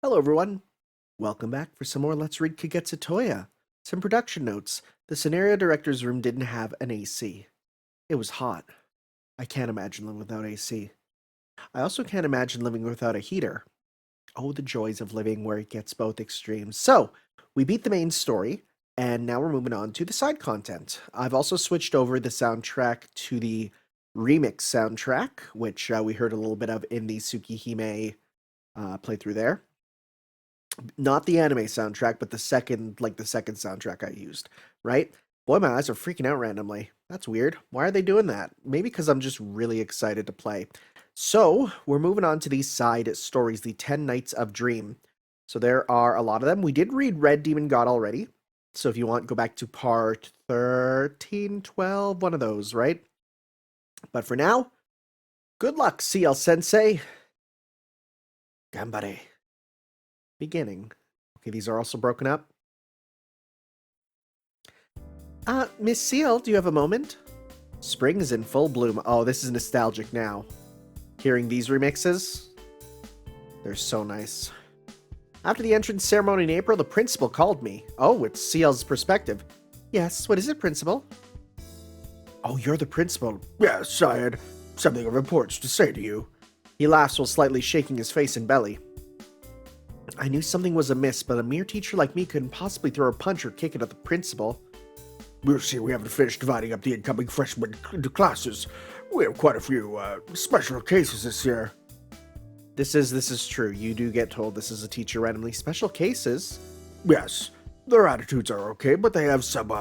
Hello everyone, welcome back for some more Let's Read Kagetsu Tohya. Some production notes. The scenario director's room didn't have an AC. It was hot. I can't imagine living without AC. I also can't imagine living without a heater. Oh, the joys of living where it gets both extremes. So, we beat the main story, and now we're moving on to the side content. I've also switched over the soundtrack to the remix soundtrack, which we heard a little bit of in the Tsukihime playthrough there. Not the anime soundtrack, but the second soundtrack I used, right? Boy, my eyes are freaking out randomly. That's weird. Why are they doing that? Maybe because I'm just really excited to play. So, we're moving on to these side stories, the 10 Nights of Dream. So there are a lot of them. We did read Red Demon God already. So if you want, go back to part 13, 12, one of those, right? But for now, good luck, Ciel-Sensei. Gambare. Beginning. Okay, these are also broken up. Miss Ciel, do you have a moment? Spring is in full bloom. Oh, this is nostalgic now. Hearing these remixes, they're so nice. After the entrance ceremony in April, the principal called me. Oh, it's Ciel's perspective. Yes, what is it, principal? Oh, you're the principal. Yes, I had something of importance to say to you. He laughs while slightly shaking his face and belly. I knew something was amiss, but a mere teacher like me couldn't possibly throw a punch or kick it at the principal. We'll see, we haven't finished dividing up the incoming freshmen into classes. We have quite a few special cases this year. This is true. You do get told this is a teacher randomly. Special cases? Yes. Their attitudes are okay, but they have some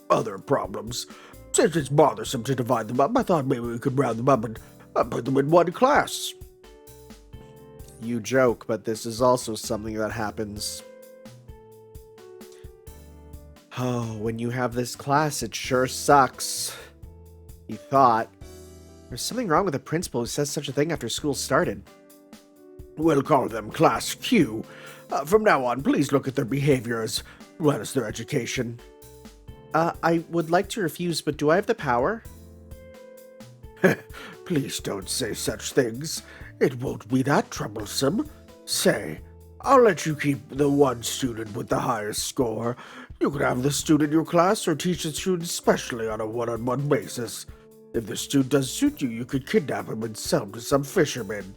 other problems. Since it's bothersome to divide them up, I thought maybe we could round them up and put them in one class. You joke, but this is also something that happens. Oh, when you have this class, it sure sucks. He thought. There's something wrong with the principal who says such a thing after school started. We'll call them Class Q. From now on, please look at their behavior as well as their education. I would like to refuse, but do I have the power? Please don't say such things. It won't be that troublesome. Say, I'll let you keep the one student with the highest score. You can have the student in your class or teach the student specially on a one-on-one basis. If the student does suit you, you could kidnap him and sell him to some fishermen.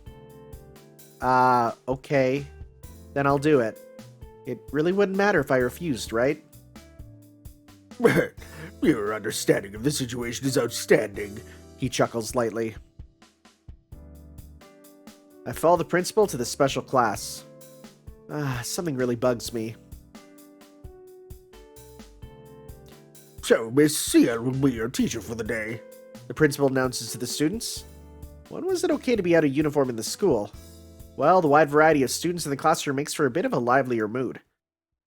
Okay. Then I'll do it. It really wouldn't matter if I refused, right? Your understanding of the situation is outstanding. He chuckles lightly. I follow the principal to the special class. Something really bugs me. So, Miss Ciel will be your teacher for the day. The principal announces to the students. When was it okay to be out of uniform in the school? Well, the wide variety of students in the classroom makes for a bit of a livelier mood.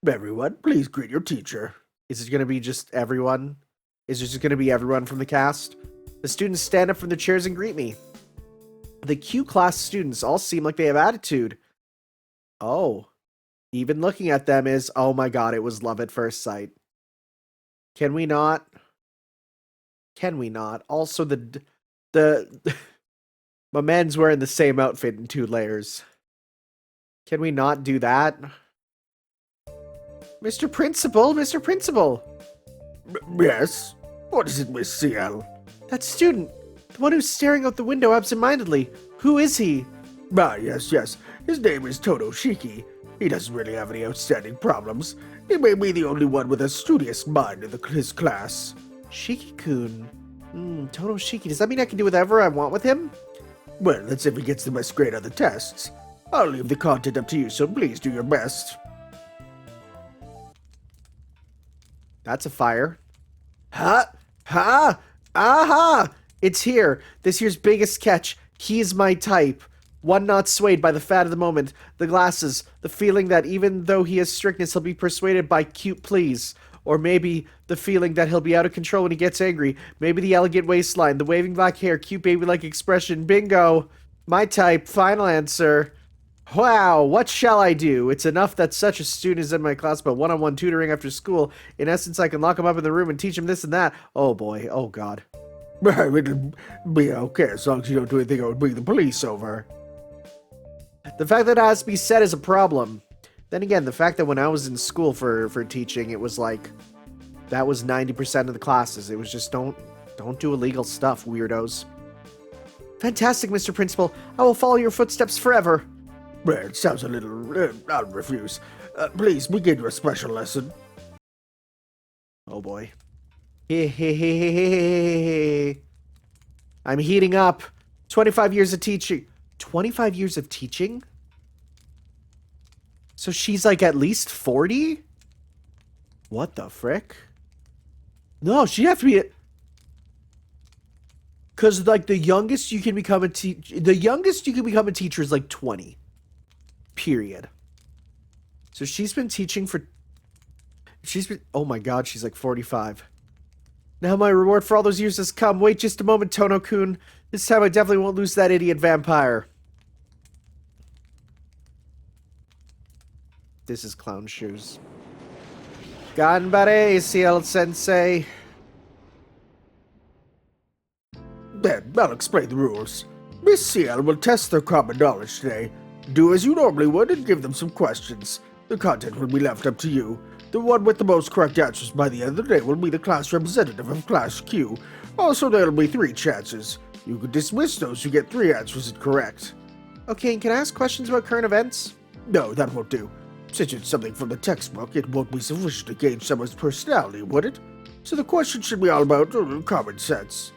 Everyone, please greet your teacher. Is it going to be just everyone? Is it just going to be everyone from the cast? The students stand up from their chairs and greet me. The Q class students all seem like they have attitude. Oh. Even looking at them is, oh my god, it was love at first sight. Can we not? Can we not? Also, my man's wearing the same outfit in 2 layers. Can we not do that? Mr. Principal, Mr. Principal! Yes? What is it, Miss Ciel? That student, the one who's staring out the window absentmindedly. Who is he? Yes. His name is Todoshiki. He doesn't really have any outstanding problems. He may be the only one with a studious mind in his class. Shiki-kun. Todoshiki, does that mean I can do whatever I want with him? Well, that's if he gets the best grade on the tests. I'll leave the content up to you, so please do your best. That's a fire. Aha! It's here. This year's biggest catch. He is my type. One not swayed by the fad of the moment, the glasses, the feeling that even though he has strictness, he'll be persuaded by cute pleas. Or maybe the feeling that he'll be out of control when he gets angry. Maybe the elegant waistline, the waving black hair, cute baby-like expression. Bingo! My type. Final answer. Wow, what shall I do? It's enough that such a student is in my class, but one-on-one tutoring after school. In essence, I can lock him up in the room and teach him this and that. Oh boy, oh god. It'll be okay as long as you don't do anything that would bring the police over. The fact that it has to be said is a problem. Then again, the fact that when I was in school for teaching, it was like, that was 90% of the classes. It was just, don't do illegal stuff, weirdos. Fantastic, Mr. Principal. I will follow your footsteps forever. It sounds a little... I'll refuse. Please, begin your special lesson. Oh boy. I'm heating up. 25 years of teaching. 25 years of teaching? So she's like at least 40? What the frick? No, she'd have to be... Because, like, the youngest you can become a teacher is, like, 20. Period. So she's been teaching for... Oh my god, she's, like, 45. Now my reward for all those years has come. Wait just a moment, Tono-kun. This time I definitely won't lose that idiot vampire. This is clown shoes. Ganbare, Ciel-Sensei. Then, I'll explain the rules. Miss Ciel will test their common knowledge today. Do as you normally would and give them some questions. The content will be left up to you. The one with the most correct answers by the end of the day will be the class representative of Class Q. Also, there will be 3 chances. You can dismiss those who get 3 answers incorrect. Okay, and can I ask questions about current events? No, that won't do. Since it's something from the textbook, it won't be sufficient to gauge someone's personality, would it? So the question should be all about common sense.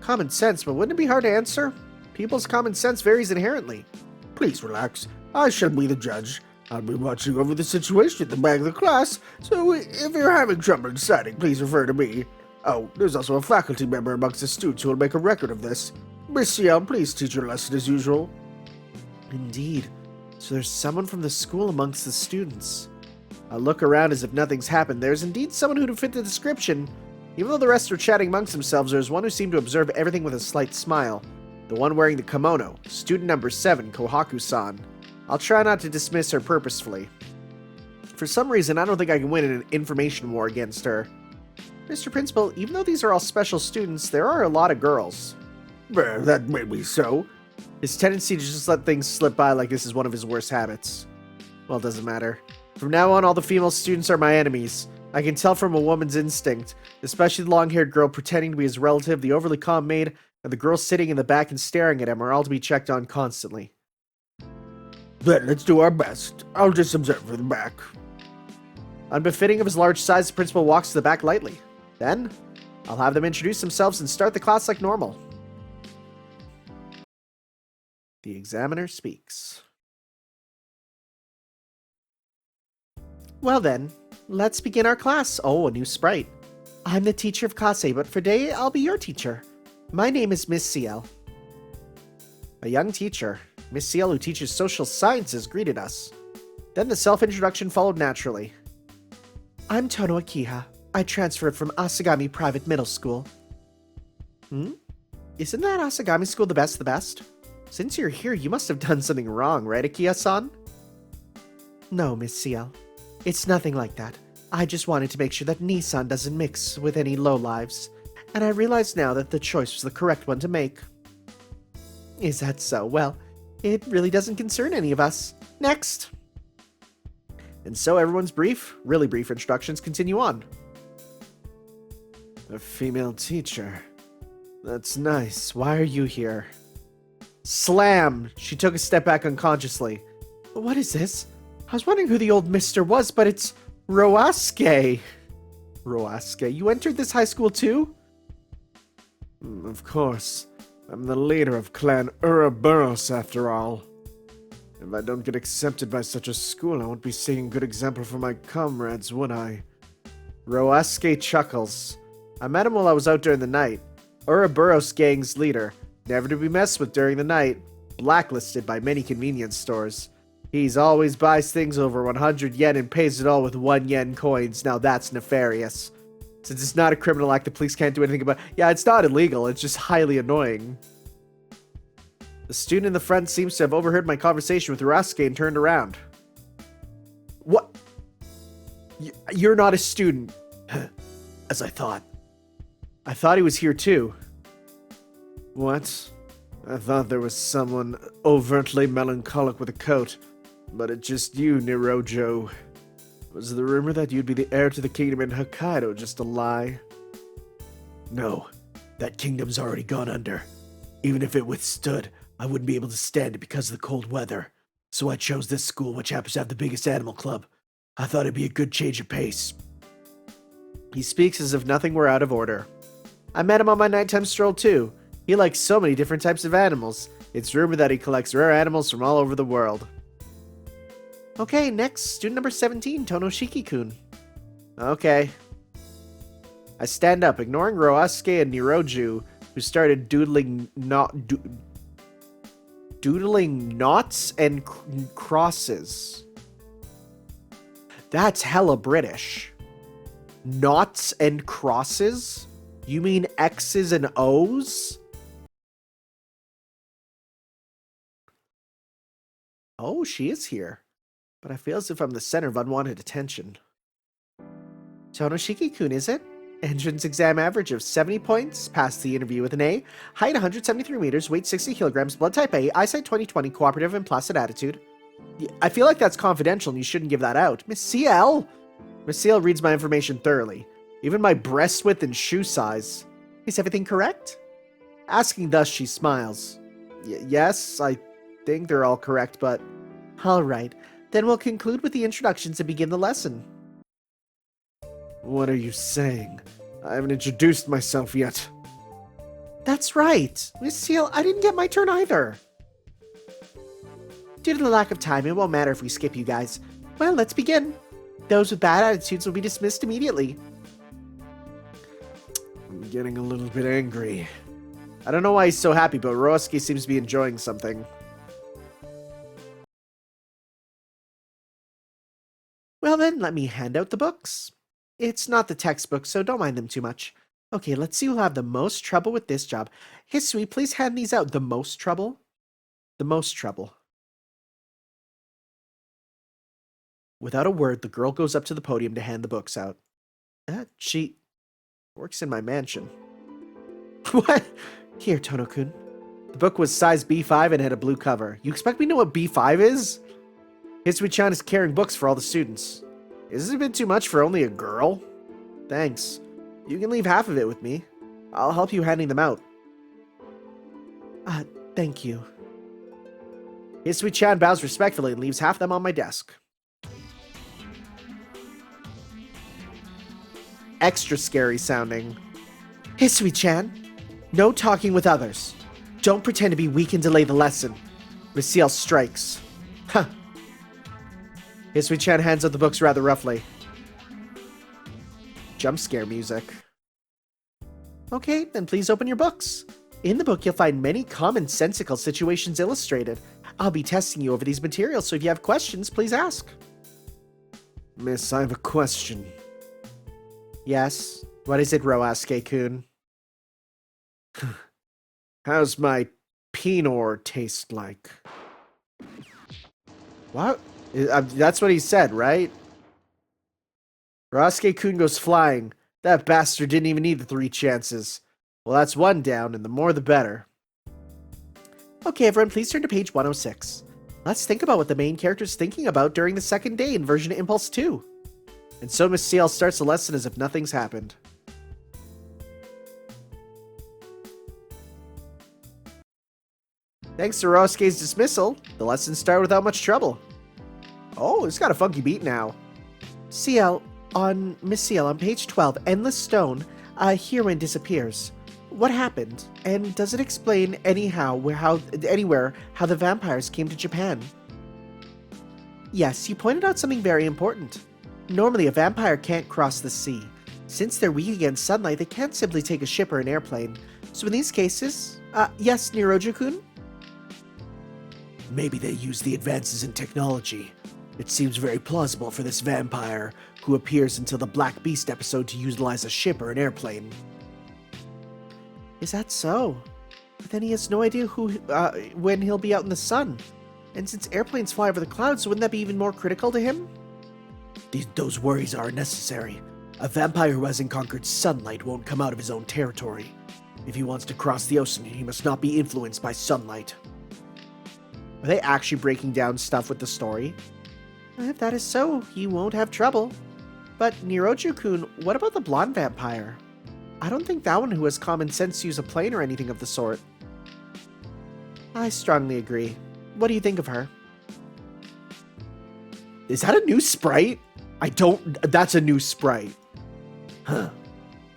Common sense, but wouldn't it be hard to answer? People's common sense varies inherently. Please relax. I shall be the judge. I'll be watching over the situation at the back of the class, so if you're having trouble deciding, please refer to me. Oh, there's also a faculty member amongst the students who will make a record of this. Miss Ciel, please teach your lesson as usual. Indeed. So there's someone from the school amongst the students. I look around as if nothing's happened. There's indeed someone who'd fit the description. Even though the rest were chatting amongst themselves, there's one who seemed to observe everything with a slight smile. The one wearing the kimono, student number 7, Kohaku-san. I'll try not to dismiss her purposefully. For some reason, I don't think I can win in an information war against her. Mr. Principal, even though these are all special students, there are a lot of girls. Well, that may be so. His tendency to just let things slip by like this is one of his worst habits. Well, it doesn't matter. From now on, all the female students are my enemies. I can tell from a woman's instinct, especially the long-haired girl pretending to be his relative, the overly calm maid, and the girl sitting in the back and staring at him are all to be checked on constantly. Then let's do our best. I'll just observe from the back. Unbefitting of his large size, the principal walks to the back lightly. Then, I'll have them introduce themselves and start the class like normal. The examiner speaks. Well then, let's begin our class. Oh, a new sprite. I'm the teacher of Class A, but for today, I'll be your teacher. My name is Miss Ciel. A young teacher, Miss Ciel, who teaches social sciences, greeted us. Then the self-introduction followed naturally. I'm Tono Akiha. I transferred from Asagami Private Middle School. Isn't that Asagami School the best of the best? Since you're here, you must have done something wrong, right, Akiha-san? No, Miss Ciel. It's nothing like that. I just wanted to make sure that Nissan doesn't mix with any lowlives. And I realize now that the choice was the correct one to make. Is that so? Well, it really doesn't concern any of us. Next! And so everyone's really brief introductions continue on. A female teacher. That's nice. Why are you here? Slam! She took a step back unconsciously. What is this? I was wondering who the old mister was, but it's Roasuke. Roasuke, you entered this high school too? Of course. I'm the leader of Clan Ouroboros, after all. If I don't get accepted by such a school, I won't be setting a good example for my comrades, would I? Roasuke chuckles. I met him while I was out during the night. Ouroboros gang's leader. Never to be messed with during the night. Blacklisted by many convenience stores. He's always buys things over 100 yen and pays it all with 1 yen coins. Now that's nefarious. Since it's not a criminal act, the police can't do anything about it. Yeah, it's not illegal. It's just highly annoying. The student in the front seems to have overheard my conversation with Roasuke and turned around. What? You're not a student. As I thought. I thought he was here too. What? I thought there was someone overtly melancholic with a coat, but it's just you, Nirojo. Was the rumor that you'd be the heir to the kingdom in Hokkaido just a lie? No, that kingdom's already gone under. Even if it withstood, I wouldn't be able to stand it because of the cold weather. So I chose this school, which happens to have the biggest animal club. I thought it'd be a good change of pace. He speaks as if nothing were out of order. I met him on my nighttime stroll too. He likes so many different types of animals. It's rumored that he collects rare animals from all over the world. Okay, next, student number 17, Tonoshiki-kun. Okay. I stand up, ignoring Roasuke and Niroju, who started doodling knots and crosses. That's hella British. Knots and crosses? You mean X's and O's? Oh, she is here. But I feel as if I'm the center of unwanted attention. Tonoshiki-kun, is it? Entrance exam average of 70 points, passed the interview with an A, height 173 meters, weight 60 kilograms, blood type A, eyesight 20/20, cooperative and placid attitude. I feel like that's confidential and you shouldn't give that out. Miss Ciel! Miss Ciel reads my information thoroughly, even my breast width and shoe size. Is everything correct? Asking thus, she smiles. Yes, I think they're all correct, but... Alright, then we'll conclude with the introductions and begin the lesson. What are you saying? I haven't introduced myself yet. That's right. Miss Ciel, I didn't get my turn either. Due to the lack of time, it won't matter if we skip you guys. Well, let's begin. Those with bad attitudes will be dismissed immediately. I'm getting a little bit angry. I don't know why he's so happy, but Roasuke seems to be enjoying something. Well then, let me hand out the books. It's not the textbook, so don't mind them too much. Okay, let's see who'll have the most trouble with this job. Hisui, please hand these out. The most trouble? The most trouble. Without a word, the girl goes up to the podium to hand the books out. She works in my mansion. What? Here, Tono-kun. The book was size B5 and had a blue cover. You expect me to know what B5 is? Hisui-chan is carrying books for all the students. Is this a bit too much for only a girl? Thanks. You can leave half of it with me. I'll help you handing them out. Thank you. Hisui-chan bows respectfully and leaves half them on my desk. Extra scary sounding. Hisui-chan, no talking with others. Don't pretend to be weak and delay the lesson. Miss Ciel strikes. Huh. Hisui-chan hands out the books rather roughly. Jump scare music. Okay, then please open your books. In the book, you'll find many commonsensical situations illustrated. I'll be testing you over these materials, so if you have questions, please ask. Miss, I have a question. Yes? What is it, Roasuke-kun? How's my Pinor taste like? What? That's what he said, right? Roasuke-kun goes flying. That bastard didn't even need the 3 chances. Well, that's 1 down, and the more the better. Okay, everyone, please turn to page 106. Let's think about what the main character's thinking about during the second day in version Impulse 2. And so Miss Ciel starts the lesson as if nothing's happened. Thanks to Roasuke's dismissal, the lesson started without much trouble. Oh, it's got a funky beat now. Miss Ciel, on page 12, Endless Stone, a heroine disappears. What happened? And does it explain anywhere how the vampires came to Japan? Yes, you pointed out something very important. Normally, a vampire can't cross the sea. Since they're weak against sunlight, they can't simply take a ship or an airplane. So in these cases, yes, Niroju-kun? Maybe they use the advances in technology. It seems very plausible for this vampire, who appears until the Black Beast episode, to utilize a ship or an airplane. Is that so? But then he has no idea when he'll be out in the sun. And since airplanes fly over the clouds, wouldn't that be even more critical to him? Those worries are unnecessary. A vampire who hasn't conquered sunlight won't come out of his own territory. If he wants to cross the ocean, he must not be influenced by sunlight. Are they actually breaking down stuff with the story? If that is so, he won't have trouble. But Niroju-kun, what about the blonde vampire? I don't think that one who has common sense to use a plane or anything of the sort. I strongly agree. What do you think of her? Is that a new sprite? That's a new sprite. Huh.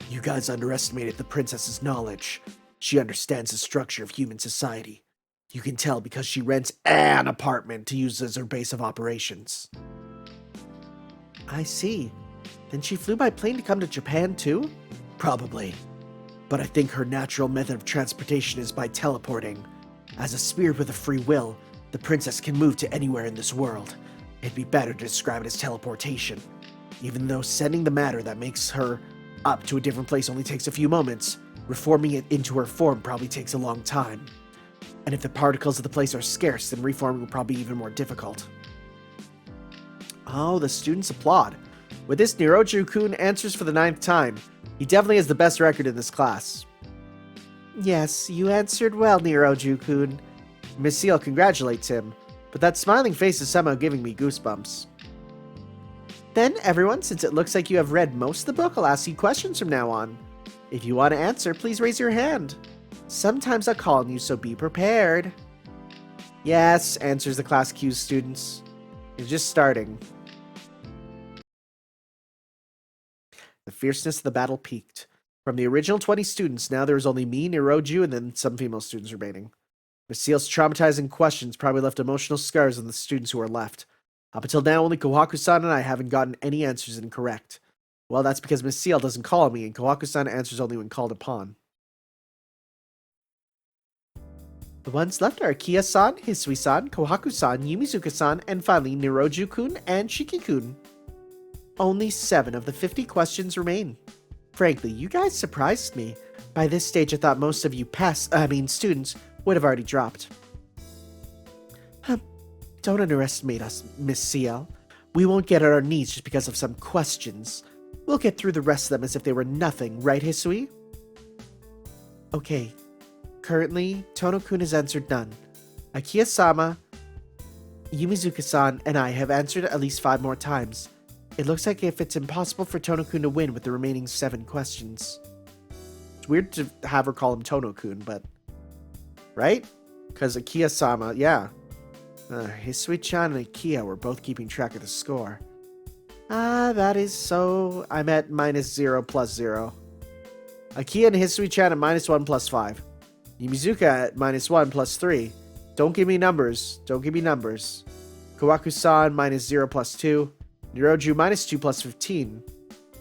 You guys underestimated the princess's knowledge. She understands the structure of human society. You can tell because she rents an apartment to use as her base of operations. I see. Then she flew by plane to come to Japan too? Probably. But I think her natural method of transportation is by teleporting. As a spirit with a free will, the princess can move to anywhere in this world. It'd be better to describe it as teleportation. Even though sending the matter that makes her up to a different place only takes a few moments, reforming it into her form probably takes a long time. And if the particles of the place are scarce, then reforming will probably be even more difficult. Oh, the students applaud. With this, Niroju-kun answers for the 9th time. He definitely has the best record in this class. Yes, you answered well, Niroju-kun. Miss Ciel congratulates him, but that smiling face is somehow giving me goosebumps. Then, everyone, since it looks like you have read most of the book, I'll ask you questions from now on. If you want to answer, please raise your hand. Sometimes I'll call on you, so be prepared. Yes, answers the class Q's students. You're just starting. The fierceness of the battle peaked. From the original 20 students, now there was only me, Niroju, and then some female students remaining. Miss Ciel's traumatizing questions probably left emotional scars on the students who are left. Up until now, only Kohaku-san and I haven't gotten any answers incorrect. Well, that's because Miss Ciel doesn't call on me, and Kohaku-san answers only when called upon. The ones left are Akiha-san, Hisui-san, Kohaku-san, Yumizuka-san, and finally Niroju-kun and Shiki-kun. Only 7 of the 50 questions remain. Frankly, you guys surprised me. By this stage, I thought most of you students would have already dropped. Don't underestimate us, Miss Ciel. We won't get on our knees just because of some questions. We'll get through the rest of them as if they were nothing, right, Hisui? Okay. Currently, Tono-kun has answered none. Akiha-sama, Yumizuka-san, and I have answered at least 5 more times. It looks like if it's impossible for Tono-kun to win with the remaining 7 questions. It's weird to have her call him Tono-kun, but... Right? Because Akiha-sama, yeah. Hisui-chan and Akiha were both keeping track of the score. That is so... I'm at -0 plus 0. Akiha and Hisui-chan at -1 plus 5. Yumizuka at -1 plus 3. Don't give me numbers. Don't give me numbers. Kohaku-san -0 plus 2. Niroju -2 plus 15.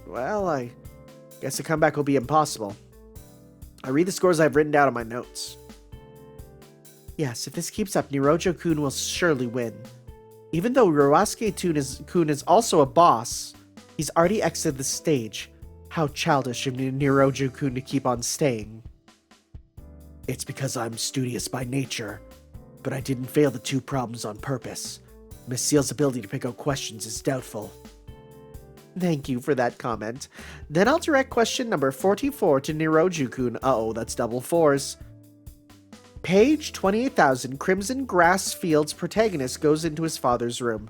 Well, I guess the comeback will be impossible. I read the scores I've written down on my notes. Yes, if this keeps up, Niroju-kun will surely win. Even though Roasuke-kun is also a boss, he's already exited the stage. How childish of Niroju-kun to keep on staying. It's because I'm studious by nature, but I didn't fail the 2 problems on purpose. Miss Ciel's ability to pick out questions is doubtful. Thank you for that comment. Then I'll direct question number 44 to Niroju-kun. Uh-oh, that's double 4s. Page 28,000, Crimson Grass Fields protagonist goes into his father's room.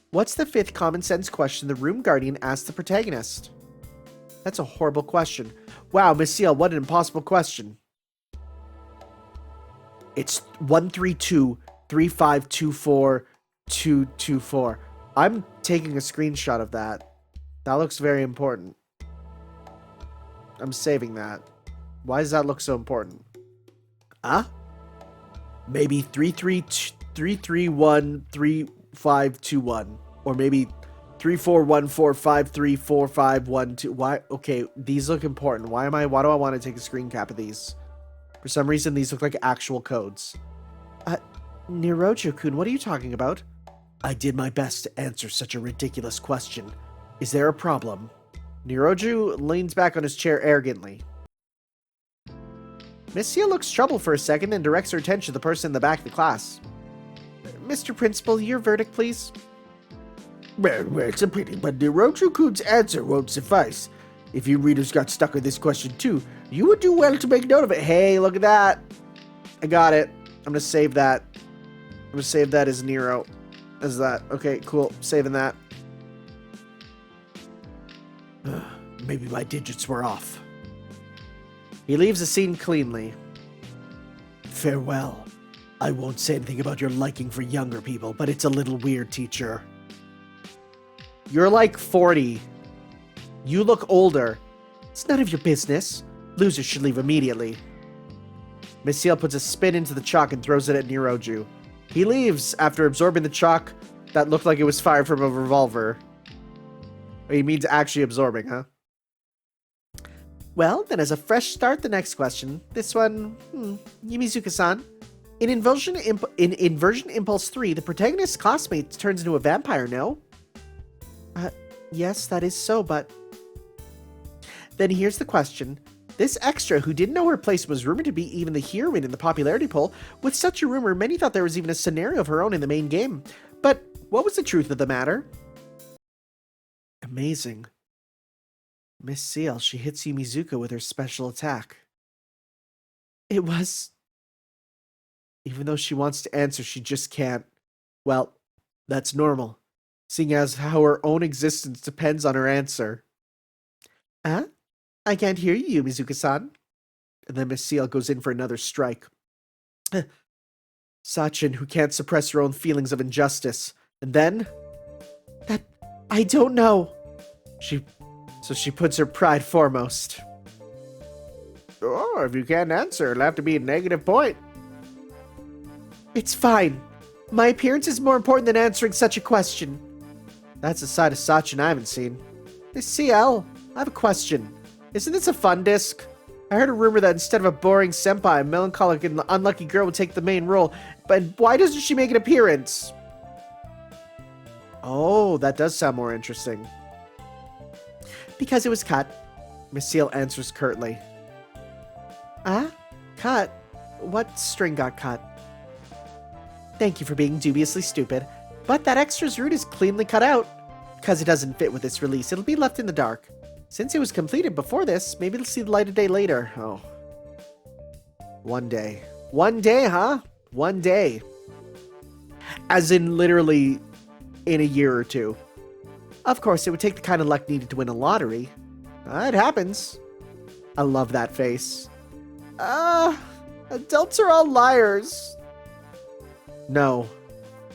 What's the 5th common sense question the room guardian asked the protagonist? That's a horrible question. Wow, Miss Ciel, what an impossible question. It's 132-3524-224. I'm taking a screenshot of that. That looks very important. I'm saving that. Why does that look so important? Maybe 3313521, or maybe 3414534512. Why? Okay, these look important. Why do I want to take a screen cap of these? For some reason, these look like actual codes. Niroju-kun, what are you talking about? I did my best to answer such a ridiculous question. Is there a problem? Niroju leans back on his chair arrogantly. Miss Ciel looks troubled for a second and directs her attention to the person in the back of the class. Mr. Principal, your verdict, please. Well, it's a pity, but Niroju-kun's answer won't suffice. If you readers got stuck with this question too, You would do well to make note of it. Hey, look at that. I got it. I'm going to save that. I'm going to save that as Nero. As that. Okay, cool. Saving that. Maybe my digits were off. He leaves the scene cleanly. Farewell. I won't say anything about your liking for younger people, but it's a little weird, teacher. You're like 40. You look older. It's none of your business. Losers should leave immediately. Miss Ciel puts a spin into the chalk and throws it at Niroju. He leaves after absorbing the chalk that looked like it was fired from a revolver. He means actually absorbing, huh? Well, then as a fresh start, the next question. This one, Yumizuka-san. In Inversion Impulse 3, the protagonist's classmate turns into a vampire, no? Yes, that is so, but... Then here's the question. This extra, who didn't know her place, was rumored to be even the heroine in the popularity poll. With such a rumor, many thought there was even a scenario of her own in the main game. But what was the truth of the matter? Amazing. Miss Ciel, she hits Yumizuka with her special attack. It was... Even though she wants to answer, she just can't. Well, that's normal, seeing as how her own existence depends on her answer. Huh? I can't hear you, Yumizuka-san. And then Miss Ciel goes in for another strike. Sachin, who can't suppress her own feelings of injustice. And then... That... I don't know. So she puts her pride foremost. Oh, if you can't answer, it'll have to be a negative point. It's fine. My appearance is more important than answering such a question. That's a side of Sachin I haven't seen. Miss Ciel, I have a question. Isn't this a fun disc? I heard a rumor that instead of a boring senpai, a melancholic and unlucky girl would take the main role. But why doesn't she make an appearance? Oh, that does sound more interesting. Because it was cut. Miss Ciel answers curtly. Cut? What string got cut? Thank you for being dubiously stupid, but that extra's route is cleanly cut out. Because it doesn't fit with this release, it'll be left in the dark. Since it was completed before this, maybe it'll see the light of day later. Oh. One day. One day, huh? One day. As in literally in a year or two. Of course, it would take the kind of luck needed to win a lottery. It happens. I love that face. Adults are all liars. No.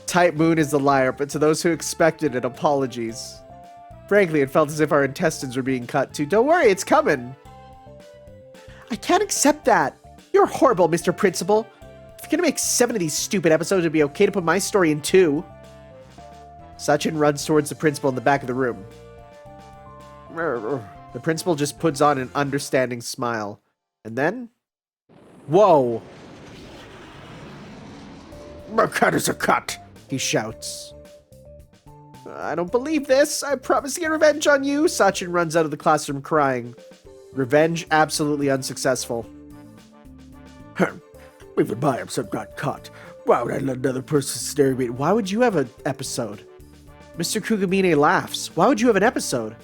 Type Moon is the liar, but to those who expected it, apologies. Frankly, it felt as if our intestines were being cut too. Don't worry, it's coming. I can't accept that. You're horrible, Mr. Principal. If you're gonna make 7 of these stupid episodes, it'd be okay to put my story in 2. Sachin runs towards the principal in the back of the room. The principal just puts on an understanding smile. And then... Whoa! My cut is a cut, he shouts. I don't believe this. I promise to get revenge on you. Sachin runs out of the classroom crying. Revenge absolutely unsuccessful. Even my episode got cut. Why would I let another person stare at me? Why would you have an episode? Mr. Kugamine laughs. Why would you have an episode?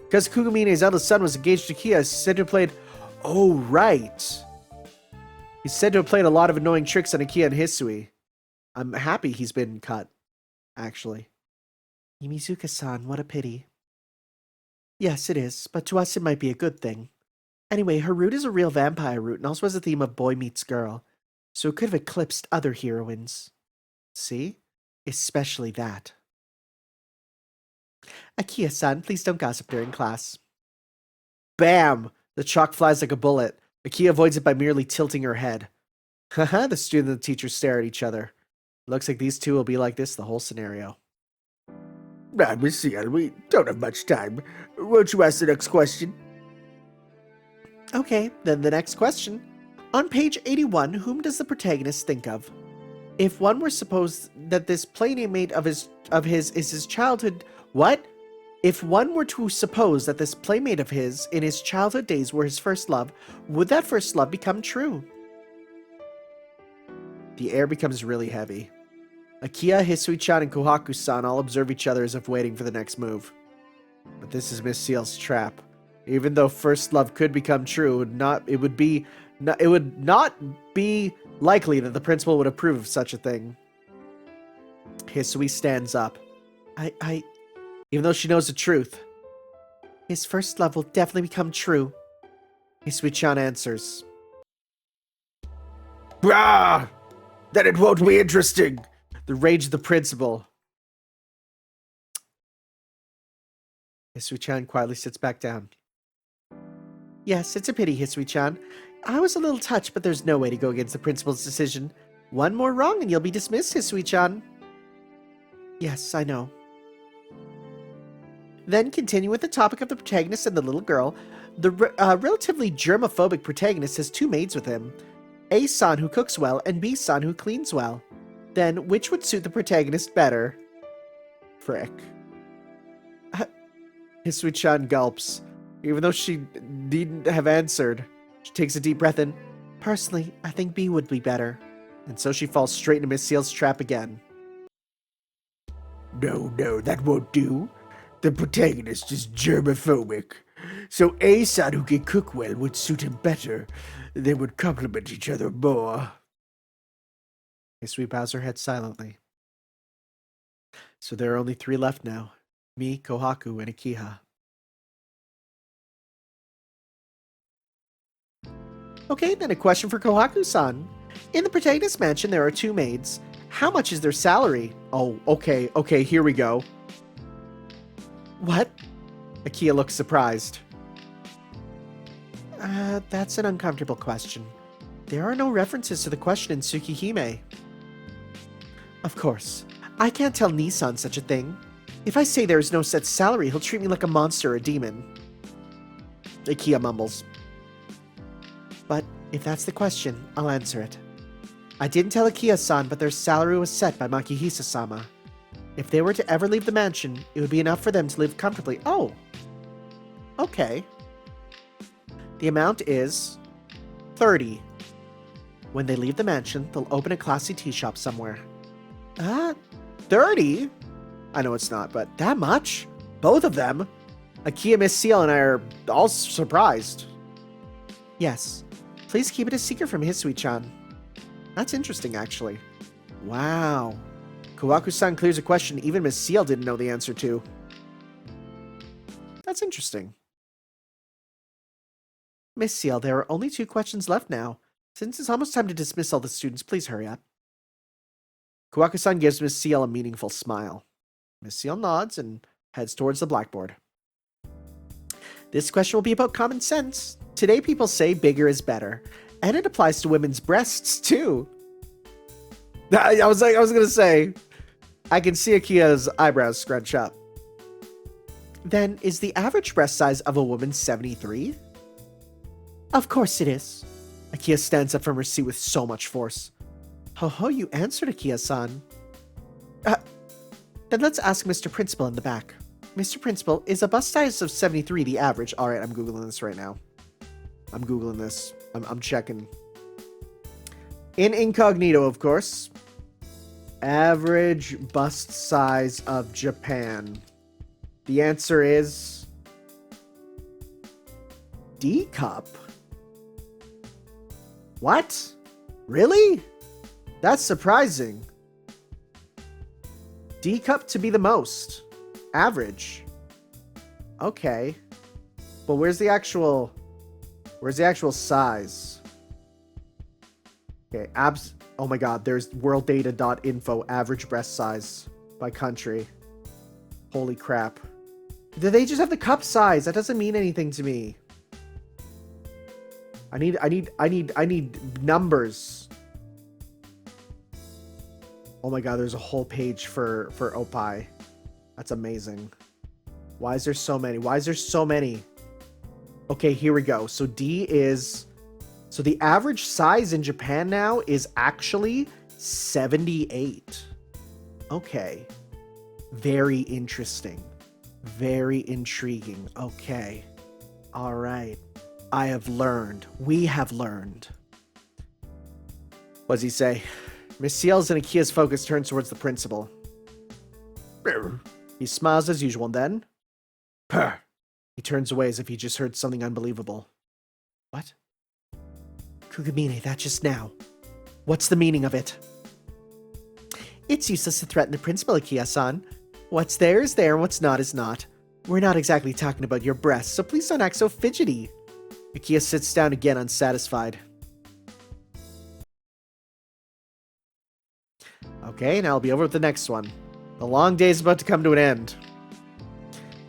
Because Kugamine's eldest son was engaged to Akiha. He's said to have played... Oh, right. He's said to have played a lot of annoying tricks on Akiha and Hisui. I'm happy he's been cut, actually. Yumizuka-san, what a pity. Yes, it is, but to us it might be a good thing. Anyway, her route is a real vampire route and also has a theme of boy meets girl, so it could have eclipsed other heroines. See? Especially that. Akiha-san, please don't gossip during class. Bam! The chalk flies like a bullet. Akiha avoids it by merely tilting her head. Haha, the student and the teacher stare at each other. Looks like these two will be like this the whole scenario. Miss Ciel, we don't have much time. Won't you ask the next question? Okay, then the next question. On page 81, whom does the protagonist think of? If one were supposed that this playmate of his is his childhood... What? If one were to suppose that this playmate of his in his childhood days were his first love, would that first love become true? The air becomes really heavy. Akiha, Hisui-chan, and Kohaku-san all observe each other as if waiting for the next move. But this is Miss Ciel's trap. Even though first love could become true, it would not be likely that the principal would approve of such a thing. Hisui stands up. Even though she knows the truth. His first love will definitely become true. Hisui-chan answers. Ah! Then it won't be interesting. The rage of the principal. Hisui-chan quietly sits back down. Yes, it's a pity, Hisui-chan. I was a little touched, but there's no way to go against the principal's decision. One more wrong and you'll be dismissed, Hisui-chan. Yes, I know. Then, continue with the topic of the protagonist and the little girl. The relatively germophobic protagonist has two maids with him. A-san, who cooks well, and B-san, who cleans well. Then, which would suit the protagonist better? Frick. Hisui-chan gulps. Even though she needn't have answered, she takes a deep breath in. Personally, I think B would be better. And so she falls straight into Miss Ciel's trap again. No, that won't do. The protagonist is germophobic. So A-san, who can cook well, would suit him better. They would complement each other more. Hisui bows her head silently. So there are only 3 left now. Me, Kohaku, and Akiha. Okay, then a question for Kohaku-san. In the protagonist mansion, there are 2 maids. How much is their salary? Oh, okay, here we go. What? Akiha looks surprised. That's an uncomfortable question. There are no references to the question in Tsukihime. Of course. I can't tell Nissan such a thing. If I say there is no set salary, he'll treat me like a monster or a demon. Akiha mumbles. But if that's the question, I'll answer it. I didn't tell Akiha-san, but their salary was set by Makihisa-sama. If they were to ever leave the mansion, it would be enough for them to live comfortably. Oh. Okay. The amount is 30. When they leave the mansion, they'll open a classy tea shop somewhere. 30? I know it's not, but that much? Both of them? Akiha, Miss Ciel, and I are all surprised. Yes. Please keep it a secret from Hisui-chan. That's interesting, actually. Wow. Kohaku-san clears a question even Miss Ciel didn't know the answer to. That's interesting. Miss Ciel, there are only 2 questions left now. Since it's almost time to dismiss all the students, please hurry up. Kohaku-san gives Miss Ciel a meaningful smile. Miss Ciel nods and heads towards the blackboard. This question will be about common sense. Today people say bigger is better. And it applies to women's breasts, too. I was gonna say, I can see Akiha's eyebrows scrunch up. Then, is the average breast size of a woman 73? Of course it is. Akiha stands up from her seat with so much force. Ho, you answered, Akiha-san. Then let's ask Mr. Principal in the back. Mr. Principal, is a bust size of 73 the average? Alright, I'm Googling this right now. I'm Googling this. I'm checking. In incognito, of course. Average bust size of Japan. The answer is... D cup. What? Really? That's surprising. D cup to be the most. Average. Okay. But where's the actual size? Okay, oh my god, there's worlddata.info average breast size by country. Holy crap. Do they just have the cup size? That doesn't mean anything to me. I need numbers. Oh my god, there's a whole page for Opie. That's amazing. Why is there so many? Okay, here we go. So so the average size in Japan now is actually 78. Okay. Very interesting. Very intriguing. Okay. All right. I have learned. We have learned. What does he say? Miss Ciel's and Akiha's focus turns towards the principal. He smiles as usual, and then... He turns away as if he just heard something unbelievable. What? Kugamine, that just now. What's the meaning of it? It's useless to threaten the principal, Akiha-san. What's there is there, and what's not is not. We're not exactly talking about your breasts, so please don't act so fidgety. Akiha sits down again, unsatisfied. Okay, now I'll be over with the next one. The long day's about to come to an end.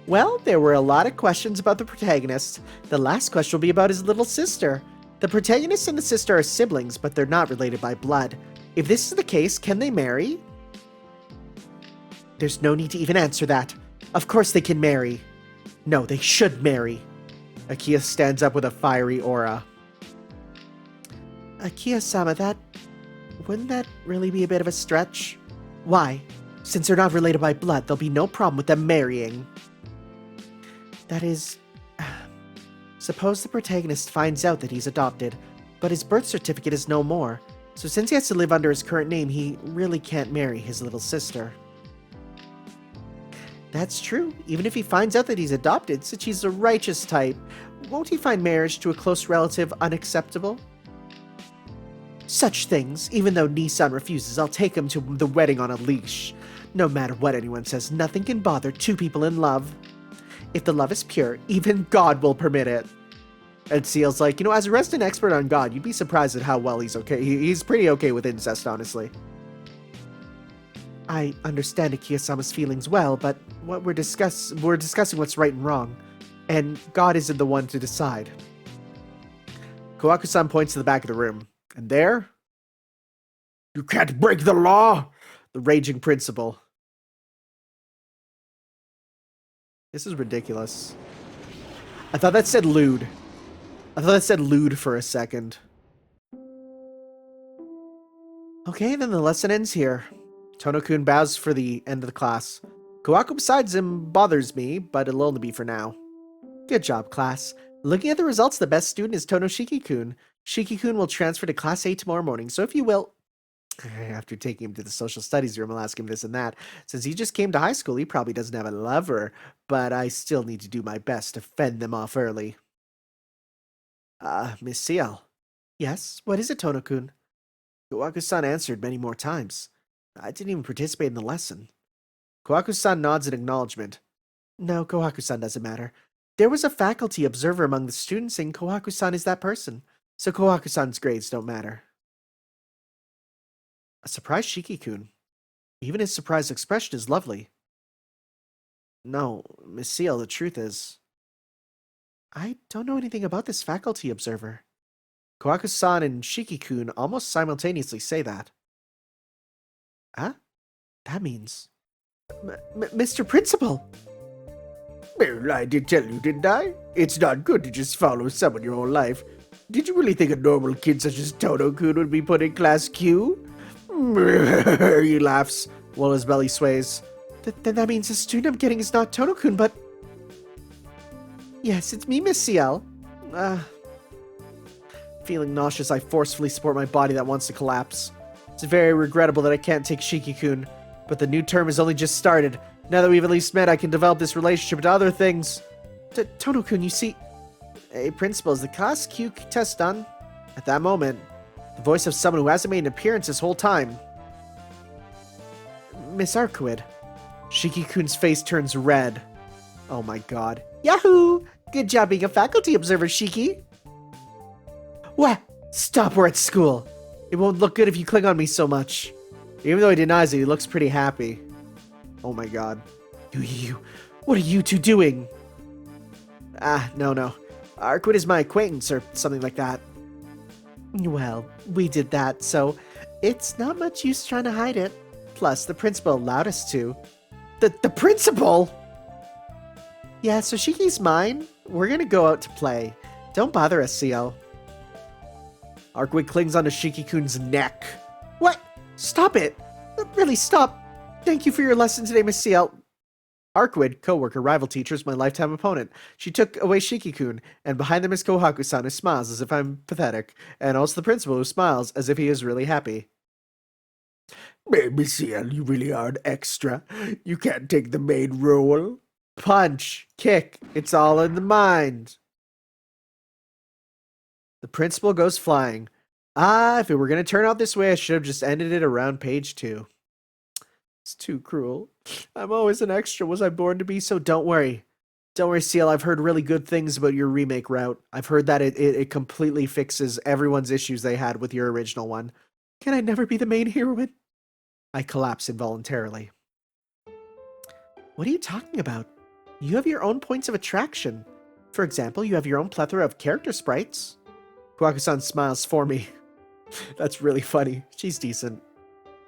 Well, there were a lot of questions about the protagonist. The last question will be about his little sister. The protagonist and the sister are siblings, but they're not related by blood. If this is the case, can they marry? There's no need to even answer that. Of course they can marry. No, they should marry. Akiha stands up with a fiery aura. Akiha-sama, wouldn't that really be a bit of a stretch? Why? Since they're not related by blood, there'll be no problem with them marrying. That is... Suppose the protagonist finds out that he's adopted, but his birth certificate is no more, so since he has to live under his current name, he really can't marry his little sister. That's true. Even if he finds out that he's adopted, since he's a righteous type, won't he find marriage to a close relative unacceptable? Such things, even though Nissan refuses, I'll take him to the wedding on a leash. No matter what anyone says, nothing can bother two people in love. If the love is pure, even God will permit it. And Ciel's like, as a resident expert on God, you'd be surprised at how well he's okay. He's pretty okay with incest, honestly. I understand Akiha-sama's feelings well, but what we're discussing what's right and wrong, and God isn't the one to decide. Kawaku-san points to the back of the room, and there... You can't break the law! The raging principal. This is ridiculous. I thought that said lewd. I thought that said lewd for a second. Okay, then the lesson ends here. Tono-kun bows for the end of the class. Kawaku besides him bothers me, but it'll only be for now. Good job, class. Looking at the results, the best student is Tono-shiki-kun. Shiki-kun will transfer to Class A tomorrow morning, so if you will... After taking him to the social studies room, I'll ask him this and that. Since he just came to high school, he probably doesn't have a lover, but I still need to do my best to fend them off early. Miss Ciel. Yes, what is it, Tono-kun? Kawaku-san answered many more times. I didn't even participate in the lesson. Kawaku-san nods in acknowledgement. No, Kawaku-san doesn't matter. There was a faculty observer among the students, and Kawaku-san is that person, so Kawaku-san's grades don't matter. A surprised Shiki-kun. Even his surprised expression is lovely. No, Miss Ciel, the truth is... I don't know anything about this faculty observer. Kawaku-san and Shiki-kun almost simultaneously say that. Huh? That means... Mr. Principal! Well, I did tell you, didn't I? It's not good to just follow someone your whole life. Did you really think a normal kid such as Tono-kun would be put in Class Q? He laughs, while his belly sways. Then that means the student I'm getting is not Tono-kun, but... Yes, it's me, Miss Ciel. Feeling nauseous, I forcefully support my body that wants to collapse. It's very regrettable that I can't take Shiki-kun, but the new term has only just started. Now that we've at least met, I can develop this relationship into other things. Tono-kun, you see... Hey, Principal, is the Class Q test done? At that moment, the voice of someone who hasn't made an appearance this whole time. Miss Arcuid. Shiki-kun's face turns red. Oh my god. Yahoo! Good job being a faculty observer, Shiki. What? Stop, we're at school. It won't look good if you cling on me so much. Even though he denies it, he looks pretty happy. Oh my god. What are you two doing? No. Arcuid is my acquaintance or something like that. Well, we did that, so it's not much use trying to hide it. Plus, the principal allowed us to. The principal? Yeah, so Shiki's mine. We're gonna go out to play. Don't bother us, Ciel. Arcuid clings onto Shiki-kun's neck. What? Stop it! Really, stop! Thank you for your lesson today, Miss Ciel. Arcuid, co-worker, rival teacher, is my lifetime opponent. She took away Shiki-kun, and behind them is Kohaku-san, who smiles as if I'm pathetic, and also the principal, who smiles as if he is really happy. Miss Ciel, you really are an extra. You can't take the main role. punch, kick. It's all in the mind. The principal goes flying. Ah, if it were going to turn out this way, I should have just ended it around page 2. It's too cruel. I'm always an extra. Was I born to be so? Don't worry. Don't worry, Ciel. I've heard really good things about your remake route. I've heard that it completely fixes everyone's issues they had with your original one. Can I never be the main heroine? I collapse involuntarily. What are you talking about? You have your own points of attraction. For example, you have your own plethora of character sprites. Kwaku-san smiles for me. That's really funny. She's decent.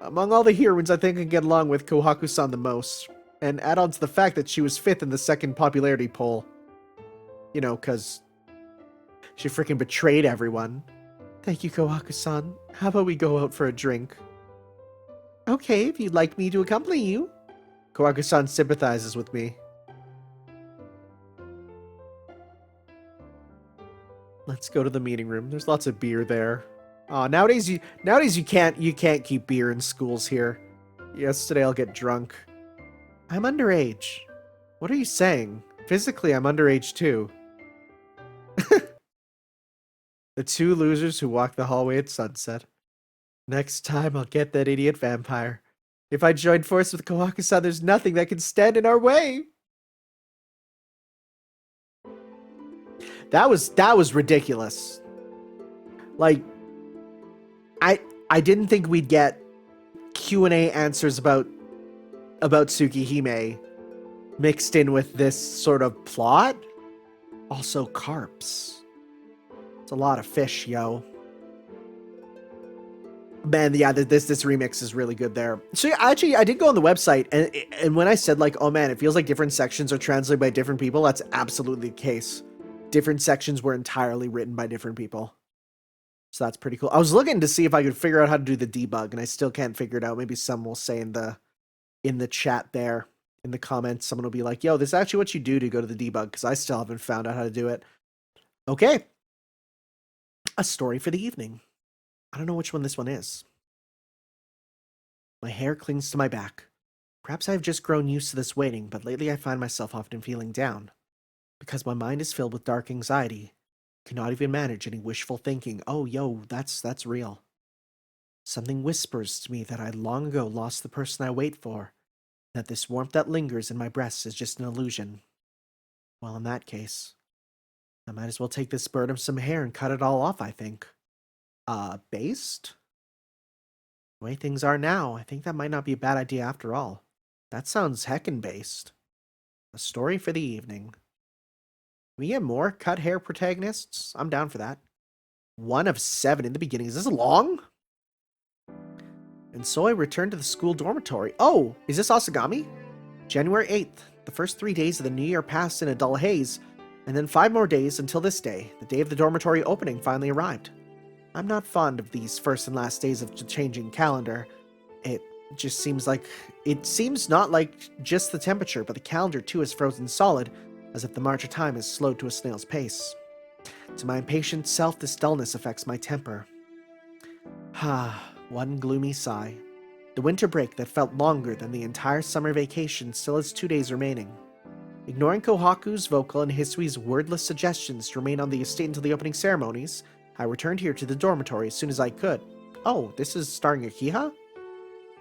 Among all the heroines, I think I can get along with Kohaku-san the most. And add on to the fact that she was 5th in the second popularity poll. You know, because she freaking betrayed everyone. Thank you, Kohaku-san. How about we go out for a drink? Okay, if you'd like me to accompany you. Kohaku-san sympathizes with me. Let's go to the meeting room. There's lots of beer there. Nowadays you can't keep beer in schools here. Yesterday I'll get drunk. I'm underage. What are you saying? Physically, I'm underage too. The two losers who walk the hallway at sunset. Next time I'll get that idiot vampire. If I join force with Kohaku-san, there's nothing that can stand in our way. That was ridiculous. Like, I didn't think we'd get Q&A answers about Tsukihime mixed in with this sort of plot. Also carps. It's a lot of fish, yo. Man, yeah, this remix is really good there. So actually, I did go on the website, and when I said, like, oh man, it feels like different sections are translated by different people, that's absolutely the case. Different sections were entirely written by different people. So that's pretty cool. I was looking to see if I could figure out how to do the debug, and I still can't figure it out. Maybe some will say in the chat there, in the comments, someone will be like, yo, this is actually what you do to go to the debug, because I still haven't found out how to do it. Okay. A story for the evening. I don't know which one this one is. My hair clings to my back. Perhaps I've just grown used to this waiting, but lately I find myself often feeling down. Because my mind is filled with dark anxiety. I cannot even manage any wishful thinking. Oh, yo, that's real. Something whispers to me that I long ago lost the person I wait for, that this warmth that lingers in my breast is just an illusion. Well, in that case, I might as well take this burdensome hair and cut it all off, I think. Based? The way things are now, I think that might not be a bad idea after all. That sounds heckin' based. A story for the evening. Can we get more cut hair protagonists? I'm down for that. 1 of 7 in the beginning. Is this long? And so I returned to the school dormitory. Oh, is this Asagami? January 8th. The first 3 days of the new year passed in a dull haze, and then 5 more days until this day. The day of the dormitory opening finally arrived. I'm not fond of these first and last days of the changing calendar. It just seems like... It seems not like just the temperature, but the calendar too is frozen solid, as if the march of time is slowed to a snail's pace. To my impatient self, this dullness affects my temper. One gloomy sigh. The winter break that felt longer than the entire summer vacation still has 2 days remaining. Ignoring Kohaku's vocal and Hisui's wordless suggestions to remain on the estate until the opening ceremonies, I returned here to the dormitory as soon as I could. Oh, this is starring Akiha?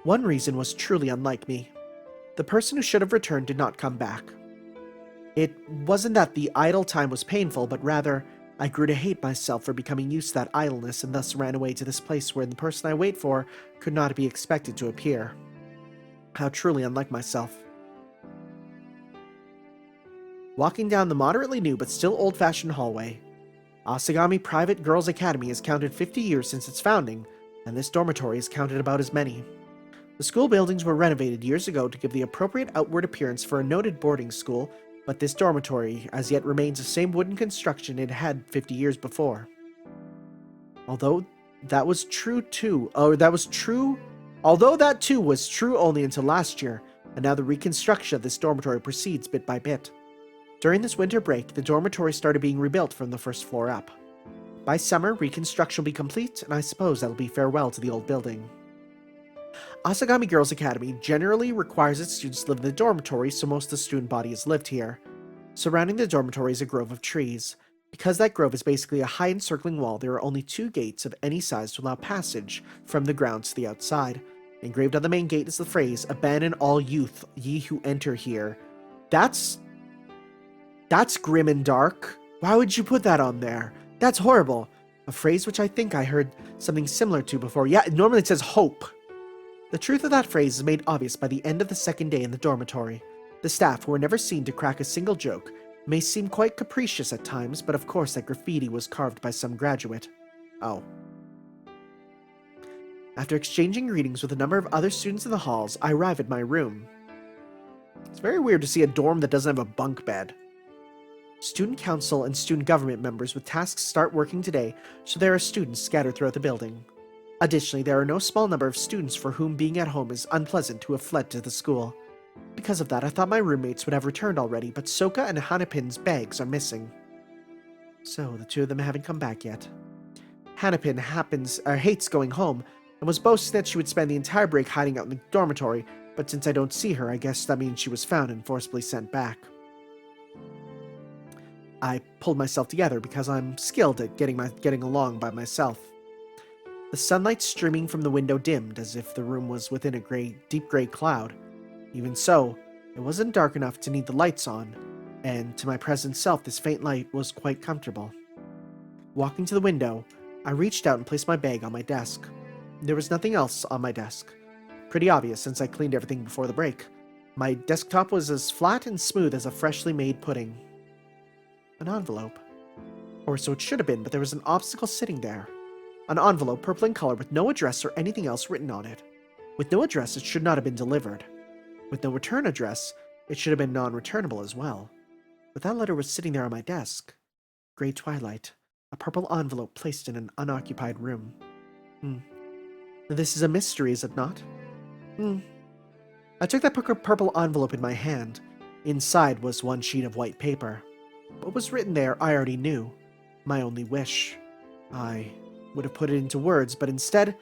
One reason was truly unlike me. The person who should have returned did not come back. It wasn't that the idle time was painful, but rather, I grew to hate myself for becoming used to that idleness and thus ran away to this place where the person I wait for could not be expected to appear. How truly unlike myself. Walking down the moderately new but still old-fashioned hallway, Asagami Private Girls Academy has counted 50 years since its founding, and this dormitory has counted about as many. The school buildings were renovated years ago to give the appropriate outward appearance for a noted boarding school, but this dormitory as yet remains the same wooden construction it had 50 years before. Although that too was true only until last year, and now the reconstruction of this dormitory proceeds bit by bit. During this winter break, the dormitory started being rebuilt from the first floor up. By summer, reconstruction will be complete, and I suppose that'll be farewell to the old building. Asagami Girls Academy generally requires its students to live in the dormitory, so most of the student body has lived here. Surrounding the dormitory is a grove of trees. Because that grove is basically a high encircling wall, there are only 2 gates of any size to allow passage from the grounds to the outside. Engraved on the main gate is the phrase, "Abandon all youth, ye who enter here." That's grim and dark. Why would you put that on there? That's horrible. A phrase which I think I heard something similar to before. Yeah, normally it says hope. The truth of that phrase is made obvious by the end of the second day in the dormitory. The staff, who were never seen to crack a single joke, may seem quite capricious at times, but of course that graffiti was carved by some graduate. Oh. After exchanging greetings with a number of other students in the halls, I arrive at my room. It's very weird to see a dorm that doesn't have a bunk bed. Student council and student government members with tasks start working today, so there are students scattered throughout the building. Additionally, there are no small number of students for whom being at home is unpleasant who have fled to the school. Because of that, I thought my roommates would have returned already, but Soka and Hanapin's bags are missing. So, the 2 of them haven't come back yet. Hanapin hates going home, and was boasting that she would spend the entire break hiding out in the dormitory, but since I don't see her, I guess that means she was found and forcibly sent back. I pulled myself together because I'm skilled at getting along by myself. The sunlight streaming from the window dimmed as if the room was within a deep gray cloud. Even so, it wasn't dark enough to need the lights on, and to my present self this faint light was quite comfortable. Walking to the window, I reached out and placed my bag on my desk. There was nothing else on my desk. Pretty obvious since I cleaned everything before the break. My desktop was as flat and smooth as a freshly made pudding. An envelope. Or so it should have been, but there was an obstacle sitting there. An envelope, purple in color, with no address or anything else written on it. With no address, it should not have been delivered. With no return address, it should have been non-returnable as well. But that letter was sitting there on my desk. Gray twilight. A purple envelope placed in an unoccupied room. This is a mystery, is it not? I took that purple envelope in my hand. Inside was one sheet of white paper. What was written there I already knew. My only wish. I would have put it into words, but instead,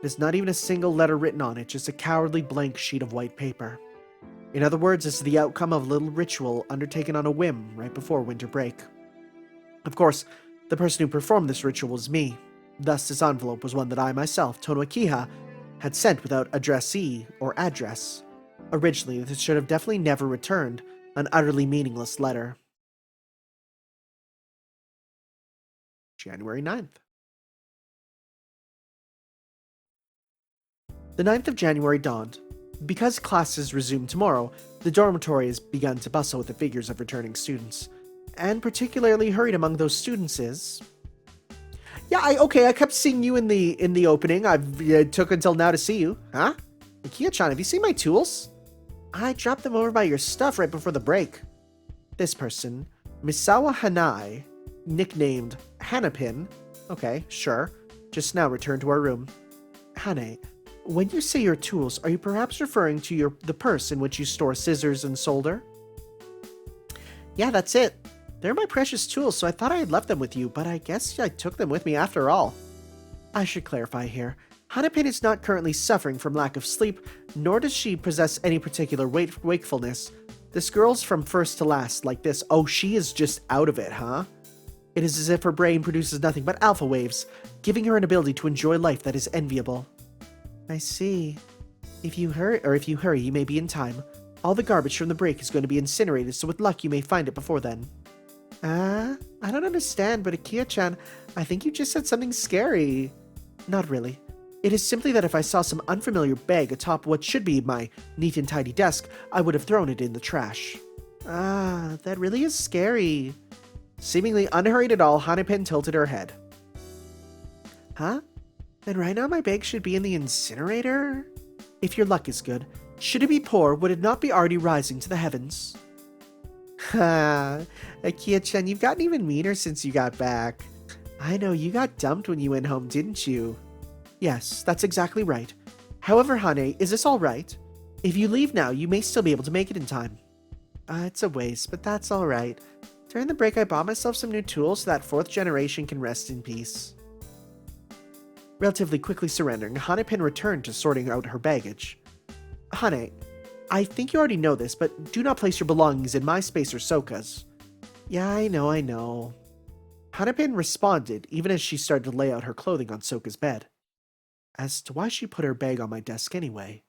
there's not even a single letter written on it, just a cowardly blank sheet of white paper. In other words, this is the outcome of a little ritual undertaken on a whim right before winter break. Of course, the person who performed this ritual was me. Thus, this envelope was one that I myself, Tono Akiha, had sent without addressee or address. Originally, this should have definitely never returned, an utterly meaningless letter. January 9th. The 9th of January dawned. Because classes resume tomorrow, the dormitory has begun to bustle with the figures of returning students. And particularly hurried among those students is... Yeah, I kept seeing you in the opening. It took until now to see you. Huh? Akiha-chan, have you seen my tools? I dropped them over by your stuff right before the break. This person, Misawa Hanai, nicknamed Hanapin, okay, sure, just now returned to our room. Hane, when you say your tools, are you perhaps referring to the purse in which you store scissors and solder? Yeah, that's it. They're my precious tools, so I thought I had left them with you, but I guess I took them with me after all. I should clarify here. Hanapin is not currently suffering from lack of sleep, nor does she possess any particular wakefulness. This girl's from first to last like this. Oh, she is just out of it, huh? It is as if her brain produces nothing but alpha waves, giving her an ability to enjoy life that is enviable. I see. If you hurry, you may be in time. All the garbage from the break is going to be incinerated, so with luck you may find it before then. I don't understand, but Akiha-chan, I think you just said something scary. Not really. It is simply that if I saw some unfamiliar bag atop what should be my neat and tidy desk, I would have thrown it in the trash. That really is scary. Seemingly unhurried at all, Hanapin tilted her head. Huh? Then right now my bag should be in the incinerator? If your luck is good, should it be poor, would it not be already rising to the heavens? Ha, Akiha-chan, you've gotten even meaner since you got back. I know, you got dumped when you went home, didn't you? Yes, that's exactly right. However, Hane, is this all right? If you leave now, you may still be able to make it in time. It's a waste, but that's all right. During the break, I bought myself some new tools so that 4th generation can rest in peace. Relatively quickly surrendering, Hanepin returned to sorting out her baggage. Hane, I think you already know this, but do not place your belongings in my space or Soka's. Yeah, I know. Hanepin responded, even as she started to lay out her clothing on Soka's bed. As to why she put her bag on my desk anyway.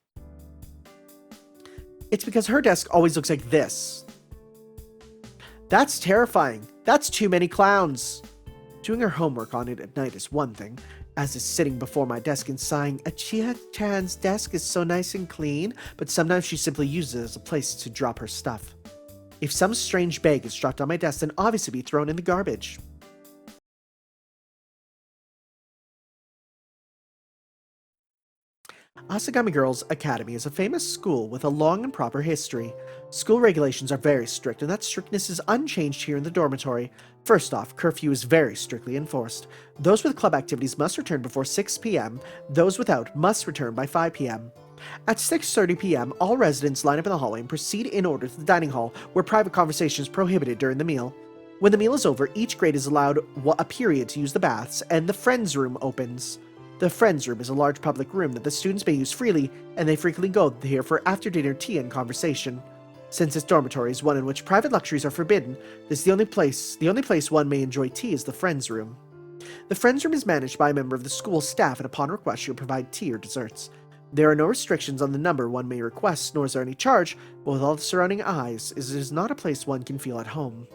It's because her desk always looks like this. That's terrifying. That's too many clowns. Doing her homework on it at night is one thing, as is sitting before my desk and sighing, Akiha-chan's desk is so nice and clean, but sometimes she simply uses it as a place to drop her stuff. If some strange bag is dropped on my desk, then obviously be thrown in the garbage. Asagami Girls Academy is a famous school with a long and proper history. School regulations are very strict, and that strictness is unchanged here in the dormitory. First off, curfew is very strictly enforced. Those with club activities must return before 6 p.m., those without must return by 5 p.m. At 6:30 p.m., all residents line up in the hallway and proceed in order to the dining hall, where private conversation is prohibited during the meal. When the meal is over, each grade is allowed a period to use the baths, and the Friends Room opens. The Friends Room is a large public room that the students may use freely, and they frequently go here for after-dinner tea and conversation. Since this dormitory is one in which private luxuries are forbidden, this is the only place one may enjoy tea is the Friends Room. The Friends Room is managed by a member of the school staff, and upon request she'll provide tea or desserts. There are no restrictions on the number one may request, nor is there any charge, but with all the surrounding eyes, it is not a place one can feel at home.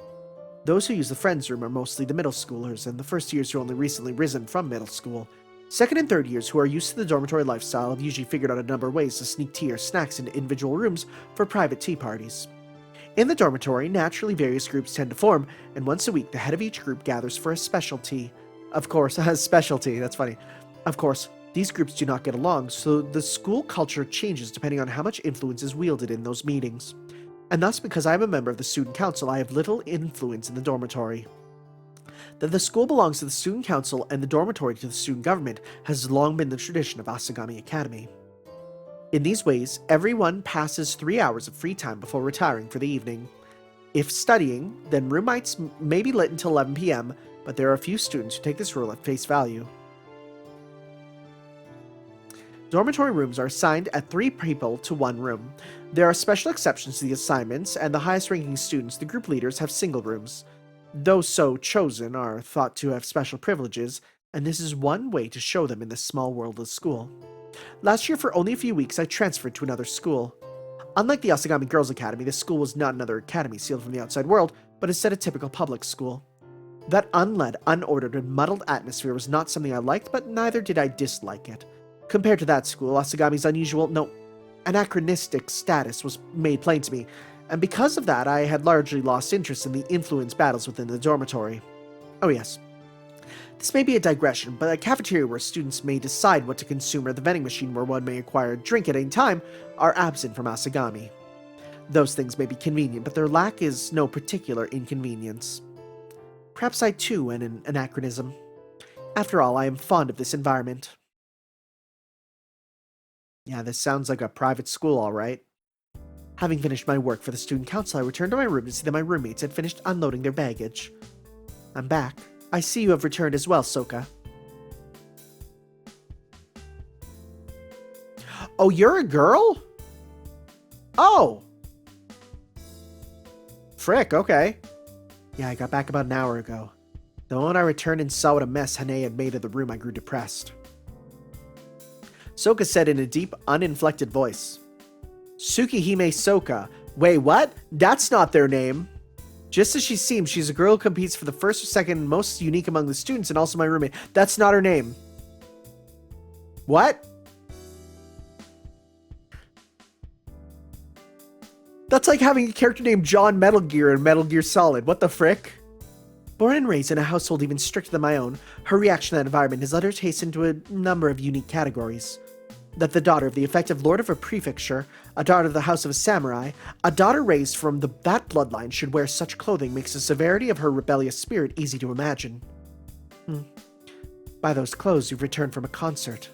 Those who use the Friends Room are mostly the middle schoolers, and the first years who only recently risen from middle school. Second and third years who are used to the dormitory lifestyle have usually figured out a number of ways to sneak tea or snacks into individual rooms for private tea parties. In the dormitory, naturally various groups tend to form, and once a week the head of each group gathers for a specialty. Of course, a specialty, that's funny. Of course, these groups do not get along, so the school culture changes depending on how much influence is wielded in those meetings. And thus, because I am a member of the student council, I have little influence in the dormitory. That the school belongs to the student council and the dormitory to the student government has long been the tradition of Asagami Academy. In these ways, everyone passes 3 hours of free time before retiring for the evening. If studying, then room nights may be lit until 11 p.m., but there are a few students who take this rule at face value. Dormitory rooms are assigned at 3 people to 1 room. There are special exceptions to the assignments, and the highest-ranking students, the group leaders, have single rooms. Those so chosen are thought to have special privileges, and this is one way to show them in this small world of school. Last year, for only a few weeks, I transferred to another school. Unlike the Asagami Girls Academy, this school was not another academy sealed from the outside world, but instead a typical public school. That unled, unordered, and muddled atmosphere was not something I liked, but neither did I dislike it. Compared to that school, Asagami's anachronistic status was made plain to me, and because of that, I had largely lost interest in the influence battles within the dormitory. Oh yes. This may be a digression, but a cafeteria where students may decide what to consume or the vending machine where one may acquire a drink at any time are absent from Asagami. Those things may be convenient, but their lack is no particular inconvenience. Perhaps I too am an anachronism. After all, I am fond of this environment. Yeah, this sounds like a private school, all right. Having finished my work for the student council, I returned to my room to see that my roommates had finished unloading their baggage. I'm back. I see you have returned as well, Soka. Oh, you're a girl? Oh! Frick, okay. Yeah, I got back about an hour ago. The moment I returned and saw what a mess Hane had made of the room, I grew depressed. Soka said in a deep, uninflected voice. Tsukihime Soka. Wait, what? That's not their name. Just as she seems, she's a girl who competes for the first or second most unique among the students and also my roommate. That's not her name. What? That's like having a character named John Metal Gear in Metal Gear Solid. What the frick? Born and raised in a household even stricter than my own, her reaction to that environment has led her taste into a number of unique categories. That the daughter of the effective lord of a prefecture, a daughter of the house of a samurai, a daughter raised from that bloodline should wear such clothing makes the severity of her rebellious spirit easy to imagine. By those clothes, you've returned from a concert.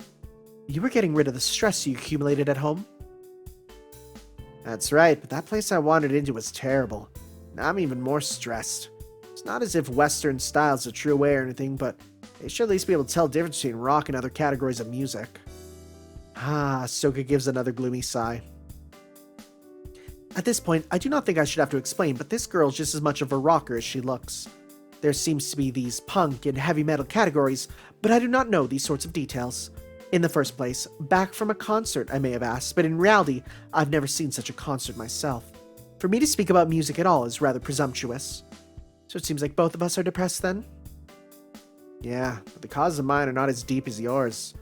You were getting rid of the stress you accumulated at home? That's right, but that place I wandered into was terrible. Now I'm even more stressed. It's not as if Western style's a true way or anything, but They should at least be able to tell the difference between rock and other categories of music. Ah, Soka gives another gloomy sigh. At this point, I do not think I should have to explain, but this girl's just as much of a rocker as she looks. There seems to be these punk and heavy metal categories, but I do not know these sorts of details. In the first place, back from a concert, I may have asked, but in reality, I've never seen such a concert myself. For me to speak about music at all is rather presumptuous. So it seems like both of us are depressed then? Yeah, but the causes of mine are not as deep as yours.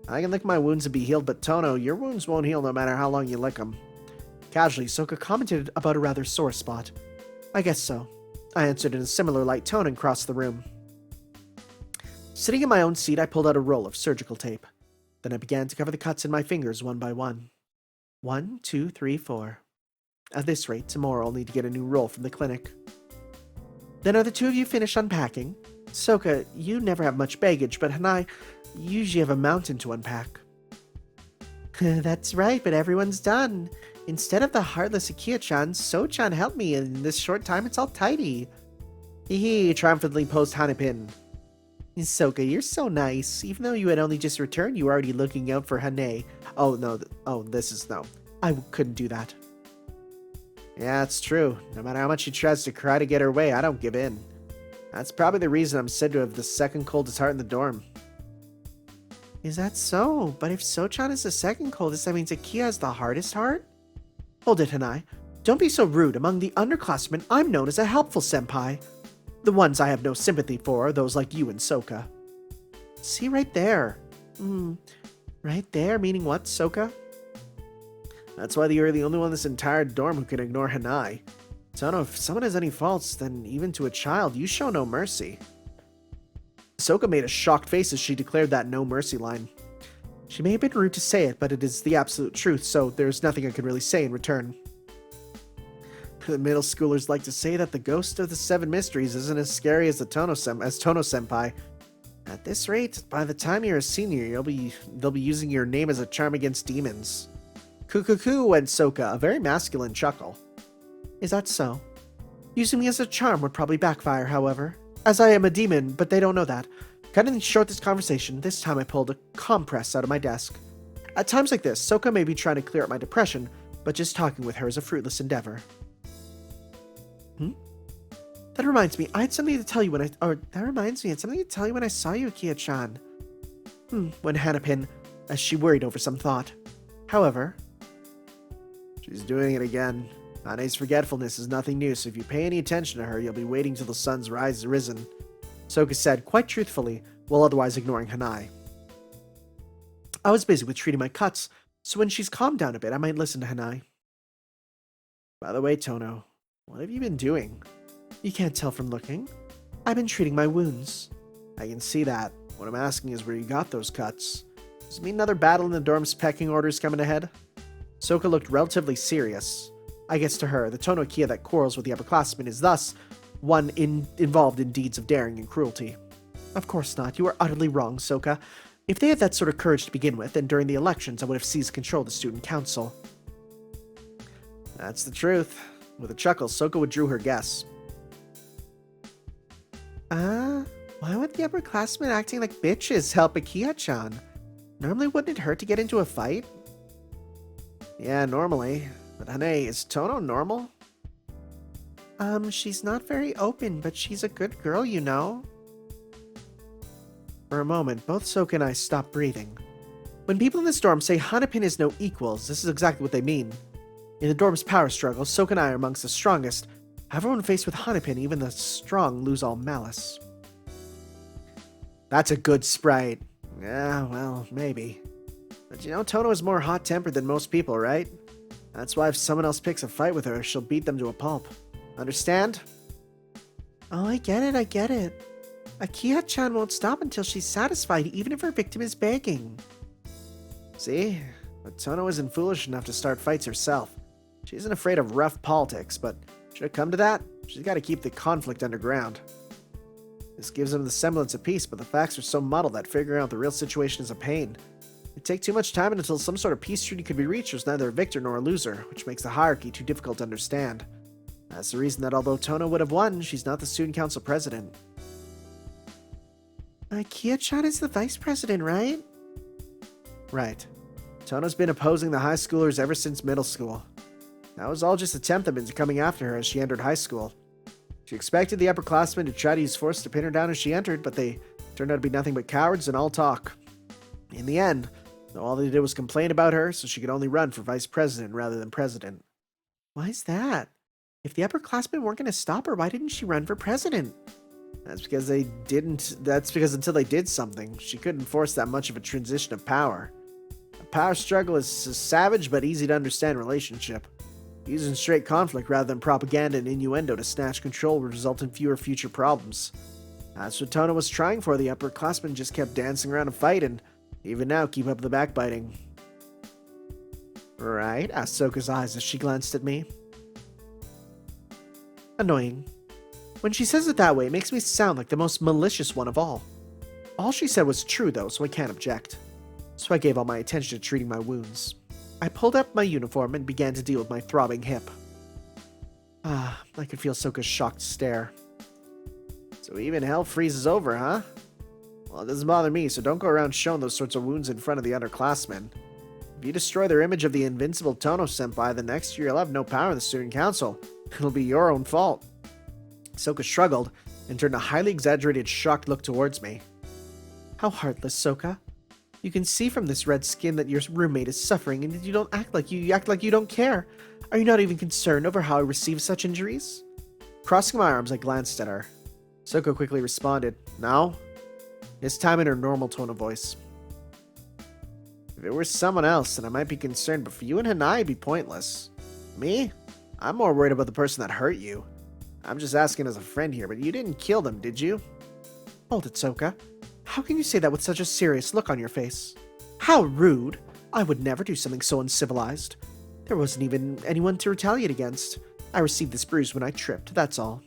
I can lick my wounds and be healed, but Tono, your wounds won't heal no matter how long you lick them. Casually, Soka commented about a rather sore spot. I guess so. I answered in a similar light tone and crossed the room. Sitting in my own seat, I pulled out a roll of surgical tape. Then I began to cover the cuts in my fingers one by one. 1, 2, 3, 4. At this rate, tomorrow I'll need to get a new roll from the clinic. Then are the two of you finished unpacking? Soka, you never have much baggage, but Hanai, you usually have a mountain to unpack. That's right, but everyone's done. Instead of the heartless Akiha-chan, So-chan helped me, and in this short time it's all tidy. Hee, triumphantly posed Hanepin. Soka, you're so nice. Even though you had only just returned, you were already looking out for Hane. Oh, no. No. I couldn't do that. Yeah, it's true. No matter how much she tries to cry to get her way, I don't give in. That's probably the reason I'm said to have the second coldest heart in the dorm. Is that so? But if So-chan is the second coldest, that means Akiha has the hardest heart? Hold it, Hanai. Don't be so rude. Among the underclassmen, I'm known as a helpful senpai. The ones I have no sympathy for are those like you and Soka. See right there. Right there, meaning what, Soka? That's why you're the only one in this entire dorm who can ignore Hanai. So I don't know, if someone has any faults, then even to a child, you show no mercy. Soka made a shocked face as she declared that no mercy line. She may have been rude to say it, but it is the absolute truth, so there's nothing I can really say in return. The middle schoolers like to say that the ghost of the Seven Mysteries isn't as scary as Tono-senpai. At this rate, by the time you're a senior, they'll be using your name as a charm against demons. Kukuku, went Soka, a very masculine chuckle. Is that so? Using me as a charm would probably backfire, however, as I am a demon, but they don't know that. Cutting short this conversation, this time I pulled a compress out of my desk. At times like this, Soka may be trying to clear up my depression, but just talking with her is a fruitless endeavor. That reminds me, I had something to tell you when I saw you, Akiha-chan. Went Hanepin, as she worried over some thought. However, she's doing it again. Hane's forgetfulness is nothing new, so if you pay any attention to her, you'll be waiting till the sun's risen. Soka said, quite truthfully, while otherwise ignoring Hanai. I was busy with treating my cuts, so when she's calmed down a bit, I might listen to Hanai. By the way, Tono, what have you been doing? You can't tell from looking. I've been treating my wounds. I can see that. What I'm asking is where you got those cuts. Does it mean another battle in the dorm's pecking orders coming ahead? Soka looked relatively serious. I guess to her, the Tono Akiha that quarrels with the upperclassmen is thus one involved in deeds of daring and cruelty. Of course not. You are utterly wrong, Soka. If they had that sort of courage to begin with, then during the elections I would have seized control of the student council. That's the truth. With a chuckle, Soka withdrew her guess. Why would the upperclassmen acting like bitches help Akiha-chan? Normally wouldn't it hurt to get into a fight? Yeah, normally. But Hane, is Tono normal? She's not very open, but she's a good girl, you know. For a moment, both Soka and I stopped breathing. When people in this dorm say Hanepin is no equals, this is exactly what they mean. In the dorm's power struggle, Soka and I are amongst the strongest. However, when faced with Hanepin, even the strong lose all malice. That's a good sprite. Yeah, well, maybe. But you know, Tono is more hot-tempered than most people, right? That's why if someone else picks a fight with her, she'll beat them to a pulp. Understand? Oh, I get it. Akiha-chan won't stop until she's satisfied, even if her victim is begging. See? But Tono isn't foolish enough to start fights herself. She isn't afraid of rough politics, but should it come to that, she's got to keep the conflict underground. This gives them the semblance of peace, but the facts are so muddled that figuring out the real situation is a pain. It'd take too much time until some sort of peace treaty could be reached. There's neither a victor nor a loser, which makes the hierarchy too difficult to understand. That's the reason that although Tono would have won, she's not the student council president. Akiha-chan is the vice president, right? Right. Tono's been opposing the high schoolers ever since middle school. That was all just a tempt into coming after her as she entered high school. She expected the upperclassmen to try to use force to pin her down as she entered, but they turned out to be nothing but cowards and all talk. In the end, all they did was complain about her, so she could only run for vice president rather than president. Why is that? If the upperclassmen weren't going to stop her, why didn't she run for president? That's because until they did something, she couldn't force that much of a transition of power. A power struggle is a savage but easy to understand relationship. Using straight conflict rather than propaganda and innuendo to snatch control would result in fewer future problems. That's what Tono was trying for. The upperclassmen just kept dancing around and fighting. Even now, keep up the backbiting. Right? Asked Soka's eyes as she glanced at me. Annoying. When she says it that way, it makes me sound like the most malicious one of all. All she said was true, though, so I can't object. So I gave all my attention to treating my wounds. I pulled up my uniform and began to deal with my throbbing hip. I could feel Soka's shocked stare. So even hell freezes over, huh? Well, it doesn't bother me, so don't go around showing those sorts of wounds in front of the underclassmen. If you destroy their image of the invincible Tono-senpai, then next year you'll have no power in the student council. It'll be your own fault. Soka shrugged and turned a highly exaggerated, shocked look towards me. How heartless, Soka. You can see from this red skin that your roommate is suffering, and you act like you don't care. Are you not even concerned over how I receive such injuries? Crossing my arms, I glanced at her. Soka quickly responded, No? This time in her normal tone of voice. If it were someone else, then I might be concerned, but for you and Hanai, it'd be pointless. Me? I'm more worried about the person that hurt you. I'm just asking as a friend here, but you didn't kill them, did you? Hold it, Soka. How can you say that with such a serious look on your face? How rude! I would never do something so uncivilized. There wasn't even anyone to retaliate against. I received this bruise when I tripped, that's all.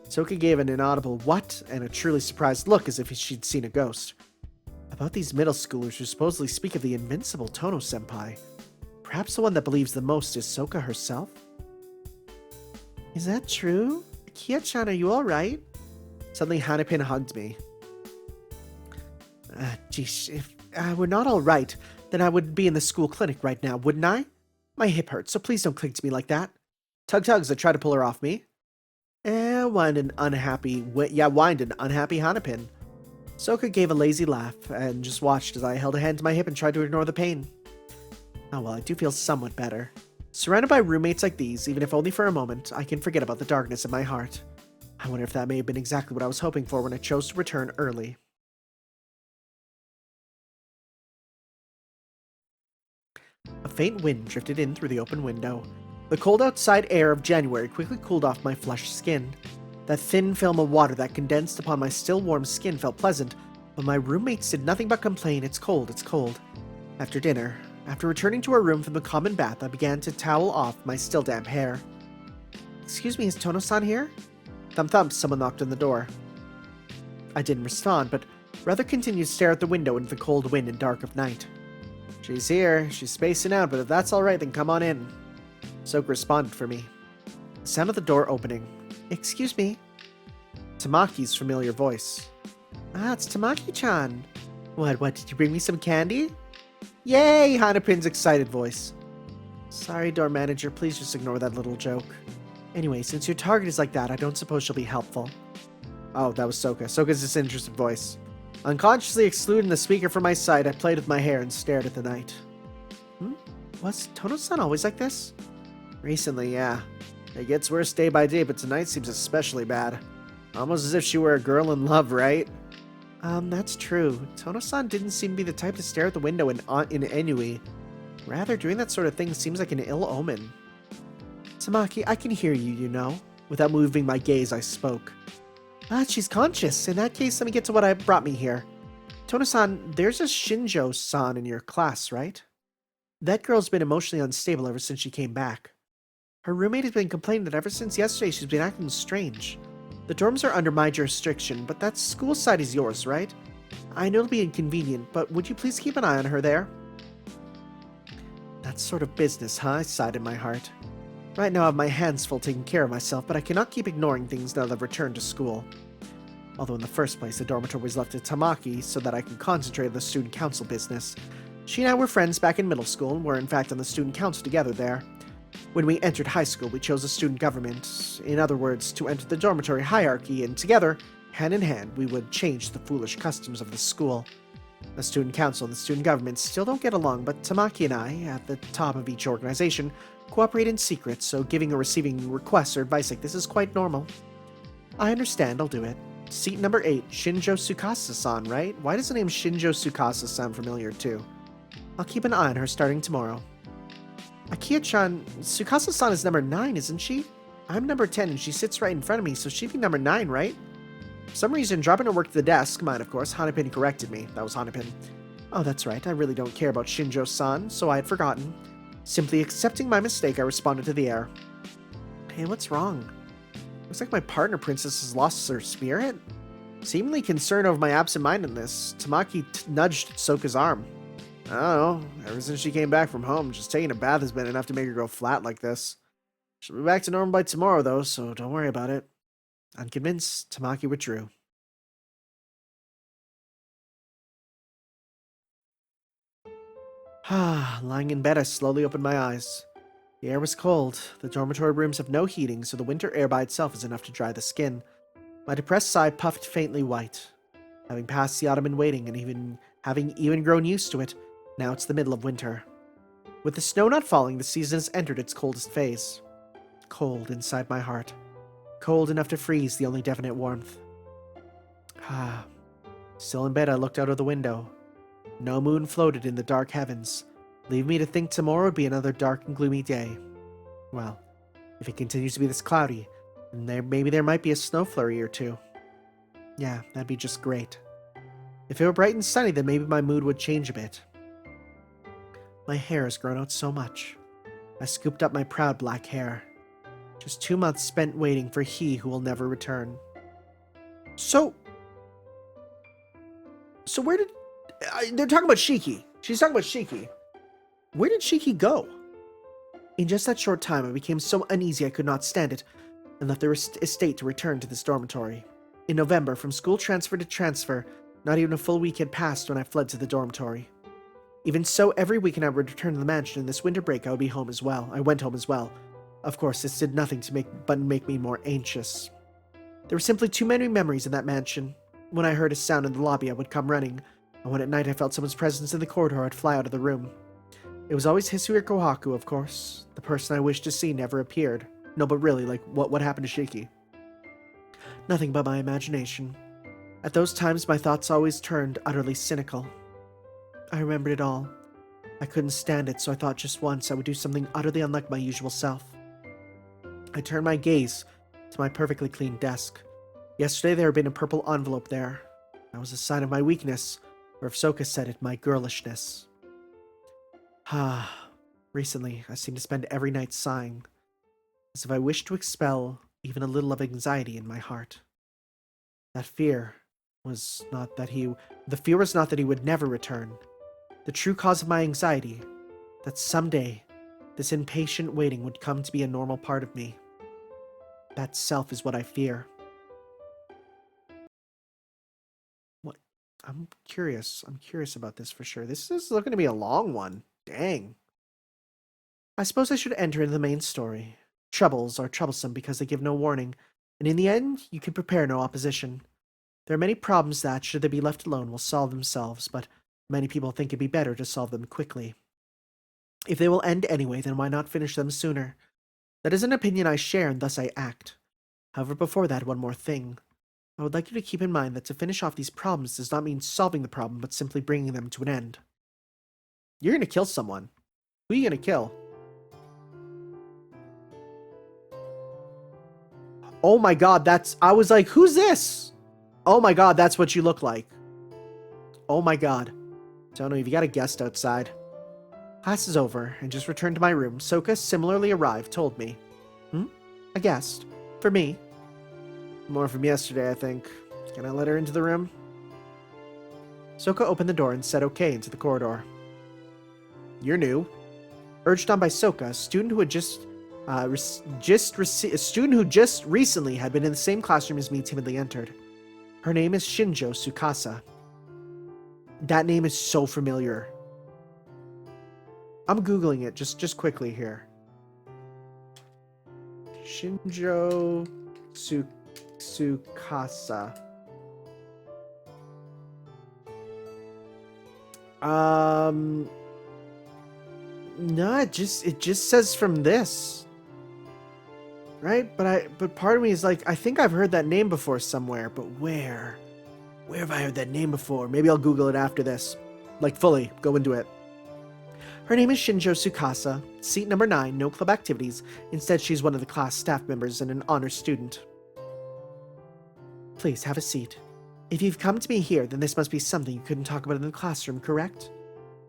Soka gave an inaudible what and a truly surprised look as if she'd seen a ghost. About these middle schoolers who supposedly speak of the invincible Tono-senpai. Perhaps the one that believes the most is Soka herself? Is that true? Akiha-chan, are you alright? Suddenly Hanapin hugged me. Geez, if I were not alright, then I would be in the school clinic right now, wouldn't I? My hip hurts, so please don't cling to me like that. Tugs, I tried to pull her off me. Whined an unhappy Hanapin. Soka gave a lazy laugh and just watched as I held a hand to my hip and tried to ignore the pain. Oh well, I do feel somewhat better. Surrounded by roommates like these, even if only for a moment, I can forget about the darkness in my heart. I wonder if that may have been exactly what I was hoping for when I chose to return early. A faint wind drifted in through the open window. The cold outside air of January quickly cooled off my flushed skin. That thin film of water that condensed upon my still warm skin felt pleasant, but my roommates did nothing but complain, it's cold, it's cold. After dinner, after returning to our room from the common bath, I began to towel off my still damp hair. Excuse me, is Tono-san here? Thump, someone knocked on the door. I didn't respond, but rather continued to stare out the window into the cold wind and dark of night. She's here, she's spacing out, but if that's alright, then come on in. Soka responded for me. The sound of the door opening. Excuse me. Tamaki's familiar voice. Ah, it's Tamaki-chan. What, did you bring me some candy? Yay, Hanapin's excited voice. Sorry, door manager, please just ignore that little joke. Anyway, since your target is like that, I don't suppose she'll be helpful. Oh, that was Soka. Soka's disinterested voice. Unconsciously excluding the speaker from my sight, I played with my hair and stared at the night. Was Tono-san always like this? Recently, yeah. It gets worse day by day, but tonight seems especially bad. Almost as if she were a girl in love, right? That's true. Tono-san didn't seem to be the type to stare at the window in ennui. Rather, doing that sort of thing seems like an ill omen. Tamaki, I can hear you, you know. Without moving my gaze, I spoke. She's conscious. In that case, let me get to what brought me here. Tono-san, there's a Shinjo-san in your class, right? That girl's been emotionally unstable ever since she came back. Her roommate has been complaining that ever since yesterday she's been acting strange. The dorms are under my jurisdiction, but that school side is yours, right? I know it'll be inconvenient, but would you please keep an eye on her there? That sort of business, huh? I sighed in my heart. Right now I have my hands full taking care of myself, but I cannot keep ignoring things now that I've returned to school. Although in the first place, the dormitory was left to Tamaki so that I could concentrate on the student council business. She and I were friends back in middle school and were in fact on the student council together there. When we entered high school, we chose a student government. In other words, to enter the dormitory hierarchy, and together, hand in hand, we would change the foolish customs of the school. The student council and the student government still don't get along, but Tamaki and I, at the top of each organization, cooperate in secret, so giving or receiving requests or advice like this is quite normal. I understand, I'll do it. Seat number 8, Shinjo Tsukasa-san, right? Why does the name Shinjo Tsukasa sound familiar too? I'll keep an eye on her starting tomorrow. Akiha-chan, Tsukasa-san is number 9, isn't she? I'm number 10 and she sits right in front of me, so she'd be number 9, right? For some reason, dropping her work to the desk, mine of course, Hanapin corrected me. That was Hanapin. Oh, that's right, I really don't care about Shinjo-san, so I had forgotten. Simply accepting my mistake, I responded to the air. Hey, what's wrong? Looks like my partner princess has lost her spirit? Seemingly concerned over my absent-mindedness, Tamaki nudged Soka's arm. I don't know, ever since she came back from home, just taking a bath has been enough to make her go flat like this. She'll be back to normal by tomorrow, though, so don't worry about it. Unconvinced, Tamaki withdrew. Lying in bed, I slowly opened my eyes. The air was cold. The dormitory rooms have no heating, so the winter air by itself is enough to dry the skin. My depressed sigh puffed faintly white. Having passed the autumn in waiting and having grown used to it, now it's the middle of winter. With the snow not falling, the season has entered its coldest phase. Cold inside my heart. Cold enough to freeze the only definite warmth. Still in bed, I looked out of the window. No moon floated in the dark heavens, leaving me to think tomorrow would be another dark and gloomy day. Well, if it continues to be this cloudy, then maybe there might be a snow flurry or two. Yeah, that'd be just great. If it were bright and sunny, then maybe my mood would change a bit. My hair has grown out so much. I scooped up my proud black hair. Just 2 months spent waiting for he who will never return. So where did... they're talking about Shiki. She's talking about Shiki. Where did Shiki go? In just that short time, I became so uneasy I could not stand it, and left the estate to return to this dormitory. In November, from school transfer to transfer, not even a full week had passed when I fled to the dormitory. Even so, every weekend I would return to the mansion, and this winter break I would be home as well. I went home as well. Of course, this did nothing but make me more anxious. There were simply too many memories in that mansion. When I heard a sound in the lobby, I would come running, and when at night I felt someone's presence in the corridor, I'd fly out of the room. It was always Hisui Kohaku, of course. The person I wished to see never appeared. No, but really, like, what happened to Shiki? Nothing but my imagination. At those times, my thoughts always turned utterly cynical. I remembered it all. I couldn't stand it, so I thought just once I would do something utterly unlike my usual self. I turned my gaze to my perfectly clean desk. Yesterday there had been a purple envelope there. That was a sign of my weakness, or if Soka said it, my girlishness. Recently, I seem to spend every night sighing, as if I wished to expel even a little of anxiety in my heart. The fear was not that he would never return. The true cause of my anxiety, that someday this impatient waiting would come to be a normal part of me. That self is what I fear. What? I'm curious about this for sure. This is looking to be a long one. Dang. I suppose I should enter into the main story. Troubles are troublesome because they give no warning, and in the end, you can prepare no opposition. There are many problems that, should they be left alone, will solve themselves, but many people think it'd be better to solve them quickly. If they will end anyway, then why not finish them sooner? That is an opinion I share, and thus I act. However, before that, one more thing. I would like you to keep in mind that to finish off these problems does not mean solving the problem, but simply bringing them to an end. You're gonna kill someone. Who are you gonna kill? Oh my god, I was like, who's this? Oh my god, that's what you look like. Oh my god. Don't know if you got a guest outside. Class is over, and just returned to my room. Soka, similarly arrived, told me. A guest? For me? More from yesterday, I think. Can I let her into the room? Soka opened the door and said okay into the corridor. You're new. Urged on by Soka, a student who just recently had been in the same classroom as me timidly entered. Her name is Shinjo Tsukasa. That name is so familiar. I'm Googling it just quickly here. Shinjo Tsukasa. No, it just says from this. Right? But part of me is like, I think I've heard that name before somewhere, but where? Where have I heard that name before? Maybe I'll Google it after this. Like, fully, go into it. Her name is Shinjo Tsukasa, seat number 9, no club activities. Instead, she's one of the class staff members and an honor student. Please, have a seat. If you've come to me here, then this must be something you couldn't talk about in the classroom, correct?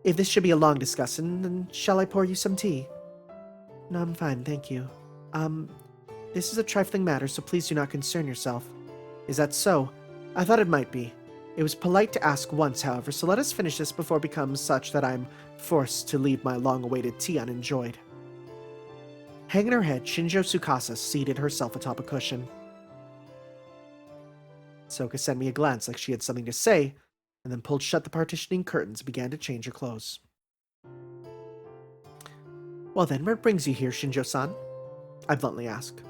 If this should be a long discussion, then shall I pour you some tea? No, I'm fine, thank you. This is a trifling matter, so please do not concern yourself. Is that so? I thought it might be. It was polite to ask once, however, so let us finish this before it becomes such that I'm forced to leave my long-awaited tea unenjoyed. Hanging her head, Shinjo Tsukasa seated herself atop a cushion. Soka sent me a glance like she had something to say, and then pulled shut the partitioning curtains and began to change her clothes. Well then, what brings you here, Shinjo-san? I bluntly asked.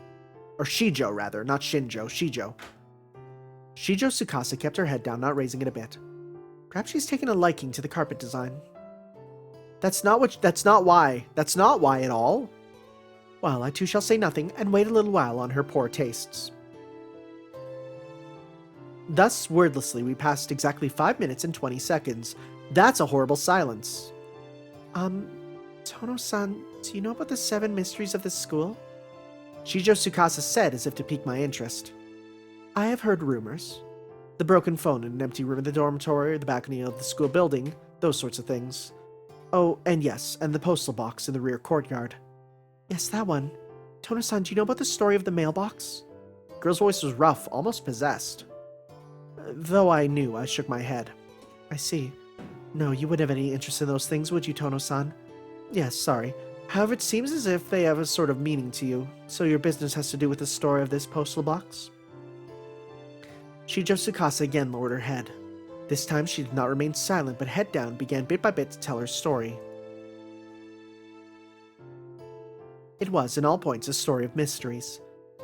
Or Shijo, rather, not Shinjo, Shijo. Shijo Tsukasa kept her head down, not raising it a bit. Perhaps she's taken a liking to the carpet design. That's not why at all. Well, I too shall say nothing, and wait a little while on her poor tastes. Thus, wordlessly, we passed exactly 5 minutes and 20 seconds. That's a horrible silence. Tono-san, do you know about the 7 mysteries of this school? Shijo Tsukasa said, as if to pique my interest. I have heard rumors. The broken phone in an empty room in the dormitory, the balcony of the school building, those sorts of things. Oh, and yes, and the postal box in the rear courtyard. Yes, that one. Tono-san, do you know about the story of the mailbox? The girl's voice was rough, almost possessed. Though I knew, I shook my head. I see. No, you wouldn't have any interest in those things, would you, Tono-san? Yes, sorry. However, it seems as if they have a sort of meaning to you, so your business has to do with the story of this postal box? Shijo Tsukasa again lowered her head. This time she did not remain silent, but head down began bit by bit to tell her story. It was, in all points, a story of mysteries.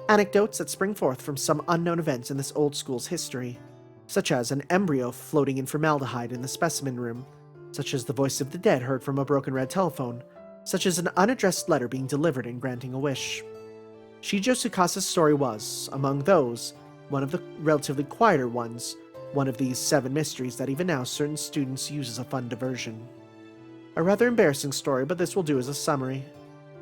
Anecdotes that spring forth from some unknown events in this old school's history, such as an embryo floating in formaldehyde in the specimen room, such as the voice of the dead heard from a broken red telephone, such as an unaddressed letter being delivered and granting a wish. Shijo Tsukasa's story was, among those, one of the relatively quieter ones, one of these 7 mysteries that even now certain students use as a fun diversion. A rather embarrassing story, but this will do as a summary.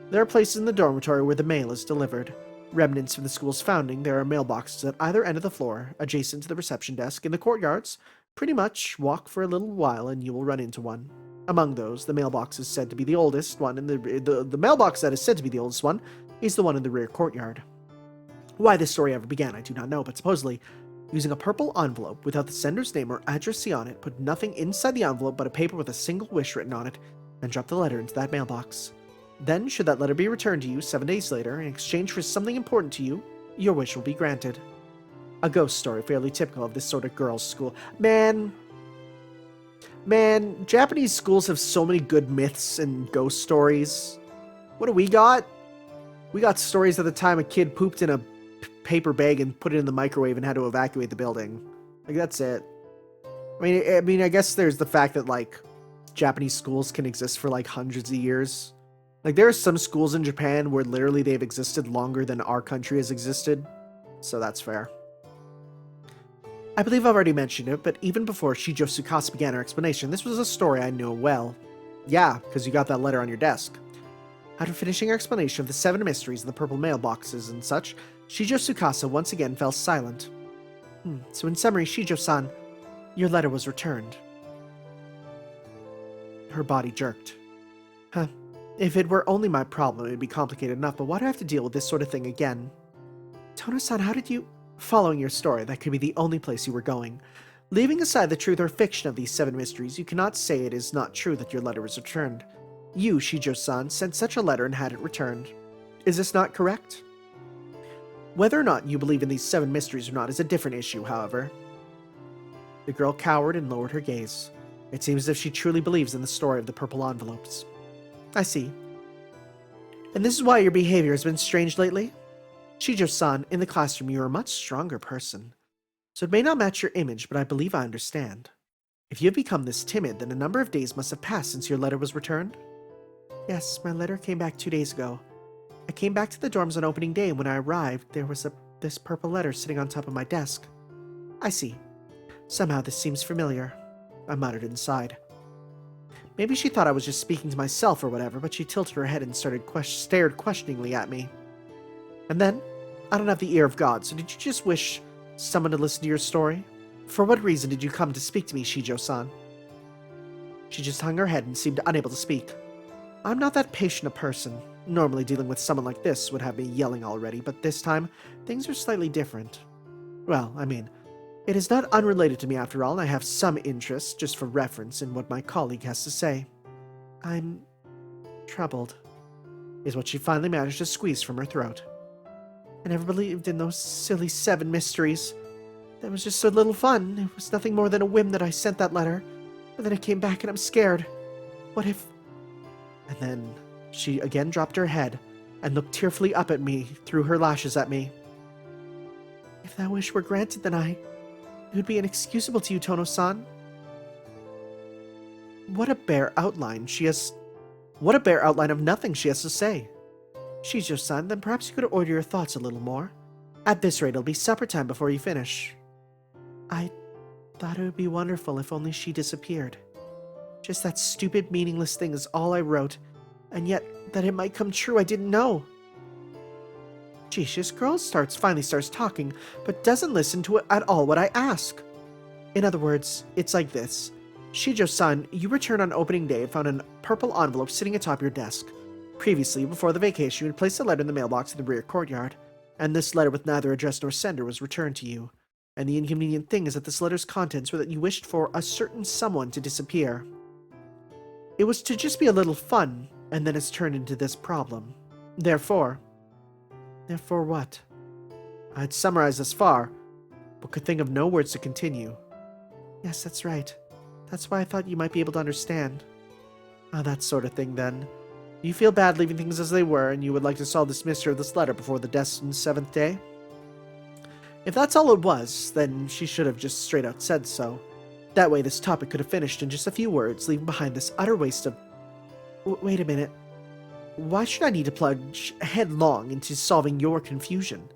There are places in the dormitory where the mail is delivered. Remnants from the school's founding, there are mailboxes at either end of the floor, adjacent to the reception desk. In the courtyards, pretty much walk for a little while and you will run into one. Among those, the mailbox is said to be the oldest one, and the mailbox that is said to be the oldest one is the one in the rear courtyard. Why this story ever began, I do not know, but supposedly, using a purple envelope without the sender's name or address on it, put nothing inside the envelope but a paper with a single wish written on it, and drop the letter into that mailbox. Then, should that letter be returned to you 7 days later, in exchange for something important to you, your wish will be granted. A ghost story fairly typical of this sort of girls' school. Man, Japanese schools have so many good myths and ghost stories. What do we got? We got stories of the time a kid pooped in a paper bag and put it in the microwave and had to evacuate the building. Like, that's it. I mean, I guess there's the fact that, like, Japanese schools can exist for, like, hundreds of years. Like, there are some schools in Japan where literally they've existed longer than our country has existed. So that's fair. I believe I've already mentioned it, but even before Shijo Tsukasa began her explanation, this was a story I knew well. Yeah, because you got that letter on your desk. After finishing her explanation of the 7 mysteries and the purple mailboxes and such, Shijo Tsukasa once again fell silent. So in summary, Shijo-san, your letter was returned. Her body jerked. If it were only my problem, it would be complicated enough, but why do I have to deal with this sort of thing again? Tono-san, how did you... Following your story, that could be the only place you were going. Leaving aside the truth or fiction of these 7 mysteries, you cannot say it is not true that your letter was returned. You, Shijo-san, sent such a letter and had it returned. Is this not correct? Whether or not you believe in these 7 mysteries or not is a different issue, however. The girl cowered and lowered her gaze. It seems as if she truly believes in the story of the purple envelopes. I see. And this is why your behavior has been strange lately? Shijo-san, in the classroom you are a much stronger person. So it may not match your image, but I believe I understand. If you have become this timid, then a number of days must have passed since your letter was returned? Yes, my letter came back 2 days ago. I came back to the dorms on opening day, and when I arrived, there was this purple letter sitting on top of my desk. I see. Somehow this seems familiar, I muttered inside. Maybe she thought I was just speaking to myself or whatever, but she tilted her head and stared questioningly at me. And then, I don't have the ear of God, so did you just wish someone to listen to your story? For what reason did you come to speak to me, Shijo-san? She just hung her head and seemed unable to speak. I'm not that patient a person. Normally dealing with someone like this would have me yelling already, but this time, things are slightly different. Well, I mean, it is not unrelated to me after all, and I have some interest, just for reference, in what my colleague has to say. I'm troubled, is what she finally managed to squeeze from her throat. I never believed in those silly 7 mysteries. That was just so little fun. It was nothing more than a whim that I sent that letter. But then I came back and I'm scared. What if... And then she again dropped her head and looked tearfully up at me through her lashes at me. If that wish were granted, then it would be inexcusable to you, Tono-san. What a bare outline of nothing she has to say. Shijo-san, then perhaps you could order your thoughts a little more. At this rate, it'll be supper time before you finish. I thought it would be wonderful if only she disappeared. Just that stupid, meaningless thing is all I wrote, and yet that it might come true I didn't know. Geez, this girl finally starts talking, but doesn't listen to it at all what I ask. In other words, it's like this. Shijo-san, you returned on opening day and found a purple envelope sitting atop your desk. Previously, before the vacation, you had placed a letter in the mailbox in the rear courtyard, and this letter with neither address nor sender was returned to you. And the inconvenient thing is that this letter's contents were that you wished for a certain someone to disappear. It was to just be a little fun, and then it's turned into this problem. Therefore what? I had summarized thus far, but could think of no words to continue. Yes, that's right. That's why I thought you might be able to understand. That sort of thing, then. You feel bad leaving things as they were, and you would like to solve this mystery of this letter before the destined 7th day? If that's all it was, then she should have just straight out said so. That way this topic could have finished in just a few words, leaving behind this utter waste of... Wait a minute. Why should I need to plunge headlong into solving your confusion?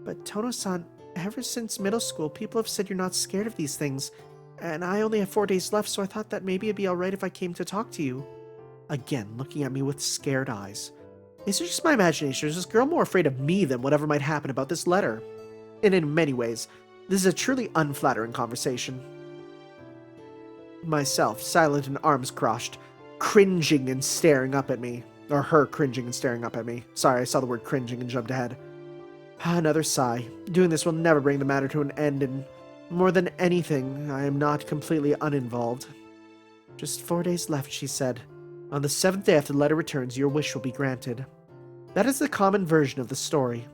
But Tono-san, ever since middle school, people have said you're not scared of these things, and I only have 4 days left, so I thought that maybe it'd be alright if I came to talk to you. Again, looking at me with scared eyes. Is it just my imagination, or is this girl more afraid of me than whatever might happen about this letter? And in many ways, this is a truly unflattering conversation. Myself, silent and arms crossed, cringing and staring up at me. Or her cringing and staring up at me. Sorry, I saw the word cringing and jumped ahead. Another sigh. Doing this will never bring the matter to an end, and more than anything, I am not completely uninvolved. Just 4 days left, she said. On the 7th day after the letter returns, your wish will be granted. That is the common version of the story.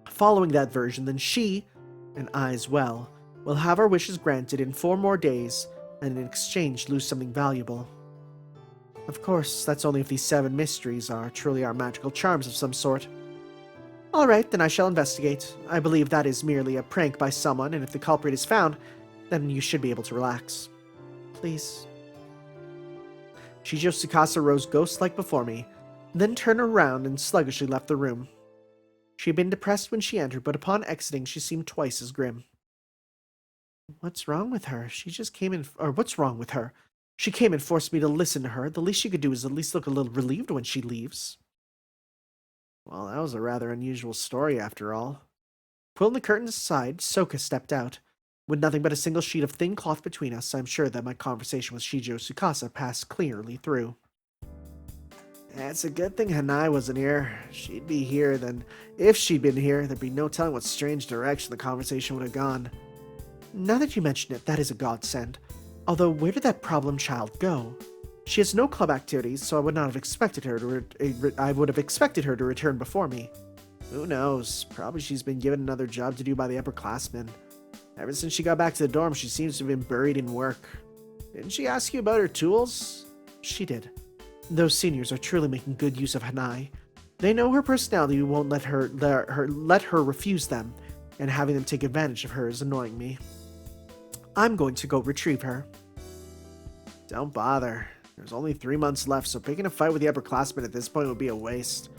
Following that version, then she, and I as well, will have our wishes granted in 4 more days, and in exchange lose something valuable. Of course, that's only if these 7 mysteries are truly our magical charms of some sort. Alright, then I shall investigate. I believe that is merely a prank by someone, and if the culprit is found, then you should be able to relax. Please. Shijo Tsukasa rose ghost-like before me, then turned around and sluggishly left the room. She had been depressed when she entered, but upon exiting she seemed twice as grim. What's wrong with her? What's wrong with her? She came and forced me to listen to her. The least she could do is at least look a little relieved when she leaves. Well, that was a rather unusual story after all. Pulling the curtains aside, Soka stepped out. With nothing but a single sheet of thin cloth between us, I'm sure that my conversation with Shijo Tsukasa passed clearly through. It's a good thing Hanai wasn't here. She'd be here, then if she'd been here, there'd be no telling what strange direction the conversation would have gone. Now that you mention it, that is a godsend. Although, where did that problem child go? She has no club activities, so I would have expected her to return before me. Who knows? Probably she's been given another job to do by the upperclassmen. Ever since she got back to the dorm, she seems to have been buried in work. Didn't she ask you about her tools? She did. Those seniors are truly making good use of Hanai. They know her personality won't let her refuse them, and having them take advantage of her is annoying me. I'm going to go retrieve her. Don't bother. There's only 3 months left, so picking a fight with the upperclassmen at this point would be a waste.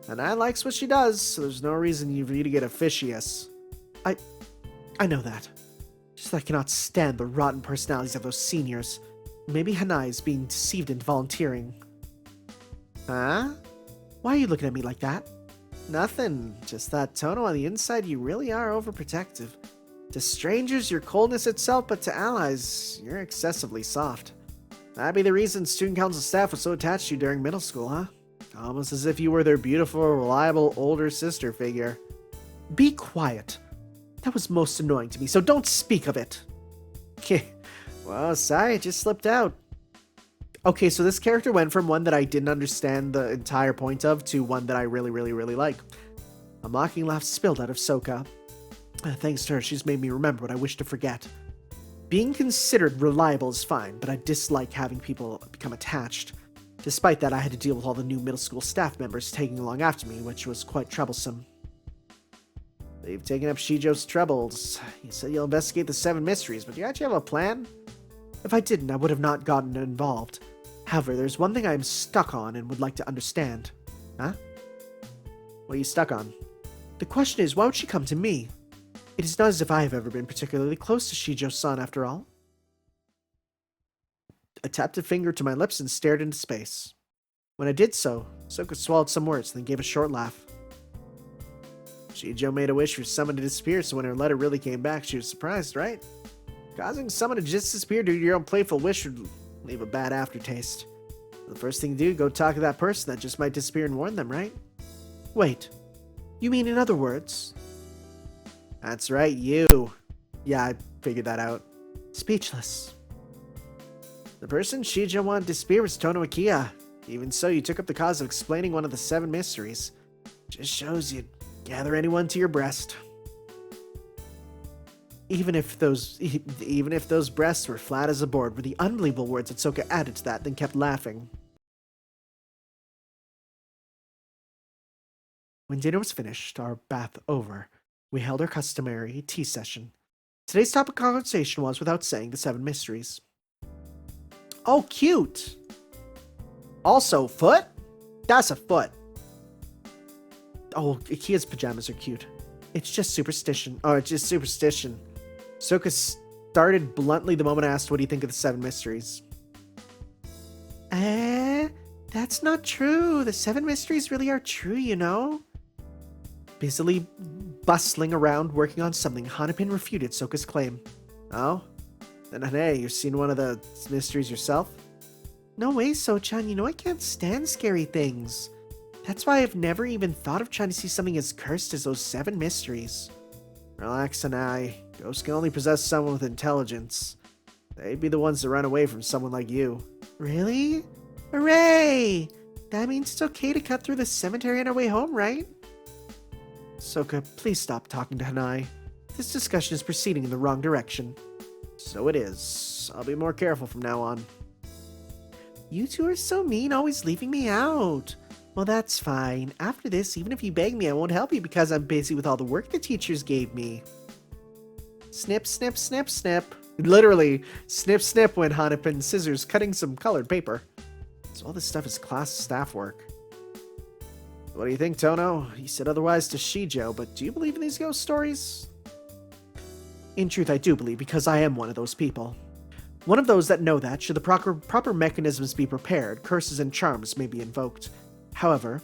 Hanai likes what she does, so there's no reason for you to get officious. I know that. Just that I cannot stand the rotten personalities of those seniors. Maybe Hanai is being deceived into volunteering. Huh? Why are you looking at me like that? Nothing. Just that, Tono, on the inside you really are overprotective. To strangers, you're coldness itself, but to allies, you're excessively soft. That'd be the reason student council staff was so attached to you during middle school, huh? Almost as if you were their beautiful, reliable older sister figure. Be quiet. That was most annoying to me, so don't speak of it. Well, sorry, it just slipped out. Okay, so this character went from one that I didn't understand the entire point of to one that I really, really, really like. A mocking laugh spilled out of Soka. Thanks to her, she's made me remember what I wish to forget. Being considered reliable is fine, but I dislike having people become attached. Despite that, I had to deal with all the new middle school staff members tagging along after me, which was quite troublesome. You've taken up Shijo's troubles. You said you'll investigate the 7 mysteries, but do you actually have a plan? If I didn't, I would have not gotten involved. However, there's one thing I am stuck on and would like to understand. Huh? What are you stuck on? The question is, why would she come to me? It is not as if I have ever been particularly close to Shijo-san, after all. I tapped a finger to my lips and stared into space. When I did so, Soka swallowed some words, then gave a short laugh. Shijo made a wish for someone to disappear, so when her letter really came back, she was surprised, right? Causing someone to just disappear due to your own playful wish would leave a bad aftertaste. The first thing to do, go talk to that person that just might disappear and warn them, right? Wait, you mean in other words? That's right, you. Yeah, I figured that out. Speechless. The person Shijo wanted to disappear was Tono Akiha. Even so, you took up the cause of explaining one of the 7 mysteries. Just shows you'd gather anyone to your breast. Even if those breasts were flat as a board, were the unbelievable words that Soka added to that, then kept laughing. When dinner was finished, our bath over, we held our customary tea session. Today's topic of conversation was, without saying, the 7 mysteries. Oh, cute! Also, foot? That's a foot. Oh, Akiha's pajamas are cute. It's just superstition. Oh, it's just superstition. Soka started bluntly the moment I asked, what do you think of the 7 mysteries? That's not true. The 7 mysteries really are true, you know? Busily bustling around working on something, Hanapin refuted Soka's claim. Oh? Then hey, you've seen one of the mysteries yourself? No way, So-chan. You know I can't stand scary things. That's why I've never even thought of trying to see something as cursed as those 7 mysteries. Relax, Sany. Ghosts can only possess someone with intelligence. They'd be the ones to run away from someone like you. Really? Hooray! That means it's okay to cut through the cemetery on our way home, right? Soka, please stop talking to Hanai. This discussion is proceeding in the wrong direction. So it is. I'll be more careful from now on. You two are so mean, always leaving me out. Well, that's fine. After this, even if you beg me, I won't help you because I'm busy with all the work the teachers gave me. Snip, snip, snip, snip. Literally, snip, snip went Hanapin scissors cutting some colored paper. So all this stuff is class staff work. What do you think, Tono? You said otherwise to Shijo, but do you believe in these ghost stories? In truth, I do believe, because I am one of those people. One of those that know that, should the proper mechanisms be prepared, curses and charms may be invoked. However,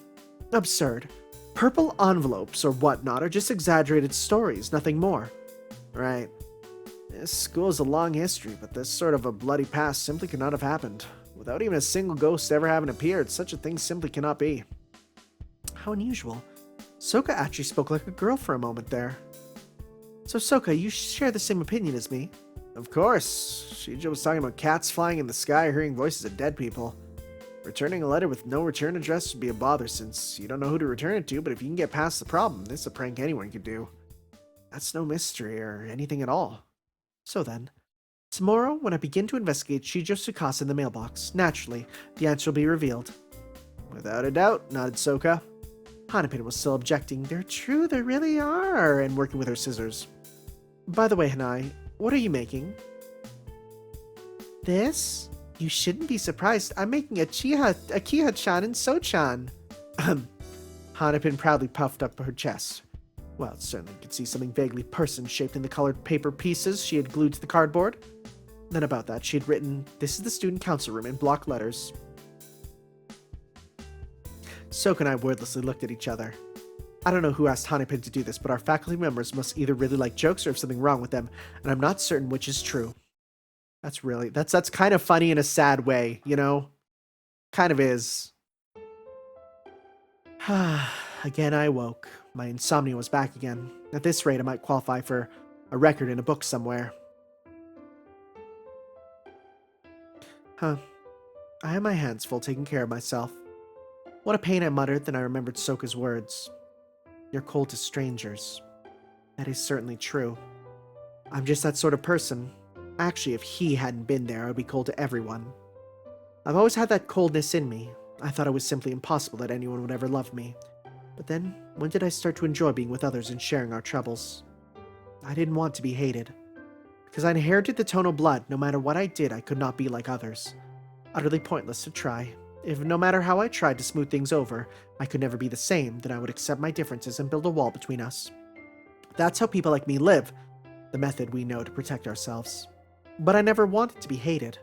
absurd. Purple envelopes or whatnot are just exaggerated stories, nothing more. Right. This school has a long history, but this sort of a bloody past simply could not have happened. Without even a single ghost ever having appeared, such a thing simply cannot be. How unusual. Soka actually spoke like a girl for a moment there. So Soka, you share the same opinion as me? Of course. Shijo was talking about cats flying in the sky or hearing voices of dead people. Returning a letter with no return address would be a bother since you don't know who to return it to, but if you can get past the problem, this is a prank anyone could do. That's no mystery or anything at all. So then, tomorrow, when I begin to investigate Shijo Tsukasa in the mailbox, naturally, the answer will be revealed. Without a doubt, nodded Soka. Hanapin was still objecting. They're true, they really are, and working with her scissors. By the way, Hanai, what are you making? This? You shouldn't be surprised. I'm making Akiha-chan and So-chan. Hanapin proudly puffed up her chest. Well, certainly could see something vaguely person-shaped in the colored paper pieces she had glued to the cardboard. Then about that, she had written, "This is the student council room," in block letters. Soka and I wordlessly looked at each other. I don't know who asked Hanapin to do this, but our faculty members must either really like jokes or have something wrong with them, and I'm not certain which is true. That's kind of funny in a sad way, you know? Kind of is. Again, I woke. My insomnia was back again. At this rate, I might qualify for a record in a book somewhere. I had my hands full taking care of myself. What a pain, I muttered, then I remembered Soka's words. You're cold to strangers. That is certainly true. I'm just that sort of person. Actually, if he hadn't been there, I would be cold to everyone. I've always had that coldness in me. I thought it was simply impossible that anyone would ever love me. But then, when did I start to enjoy being with others and sharing our troubles? I didn't want to be hated. Because I inherited the tonal blood, no matter what I did, I could not be like others. Utterly pointless to try. If no matter how I tried to smooth things over, I could never be the same, then I would accept my differences and build a wall between us. That's how people like me live, the method we know to protect ourselves. But I never wanted to be hated.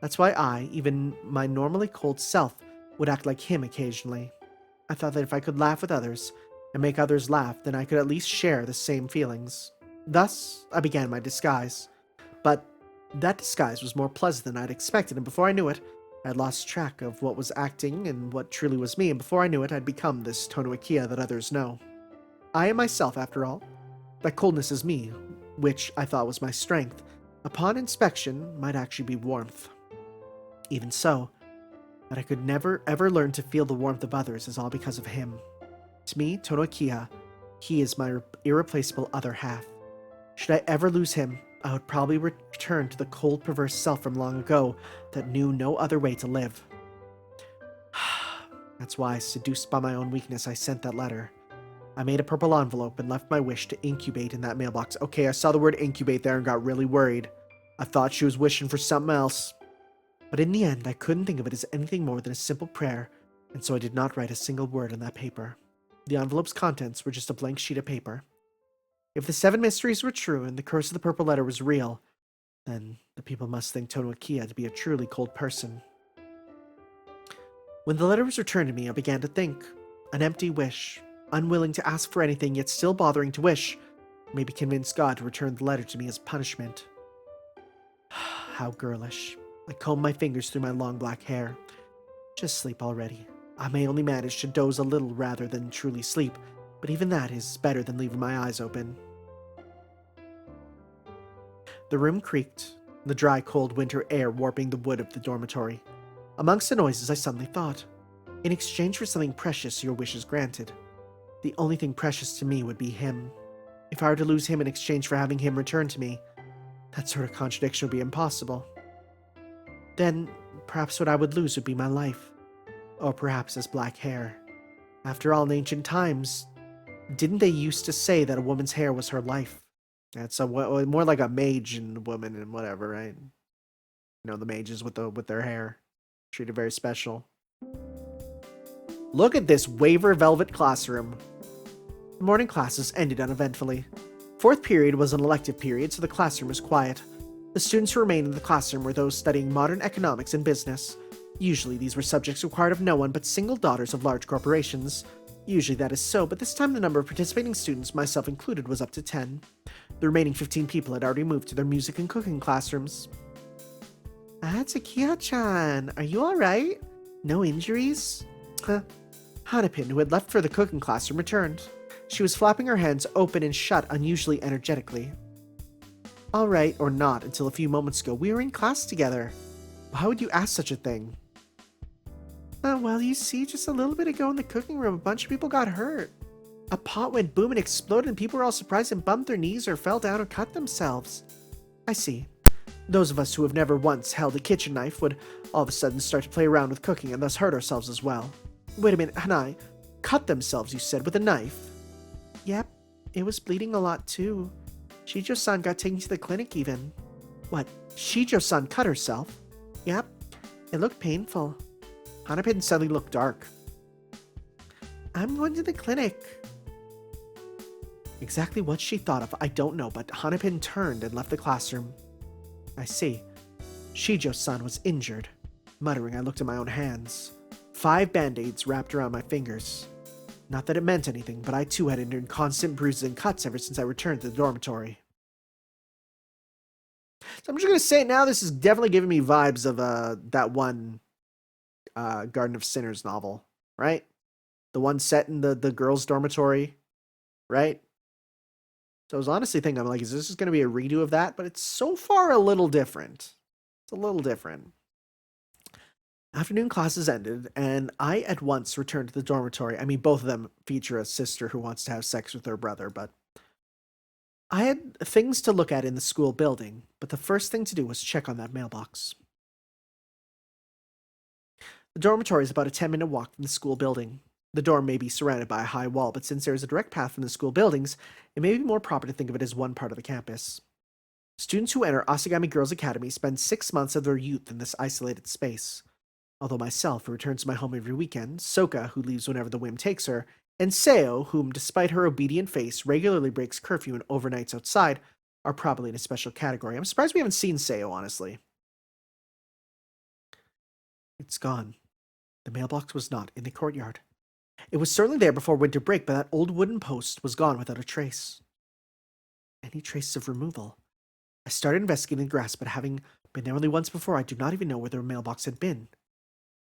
That's why I, even my normally cold self, would act like him occasionally. I thought that if I could laugh with others, and make others laugh, then I could at least share the same feelings. Thus, I began my disguise. But that disguise was more pleasant than I'd expected, and before I knew it, I had lost track of what was acting and what truly was me, and before I knew it, I'd become this Tono Akiha that others know. I am myself, after all. That coldness is me, which I thought was my strength, upon inspection might actually be warmth. Even so, that I could never ever learn to feel the warmth of others is all because of him. To me, Tono Akiha, he is my irreplaceable other half. Should I ever lose him, I would probably return to the cold, perverse self from long ago that knew no other way to live. That's why, seduced by my own weakness, I sent that letter. I made a purple envelope and left my wish to incubate in that mailbox. Okay, I saw the word incubate there and got really worried. I thought she was wishing for something else. But in the end, I couldn't think of it as anything more than a simple prayer, and so I did not write a single word on that paper. The envelope's contents were just a blank sheet of paper. If the 7 mysteries were true and the curse of the purple letter was real, then the people must think Tono Akiha to be a truly cold person. When the letter was returned to me, I began to think. An empty wish, unwilling to ask for anything yet still bothering to wish, maybe convinced God to return the letter to me as punishment. How girlish. I combed my fingers through my long black hair. Just sleep already. I may only manage to doze a little rather than truly sleep, but even that is better than leaving my eyes open. The room creaked, the dry, cold winter air warping the wood of the dormitory. Amongst the noises, I suddenly thought, in exchange for something precious, your wish is granted. The only thing precious to me would be him. If I were to lose him in exchange for having him return to me, that sort of contradiction would be impossible. Then, perhaps what I would lose would be my life. Or perhaps his black hair. After all, in ancient times, didn't they used to say that a woman's hair was her life? That's more like a mage and a woman and whatever, right? You know, the mages with their hair. Treated very special. Look at this waver velvet classroom. The morning classes ended uneventfully. 4th period was an elective period, so the classroom was quiet. The students who remained in the classroom were those studying modern economics and business. Usually these were subjects required of no one but single daughters of large corporations. Usually that is so, but this time the number of participating students, myself included, was up to 10. The remaining 15 people had already moved to their music and cooking classrooms. That's Akiha-chan. Are you alright? No injuries? Hanapin, who had left for the cooking classroom, returned. She was flapping her hands open and shut unusually energetically. Alright, or not, until a few moments ago, we were in class together. Why would you ask such a thing? Well, you see, just a little bit ago in the cooking room, a bunch of people got hurt. A pot went boom and exploded and people were all surprised and bumped their knees or fell down or cut themselves. I see. Those of us who have never once held a kitchen knife would all of a sudden start to play around with cooking and thus hurt ourselves as well. Wait a minute, Hanai. Cut themselves, you said, with a knife? Yep, it was bleeding a lot too. Shijo-san got taken to the clinic even. What, Shijo-san cut herself? Yep, it looked painful. Hanapin suddenly looked dark. I'm going to the clinic. Exactly what she thought of, I don't know, but Hanapin turned and left the classroom. I see. Shijo-san was injured. Muttering, I looked at my own hands. 5 band-aids wrapped around my fingers. Not that it meant anything, but I too had endured constant bruises and cuts ever since I returned to the dormitory. So I'm just going to say now this is definitely giving me vibes of that one Garden of Sinners novel, right? The one set in the girls' dormitory, right? So I was honestly thinking, I'm like, is this going to be a redo of that? But it's so far a little different. It's a little different. Afternoon classes ended, and I at once returned to the dormitory. I mean, both of them feature a sister who wants to have sex with her brother, but I had things to look at in the school building, but the first thing to do was check on that mailbox. The dormitory is about a 10-minute walk from the school building. The dorm may be surrounded by a high wall, but since there is a direct path from the school buildings, it may be more proper to think of it as one part of the campus. Students who enter Asagami Girls Academy spend 6 months of their youth in this isolated space. Although myself, who returns to my home every weekend, Soka, who leaves whenever the whim takes her, and Seo, whom, despite her obedient face, regularly breaks curfew and overnights outside, are probably in a special category. I'm surprised we haven't seen Seo, honestly. It's gone. The mailbox was not in the courtyard. It was certainly there before winter break, but that old wooden post was gone without a trace. Any traces of removal? I started investigating the grass, but having been there only once before, I do not even know where the mailbox had been.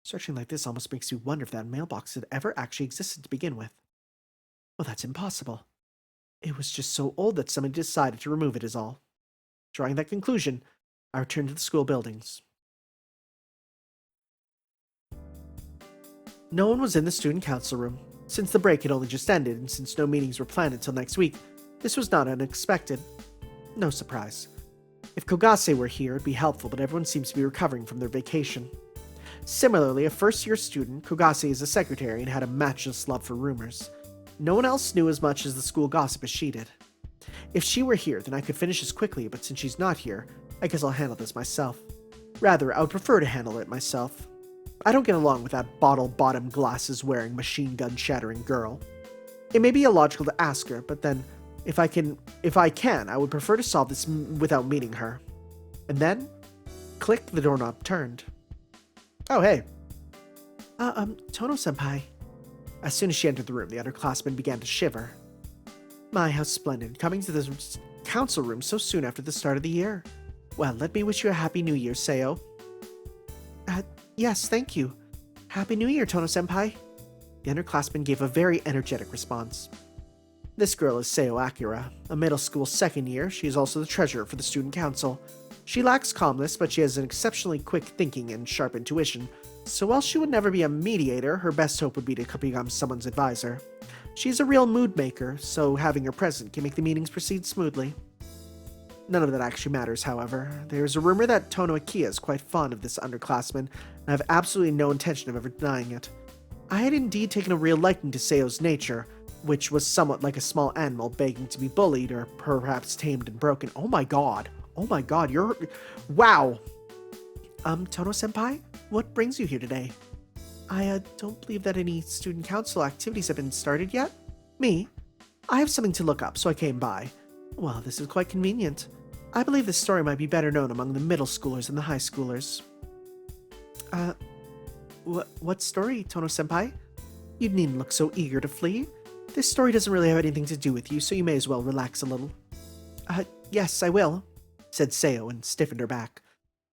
Searching like this almost makes me wonder if that mailbox had ever actually existed to begin with. Well, that's impossible. It was just so old that somebody decided to remove it is all. Drawing that conclusion, I returned to the school buildings. No one was in the student council room. Since the break had only just ended, and since no meetings were planned until next week, this was not unexpected. No surprise. If Kogase were here, it'd be helpful, but everyone seems to be recovering from their vacation. Similarly, a first-year student, Kogase is a secretary and had a matchless love for rumors. No one else knew as much as the school gossip as she did. If she were here, then I could finish this quickly, but since she's not here, I guess I'll handle this myself. Rather, I would prefer to handle it myself. I don't get along with that bottle-bottom glasses-wearing, machine-gun-shattering girl. It may be illogical to ask her, but then, if I can, I would prefer to solve this without meeting her. And then, click, the doorknob turned. Oh, hey. Tono-senpai. As soon as she entered the room, the underclassmen began to shiver. My, how splendid, coming to this council room so soon after the start of the year. Well, let me wish you a Happy New Year, Seo. Yes, thank you. Happy New Year, Tono-senpai. The underclassman gave a very energetic response. This girl is Seo Akira, a middle school second year. She is also the treasurer for the student council. She lacks calmness, but she has an exceptionally quick thinking and sharp intuition, so while she would never be a mediator, her best hope would be to become someone's advisor. She's a real mood maker, so having her present can make the meetings proceed smoothly. None of that actually matters, however. There's a rumor that Tono Akiha is quite fond of this underclassman, and I have absolutely no intention of ever denying it. I had indeed taken a real liking to Seo's nature, which was somewhat like a small animal begging to be bullied or perhaps tamed and broken. Oh my god, you're... Wow! Tono-senpai? What brings you here today? I don't believe that any student council activities have been started yet. Me? I have something to look up, so I came by. Well, this is quite convenient. I believe this story might be better known among the middle schoolers than the high schoolers. What story, Tono-senpai? You needn't look so eager to flee. This story doesn't really have anything to do with you, so you may as well relax a little. Yes, I will, said Seo and stiffened her back.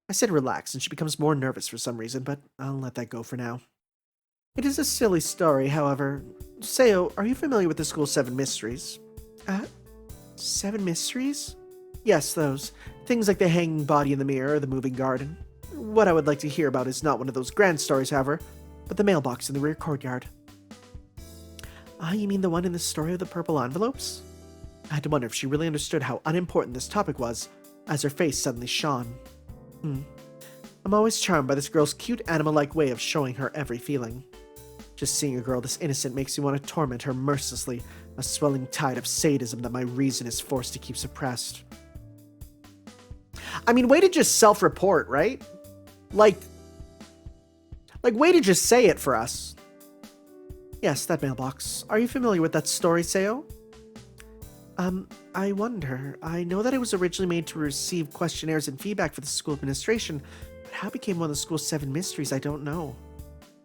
I said relax, and she becomes more nervous for some reason, but I'll let that go for now. It is a silly story, however. Seo, are you familiar with the school's 7 mysteries? 7 mysteries? Yes, those. Things like the hanging body in the mirror or the moving garden. What I would like to hear about is not one of those grand stories, however, but the mailbox in the rear courtyard. Ah, you mean the one in the story of the purple envelopes? I had to wonder if she really understood how unimportant this topic was, as her face suddenly shone. I'm always charmed by this girl's cute animal-like way of showing her every feeling. Just seeing a girl this innocent makes me want to torment her mercilessly, a swelling tide of sadism that my reason is forced to keep suppressed. I mean, way to just self-report, right? Like, way to just say it for us. Yes, that mailbox. Are you familiar with that story, Seo? I wonder. I know that it was originally made to receive questionnaires and feedback for the school administration, but how it became one of the school's 7 mysteries, I don't know.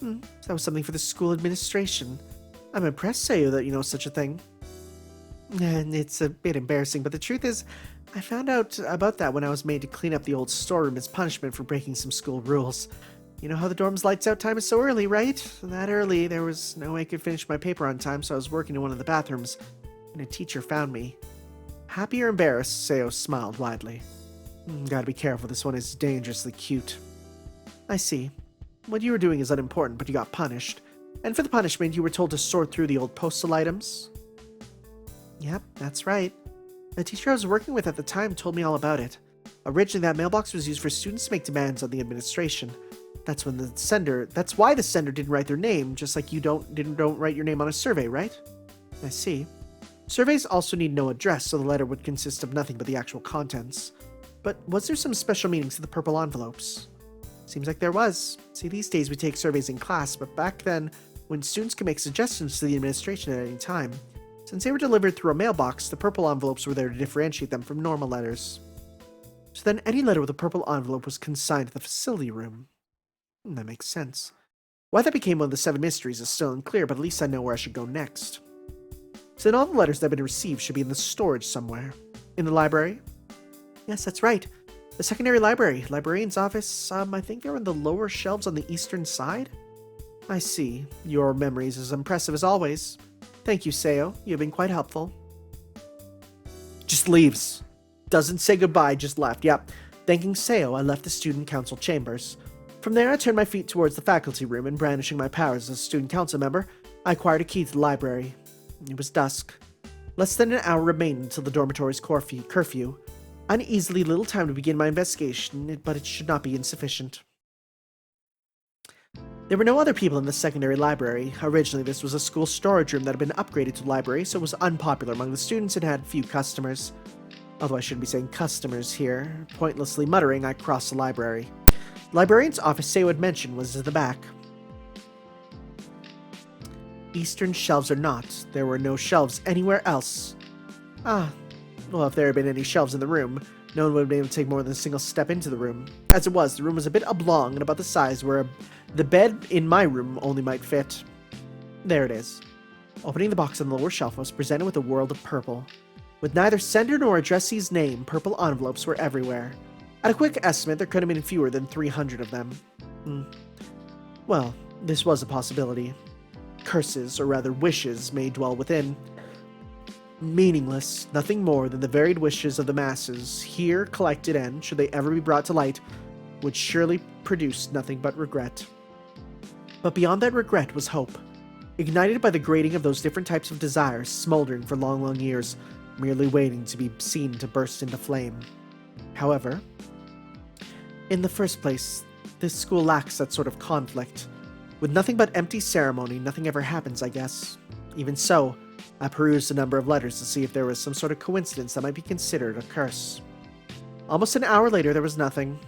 That was something for the school administration. I'm impressed, Seo, that you know such a thing. And it's a bit embarrassing, but the truth is, I found out about that when I was made to clean up the old storeroom as punishment for breaking some school rules. You know how the dorm's lights out time is so early, right? That early, there was no way I could finish my paper on time, so I was working in one of the bathrooms, and a teacher found me. Happy or embarrassed, Seo smiled widely. Gotta be careful, this one is dangerously cute. I see. What you were doing is unimportant, but you got punished. And for the punishment, you were told to sort through the old postal items? Yep, that's right. The teacher I was working with at the time told me all about it. Originally, that mailbox was used for students to make demands on the administration. That's why the sender didn't write their name, just like you don't write your name on a survey, right? I see. Surveys also need no address, so the letter would consist of nothing but the actual contents. But was there some special meaning to the purple envelopes? Seems like there was. See, these days we take surveys in class, but back then, when students could make suggestions to the administration at any time, since they were delivered through a mailbox, the purple envelopes were there to differentiate them from normal letters. So then any letter with a purple envelope was consigned to the facility room. That makes sense. Why that became one of the 7 mysteries is still unclear, but at least I know where I should go next. So then all the letters that have been received should be in the storage somewhere. In the library? Yes, that's right. The secondary library. Librarian's office, I think they're on the lower shelves on the eastern side? I see. Your memory is as impressive as always. Thank you, Seo. You've been quite helpful. Just leaves. Doesn't say goodbye, just left. Yep. Thanking Seo, I left the student council chambers. From there, I turned my feet towards the faculty room and, brandishing my powers as a student council member, I acquired a key to the library. It was dusk. Less than an hour remained until the dormitory's curfew. Uneasily little time to begin my investigation, but it should not be insufficient. There were no other people in the secondary library. Originally, this was a school storage room that had been upgraded to library, so it was unpopular among the students and had few customers. Although I shouldn't be saying customers here. Pointlessly muttering, I crossed the library. The librarian's office Seo had mentioned was at the back. Eastern shelves or not, there were no shelves anywhere else. Well, if there had been any shelves in the room, no one would have been able to take more than a single step into the room. As it was, the room was a bit oblong and about the size where the bed in my room only might fit. There it is. Opening the box on the lower shelf, I was presented with a world of purple. With neither sender nor addressee's name, purple envelopes were everywhere. At a quick estimate, there could have been fewer than 300 of them. Well, this was a possibility. Curses, or rather wishes, may dwell within. Meaningless, nothing more than the varied wishes of the masses, here collected and, should they ever be brought to light, would surely produce nothing but regret. But beyond that regret was hope, ignited by the grating of those different types of desires, smoldering for long, long years, merely waiting to be seen to burst into flame. However, in the first place, this school lacks that sort of conflict. With nothing but empty ceremony, nothing ever happens, I guess. Even so, I perused a number of letters to see if there was some sort of coincidence that might be considered a curse. Almost an hour later, there was nothing.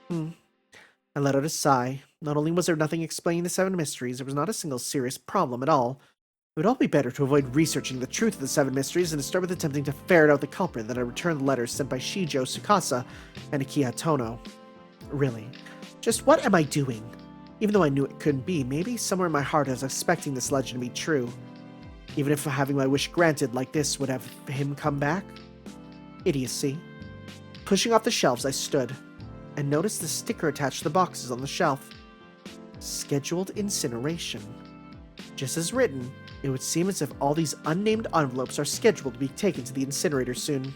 I let out a sigh. Not only was there nothing explaining the 7 mysteries, there was not a single serious problem at all. It would all be better to avoid researching the truth of the 7 mysteries and to start with attempting to ferret out the culprit than to return the letters sent by Shijo, Tsukasa, and Akiha Tono. Really, just what am I doing? Even though I knew it couldn't be, maybe somewhere in my heart I was expecting this legend to be true. Even if having my wish granted like this would have him come back? Idiocy. Pushing off the shelves, I stood, and noticed the sticker attached to the boxes on the shelf. Scheduled incineration. Just as written, it would seem as if all these unnamed envelopes are scheduled to be taken to the incinerator soon.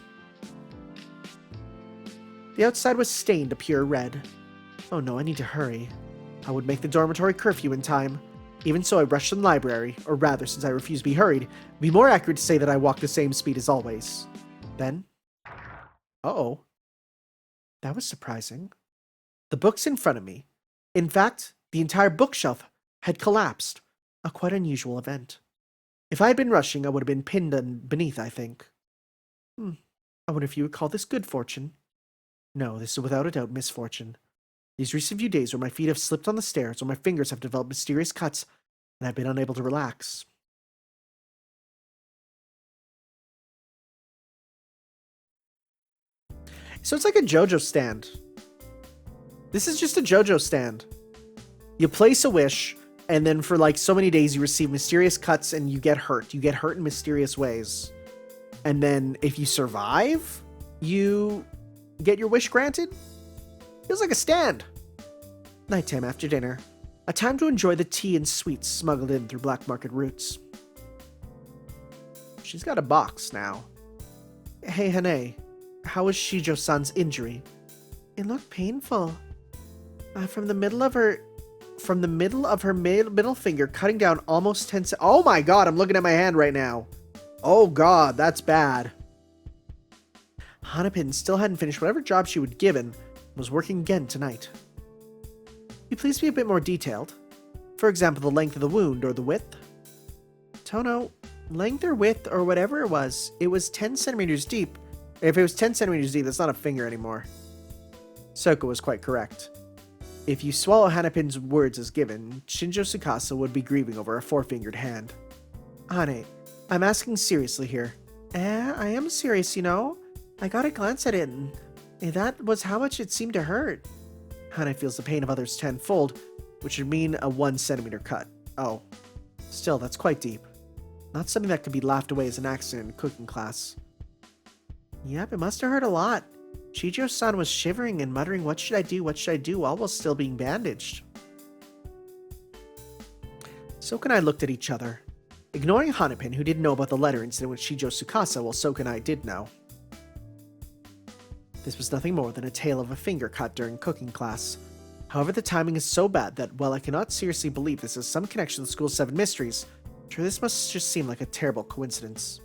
The outside was stained a pure red. Oh no, I need to hurry. I would make the dormitory curfew in time. Even so, I rushed from the library, or rather, since I refused to be hurried, it'd be more accurate to say that I walked the same speed as always. Then, uh-oh. That was surprising. The books in front of me, in fact, the entire bookshelf, had collapsed. A quite unusual event. If I had been rushing, I would have been pinned beneath, I think. I wonder if you would call this good fortune. No, this is without a doubt misfortune. These recent few days where my feet have slipped on the stairs or my fingers have developed mysterious cuts and I've been unable to relax. So it's like a JoJo stand. This is just a JoJo stand. You place a wish, and then for like so many days you receive mysterious cuts and you get hurt. You get hurt in mysterious ways. And then if you survive, you get your wish granted. Feels like a stand. Nighttime after dinner. A time to enjoy the tea and sweets smuggled in through black market routes. She's got a box now. Hey, Hane. How was Shijo-san's injury? It looked painful. From the middle of her middle finger, cutting down almost 10 centimeters. Oh my god, I'm looking at my hand right now. Oh god, that's bad. Hanapin still hadn't finished whatever job she would given, and was working again tonight. You please be a bit more detailed. For example, the length of the wound or the width. Tono, length or width or whatever it was 10 centimeters deep. If it was 10 centimeters deep, that's not a finger anymore. Soka was quite correct. If you swallow Hanapin's words as given, Shinjo Tsukasa would be grieving over a four-fingered hand. Hane, I'm asking seriously here. I am serious, you know. I got a glance at it, and that was how much it seemed to hurt. Hane feels the pain of others tenfold, which would mean a 1 centimeter cut. Oh. Still, that's quite deep. Not something that could be laughed away as an accident in cooking class. Yep, it must have hurt a lot. Shijo-san was shivering and muttering, what should I do, all while still being bandaged. Soka and I looked at each other, ignoring Hanapin, who didn't know about the letter incident with Shijo Tsukasa, while Soka and I did know. This was nothing more than a tale of a finger cut during cooking class. However, the timing is so bad that, while I cannot seriously believe this has some connection to the school's 7 mysteries, I'm sure this must just seem like a terrible coincidence.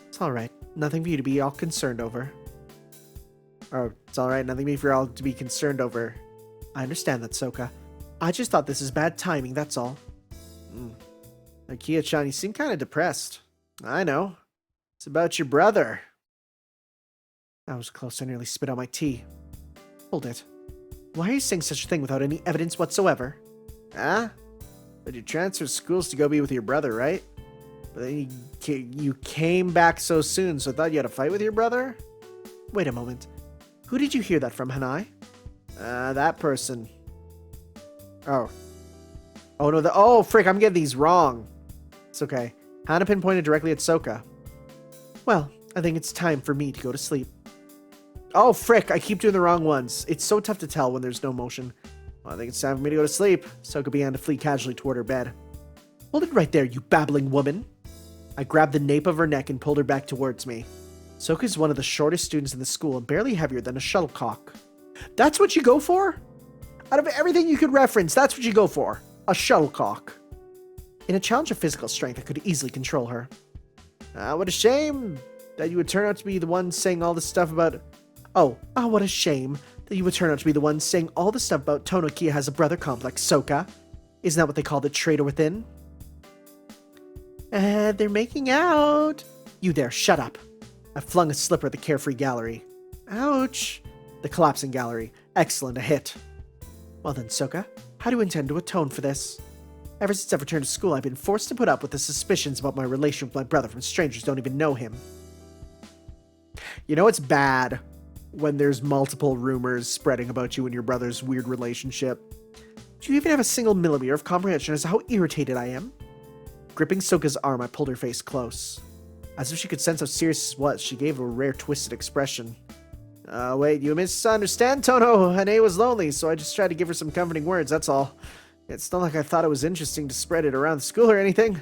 It's alright, nothing for you to be all concerned over. Oh, it's alright, nothing for you all to be concerned over. I understand that, Soka. I just thought this is bad timing, that's all. Akiha-chan, you seem kind of depressed. I know. It's about your brother. I was close, I nearly spit out my tea. Hold it. Why are you saying such a thing without any evidence whatsoever? Ah? But you transferred schools to go be with your brother, right? But then you came back so soon, so I thought you had a fight with your brother? Wait a moment. Who did you hear that from, Hanai? That person. Oh. Oh no, oh frick, I'm getting these wrong. It's okay. Hanapin pointed directly at Soka. Well, I think it's time for me to go to sleep. Oh frick, I keep doing the wrong ones. It's so tough to tell when there's no motion. Well, I think it's time for me to go to sleep. Soka began to flee casually toward her bed. Hold it right there, you babbling woman. I grabbed the nape of her neck and pulled her back towards me. Soka is one of the shortest students in the school and barely heavier than a shuttlecock. That's what you go for? Out of everything you could reference, that's what you go for. A shuttlecock. In a challenge of physical strength, I could easily control her. What a shame that you would turn out to be the one saying all this stuff about... Oh, what a shame that you would turn out to be the one saying all the stuff about Tonokia has a brother complex, Soka. Isn't that what they call the traitor within? They're making out. You there, shut up. I flung a slipper at the carefree gallery. Ouch. The collapsing gallery. Excellent, a hit. Well then, Soka, how do you intend to atone for this? Ever since I've returned to school, I've been forced to put up with the suspicions about my relation with my brother from strangers who don't even know him. You know it's bad when there's multiple rumors spreading about you and your brother's weird relationship. Do you even have a single millimeter of comprehension as to how irritated I am? Gripping Soka's arm, I pulled her face close. As if she could sense how serious this was, she gave a rare twisted expression. Wait, you misunderstand, Tono. Hane was lonely, so I just tried to give her some comforting words, that's all. It's not like I thought it was interesting to spread it around the school or anything.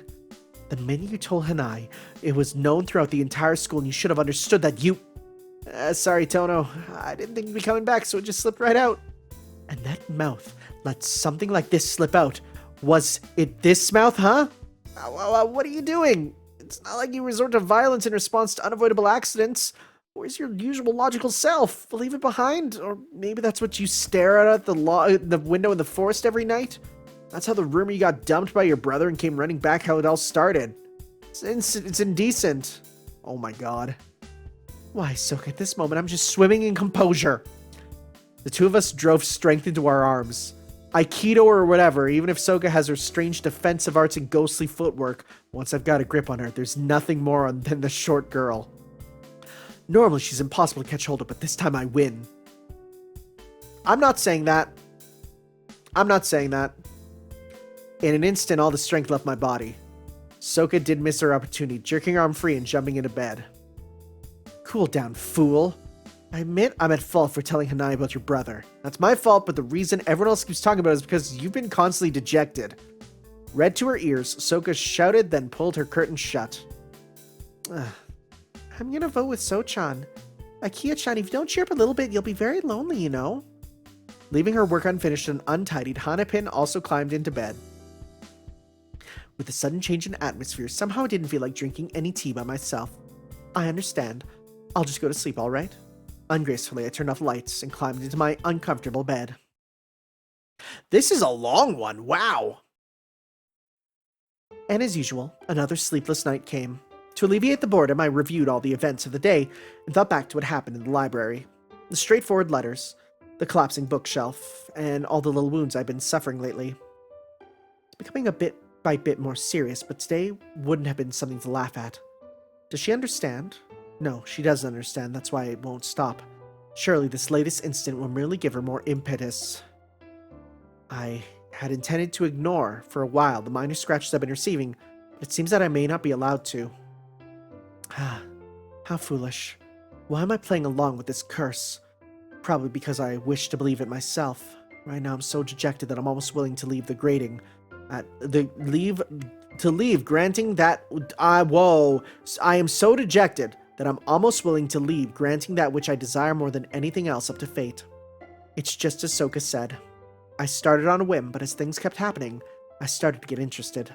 The minute you told Hanai, it was known throughout the entire school and you should have understood that you... sorry, Tono. I didn't think you'd be coming back, so it just slipped right out. And that mouth let something like this slip out. Was it this mouth, huh? What are you doing? It's not like you resort to violence in response to unavoidable accidents. Where's your usual logical self? Leave it behind? Or maybe that's what you stare at the window in the forest every night? That's how the rumor you got dumped by your brother and came running back how it all started. It's indecent. Oh my god. Why, Soka, at this moment I'm just swimming in composure. The two of us drove strength into our arms. Aikido or whatever, even if Soka has her strange defensive arts and ghostly footwork, once I've got a grip on her, there's nothing more than the short girl. Normally she's impossible to catch hold of, but this time I win. I'm not saying that. In an instant, all the strength left my body. Soka did miss her opportunity, jerking her arm free and jumping into bed. Cool down, fool. I admit I'm at fault for telling Hanai about your brother. That's my fault, but the reason everyone else keeps talking about it is because you've been constantly dejected. Red to her ears, Soka shouted, then pulled her curtain shut. I'm gonna vote with So-chan. Akiha-chan, if you don't cheer up a little bit, you'll be very lonely, you know? Leaving her work unfinished and untidied, Hanapin also climbed into bed. With the sudden change in atmosphere, somehow I didn't feel like drinking any tea by myself. I understand. I'll just go to sleep, alright? Ungracefully, I turned off lights and climbed into my uncomfortable bed. This is a long one, wow! And as usual, another sleepless night came. To alleviate the boredom, I reviewed all the events of the day and thought back to what happened in the library. The straightforward letters, the collapsing bookshelf, and all the little wounds I've been suffering lately. It's becoming a bit by bit more serious, but today wouldn't have been something to laugh at. Does she understand? No, she doesn't understand, that's why it won't stop. Surely this latest incident will merely give her more impetus. I had intended to ignore, for a while, the minor scratches I've been receiving, but it seems that I may not be allowed to. How foolish. Why am I playing along with this curse? Probably because I wish to believe it myself. Right now I'm so dejected that I'm almost willing to leave the grading. Granting that... I am so dejected that I'm almost willing to leave, granting that which I desire more than anything else up to fate. It's just as Soka said. I started on a whim, but as things kept happening, I started to get interested.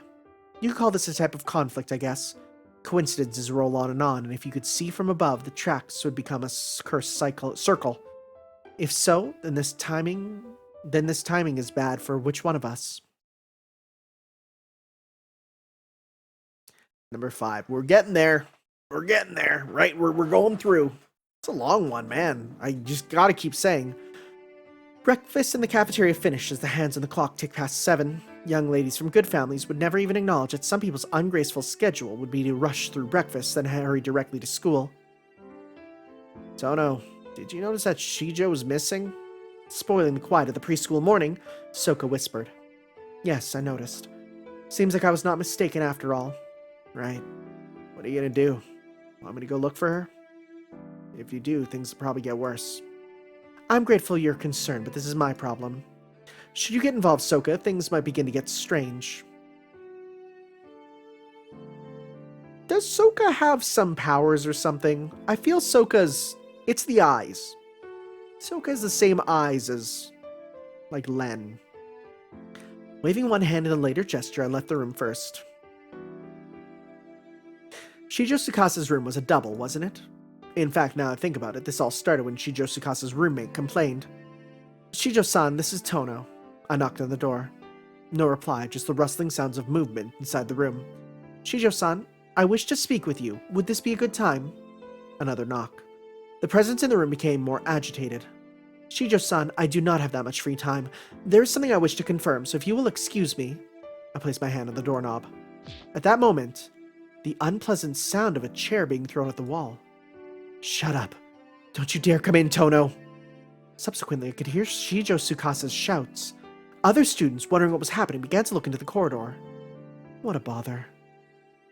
You could call this a type of conflict, I guess. Coincidences roll on, and if you could see from above, the tracks would become a cursed circle. If so, then this timing is bad for which one of us? Number 5. We're getting there. Right? We're going through. It's a long one, man. I just gotta keep saying. Breakfast in the cafeteria finished as the hands on the clock ticked past 7. Young ladies from good families would never even acknowledge that some people's ungraceful schedule would be to rush through breakfast, then hurry directly to school. Tono, did you notice that Shijo was missing? Spoiling the quiet of the preschool morning, Soka whispered. Yes, I noticed. Seems like I was not mistaken after all. Right. What are you gonna do? Want me to go look for her? If you do, things will probably get worse. I'm grateful you're concerned, but this is my problem. Should you get involved, Soka, things might begin to get strange. Does Soka have some powers or something? I feel Soka's... It's the eyes. Soka has the same eyes as... like Len. Waving one hand in a later gesture, I left the room first. Shijo Tsukasa's room was a double, wasn't it? In fact, now I think about it, this all started when Shijo Tsukasa's roommate complained. Shijo-san, this is Tono. I knocked on the door. No reply, just the rustling sounds of movement inside the room. Shijo-san, I wish to speak with you. Would this be a good time? Another knock. The presence in the room became more agitated. Shijo-san, I do not have that much free time. There is something I wish to confirm, so if you will excuse me... I placed my hand on the doorknob. At that moment, the unpleasant sound of a chair being thrown at the wall. Shut up. Don't you dare come in, Tono. Subsequently, I could hear Shijo Tsukasa's shouts. Other students, wondering what was happening, began to look into the corridor. What a bother.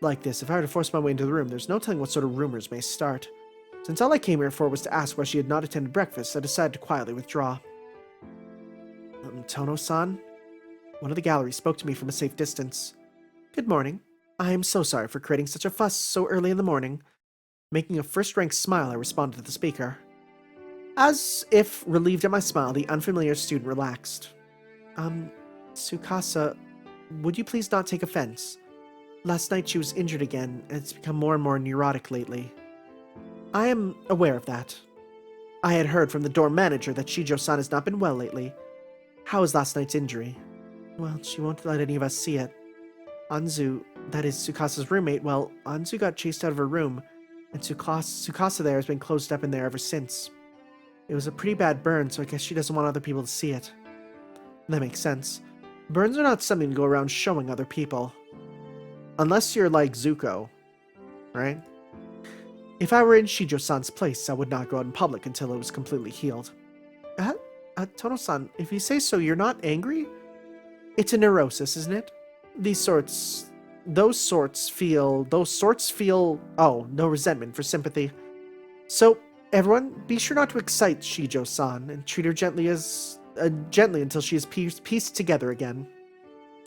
Like this, if I were to force my way into the room, there's no telling what sort of rumors may start. Since all I came here for was to ask why she had not attended breakfast, I decided to quietly withdraw. Tono-san? One of the gallery spoke to me from a safe distance. Good morning. I am so sorry for creating such a fuss so early in the morning. Making a first-rank smile, I responded to the speaker. As if relieved at my smile, the unfamiliar student relaxed. Tsukasa, would you please not take offense? Last night she was injured again, and it's become more and more neurotic lately. I am aware of that. I had heard from the dorm manager that Shijo-san has not been well lately. How was last night's injury? Well, she won't let any of us see it. Anzu, that is Tsukasa's roommate, well, Anzu got chased out of her room, and Tsukasa there has been closed up in there ever since. It was a pretty bad burn, so I guess she doesn't want other people to see it. That makes sense. Burns are not something to go around showing other people. Unless you're like Zuko, right? If I were in Shijo-san's place, I would not go out in public until it was completely healed. Tono-san, if you say so, you're not angry? It's a neurosis, isn't it? Those sorts feel, oh, no resentment for sympathy. So, everyone, be sure not to excite Shijo-san and treat her gently until she is pieced together again.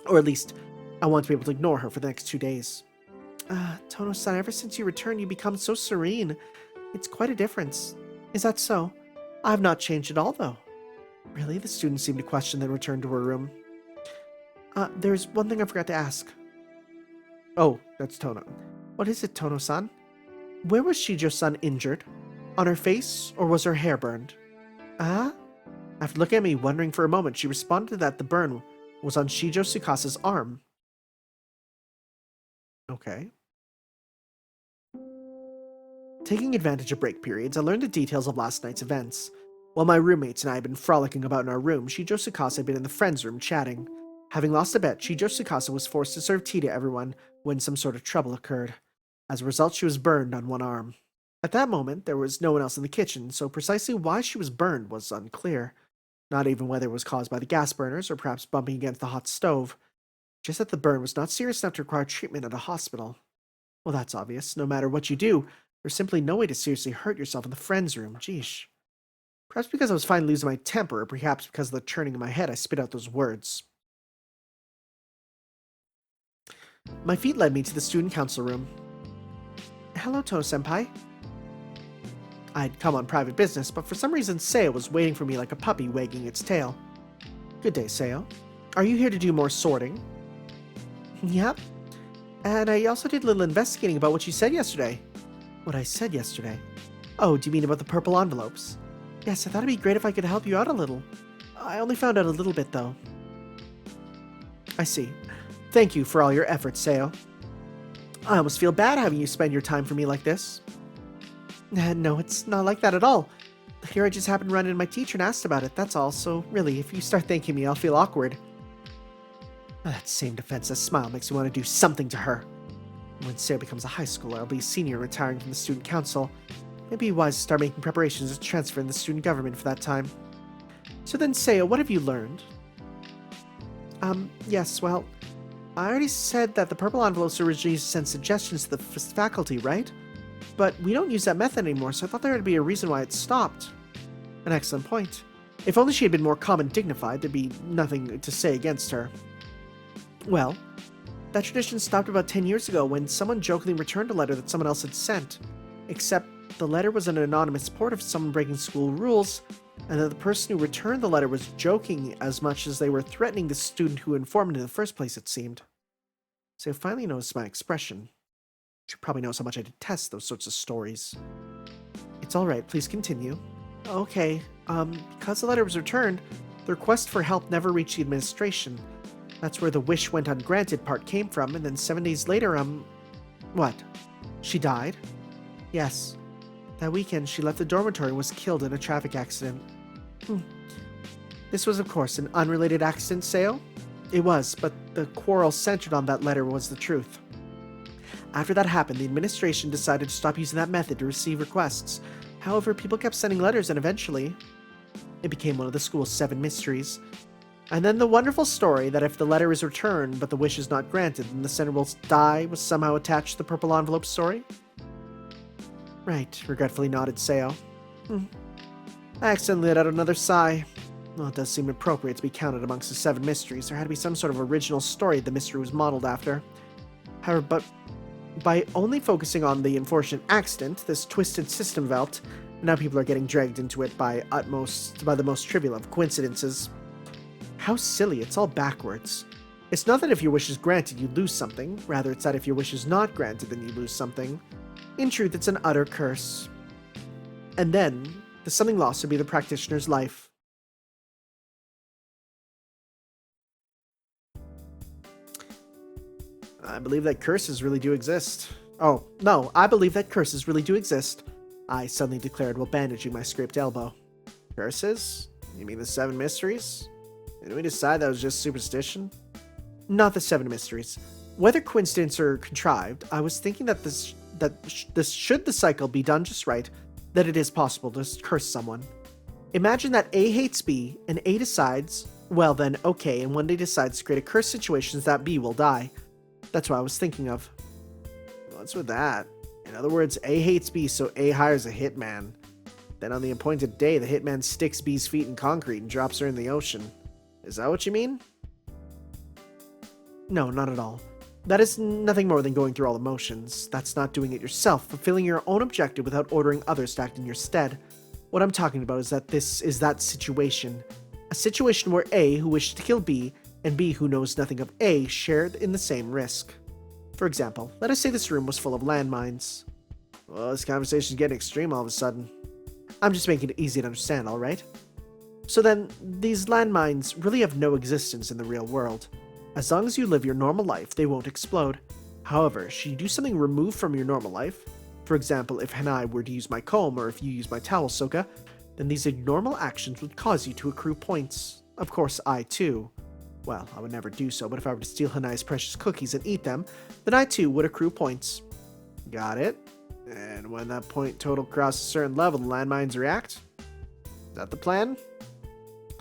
Or at least, I want to be able to ignore her for the next 2 days. Tono-san, ever since you returned, you become so serene. It's quite a difference. Is that so? I've not changed at all, though. Really? The student seemed to question, then returned to her room. There's one thing I forgot to ask. Oh, that's Tono. What is it, Tono-san? Where was Shijo-san injured? On her face, or was her hair burned? After looking at me, wondering for a moment, she responded that the burn was on Shijo Tsukasa's arm. Okay. Taking advantage of break periods, I learned the details of last night's events. While my roommates and I had been frolicking about in our room, Shijo Tsukasa had been in the friends' room chatting. Having lost a bet, Shijo Tsukasa was forced to serve tea to everyone when some sort of trouble occurred. As a result, she was burned on one arm. At that moment, there was no one else in the kitchen, so precisely why she was burned was unclear. Not even whether it was caused by the gas burners or perhaps bumping against the hot stove. Just that the burn was not serious enough to require treatment at a hospital. Well, that's obvious. No matter what you do, there's simply no way to seriously hurt yourself in the friends' room. Jeesh. Perhaps because I was finally losing my temper, or perhaps because of the churning in my head, I spit out those words. My feet led me to the student council room. Hello, Tono-senpai. I'd come on private business, but for some reason Seiya was waiting for me like a puppy wagging its tail. Good day, Seiya. Are you here to do more sorting? Yep. And I also did a little investigating about what you said yesterday. What I said yesterday? Oh, do you mean about the purple envelopes? Yes, I thought it'd be great if I could help you out a little. I only found out a little bit, though. I see. Thank you for all your efforts, Seiya. I almost feel bad having you spend your time for me like this. No, it's not like that at all. Here I just happened to run into my teacher and asked about it, that's all. So really, if you start thanking me, I'll feel awkward. That same defenseless smile makes me want to do something to her. When Seiya becomes a high schooler, I'll be a senior retiring from the student council. It'd be wise to start making preparations to transfer in the student government for that time. So then, Seiya, what have you learned? Yes, well, I already said that the purple envelopes originally used to send suggestions to the faculty, right? But we don't use that method anymore, so I thought there would be a reason why it stopped. An excellent point. If only she had been more calm and dignified, there'd be nothing to say against her. Well, that tradition stopped about 10 years ago when someone jokingly returned a letter that someone else had sent. Except the letter was an anonymous report of someone breaking school rules, and that the person who returned the letter was joking as much as they were threatening the student who informed in the first place, it seemed. So you finally noticed my expression. She probably knows how much I detest those sorts of stories. It's alright, please continue. Okay, because the letter was returned, the request for help never reached the administration. That's where the wish went ungranted part came from, and then 7 days later, what? She died? Yes. That weekend, she left the dormitory and was killed in a traffic accident. This was, of course, an unrelated accident, Seiya? It was, but the quarrel centered on that letter was the truth. After that happened, the administration decided to stop using that method to receive requests. However, people kept sending letters, and eventually, it became one of the school's 7 mysteries. And then the wonderful story that if the letter is returned but the wish is not granted, then the sender will die was somehow attached to the purple envelope story? Right, regretfully nodded Seiya. I accidentally let out another sigh. Well, it does seem appropriate to be counted amongst the 7 mysteries. There had to be some sort of original story the mystery was modeled after. However, but by only focusing on the unfortunate accident, this twisted system developed, and now people are getting dragged into it by the most trivial of coincidences. How silly, it's all backwards. It's not that if your wish is granted, you lose something. Rather, it's that if your wish is not granted, then you lose something. In truth, it's an utter curse. And then, the something lost would be the practitioner's life. I believe that curses really do exist. Oh, no, I believe that curses really do exist, I suddenly declared while bandaging my scraped elbow. Curses? You mean the 7 mysteries? Didn't we decide that was just superstition? Not the 7 mysteries. Whether coincidence or contrived, I was thinking that should the cycle be done just right, that it is possible to curse someone. Imagine that A hates B, and A decides, well then, okay, and one day decides to create a curse situation that B will die. That's what I was thinking of. What's with that? In other words, A hates B, so A hires a hitman. Then on the appointed day, the hitman sticks B's feet in concrete and drops her in the ocean. Is that what you mean? No, not at all. That is nothing more than going through all the motions. That's not doing it yourself, fulfilling your own objective without ordering others to act in your stead. What I'm talking about is that this is that situation. A situation where A, who wishes to kill B, and B, who knows nothing of A, share in the same risk. For example, let us say this room was full of landmines. Well, this conversation's getting extreme all of a sudden. I'm just making it easy to understand, alright? So then, these landmines really have no existence in the real world. As long as you live your normal life, they won't explode. However, should you do something removed from your normal life, for example, if I were to use my comb or if you use my towel, Soka, then these abnormal actions would cause you to accrue points. Of course, I too. Well, I would never do so, but if I were to steal Hanai's precious cookies and eat them, then I too would accrue points. Got it? And when that point total crosses a certain level, the landmines react? Is that the plan?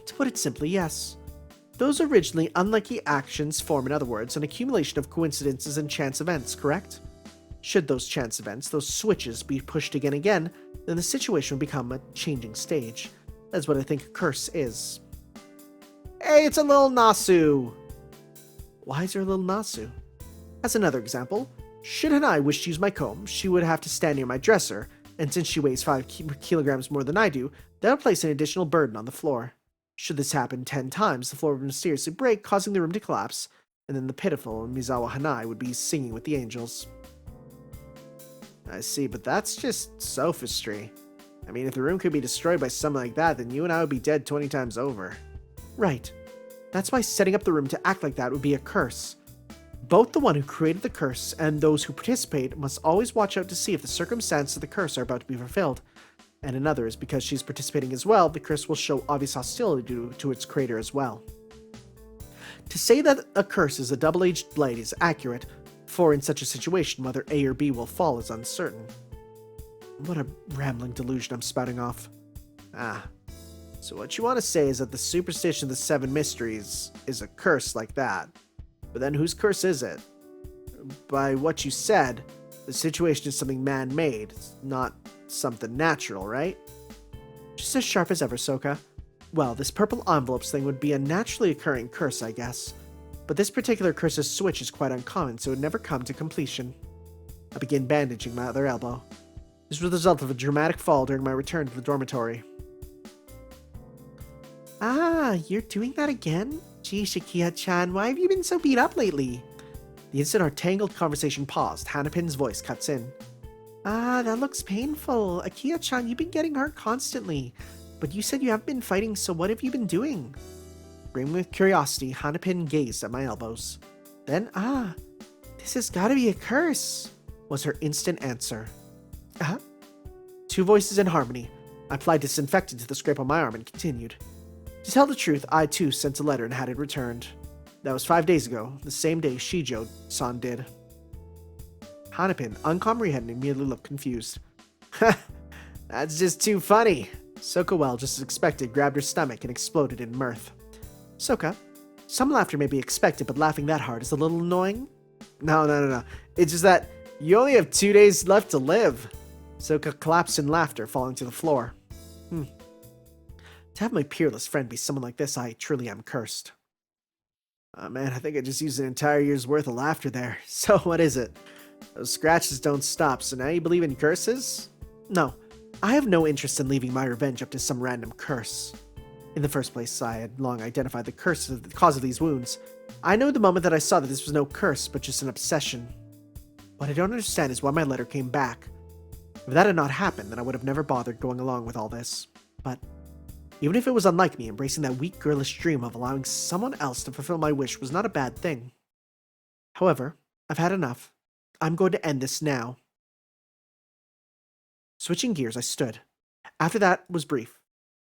To put it simply, yes. Those originally unlucky actions form, in other words, an accumulation of coincidences and chance events, correct? Should those chance events, those switches, be pushed again and again, then the situation would become a changing stage. That's what I think a curse is. Hey, it's a little Nasu! Why is there a little Nasu? As another example, should Hanai wish to use my comb, she would have to stand near my dresser, and since she weighs 5 kilograms more than I do, that would place an additional burden on the floor. Should this happen 10 times, the floor would mysteriously break, causing the room to collapse, and then the pitiful Mizawa Hanai would be singing with the angels. I see, but that's just sophistry. I mean, if the room could be destroyed by something like that, then you and I would be dead 20 times over. Right. That's why setting up the room to act like that would be a curse. Both the one who created the curse and those who participate must always watch out to see if the circumstances of the curse are about to be fulfilled. And in others, because she's participating as well, the curse will show obvious hostility to its creator as well. To say that a curse is a double-edged blade is accurate, for in such a situation whether A or B will fall is uncertain. What a rambling delusion I'm spouting off. So what you want to say is that the superstition of the 7 mysteries is a curse like that. But then whose curse is it? By what you said, the situation is something man-made, not something natural, right? Just as sharp as ever, Soka. Well, this purple envelopes thing would be a naturally occurring curse, I guess. But this particular curse's switch is quite uncommon, so it would never come to completion. I begin bandaging my other elbow. This was the result of a dramatic fall during my return to the dormitory. You're doing that again? Gee, Shakia-chan, why have you been so beat up lately? The instant our tangled conversation paused, Hanapin's voice cuts in. That looks painful. Akiha-chan, you've been getting hurt constantly. But you said you haven't been fighting, so what have you been doing? Brimming with curiosity, Hanapin gazed at my elbows. Then, this has gotta be a curse, was her instant answer. Two voices in harmony. I applied disinfectant to the scrape on my arm and continued. To tell the truth, I too sent a letter and had it returned. That was 5 days ago, the same day Shijo-san did. Hanapin, uncomprehending, immediately looked confused. That's just too funny. Soka, well, just as expected, grabbed her stomach and exploded in mirth. Soka, some laughter may be expected, but laughing that hard is a little annoying. No. It's just that you only have 2 days left to live. Soka collapsed in laughter, falling to the floor. To have my peerless friend be someone like this, I truly am cursed. Man, I think I just used an entire year's worth of laughter there. So what is it? Those scratches don't stop, so now you believe in curses? No, I have no interest in leaving my revenge up to some random curse. In the first place, I had long identified the curse as the cause of these wounds. I knew the moment that I saw that this was no curse, but just an obsession. What I don't understand is why my letter came back. If that had not happened, then I would have never bothered going along with all this. But even if it was unlike me, embracing that weak, girlish dream of allowing someone else to fulfill my wish was not a bad thing. However, I've had enough. I'm going to end this now. Switching gears, I stood. After that was brief.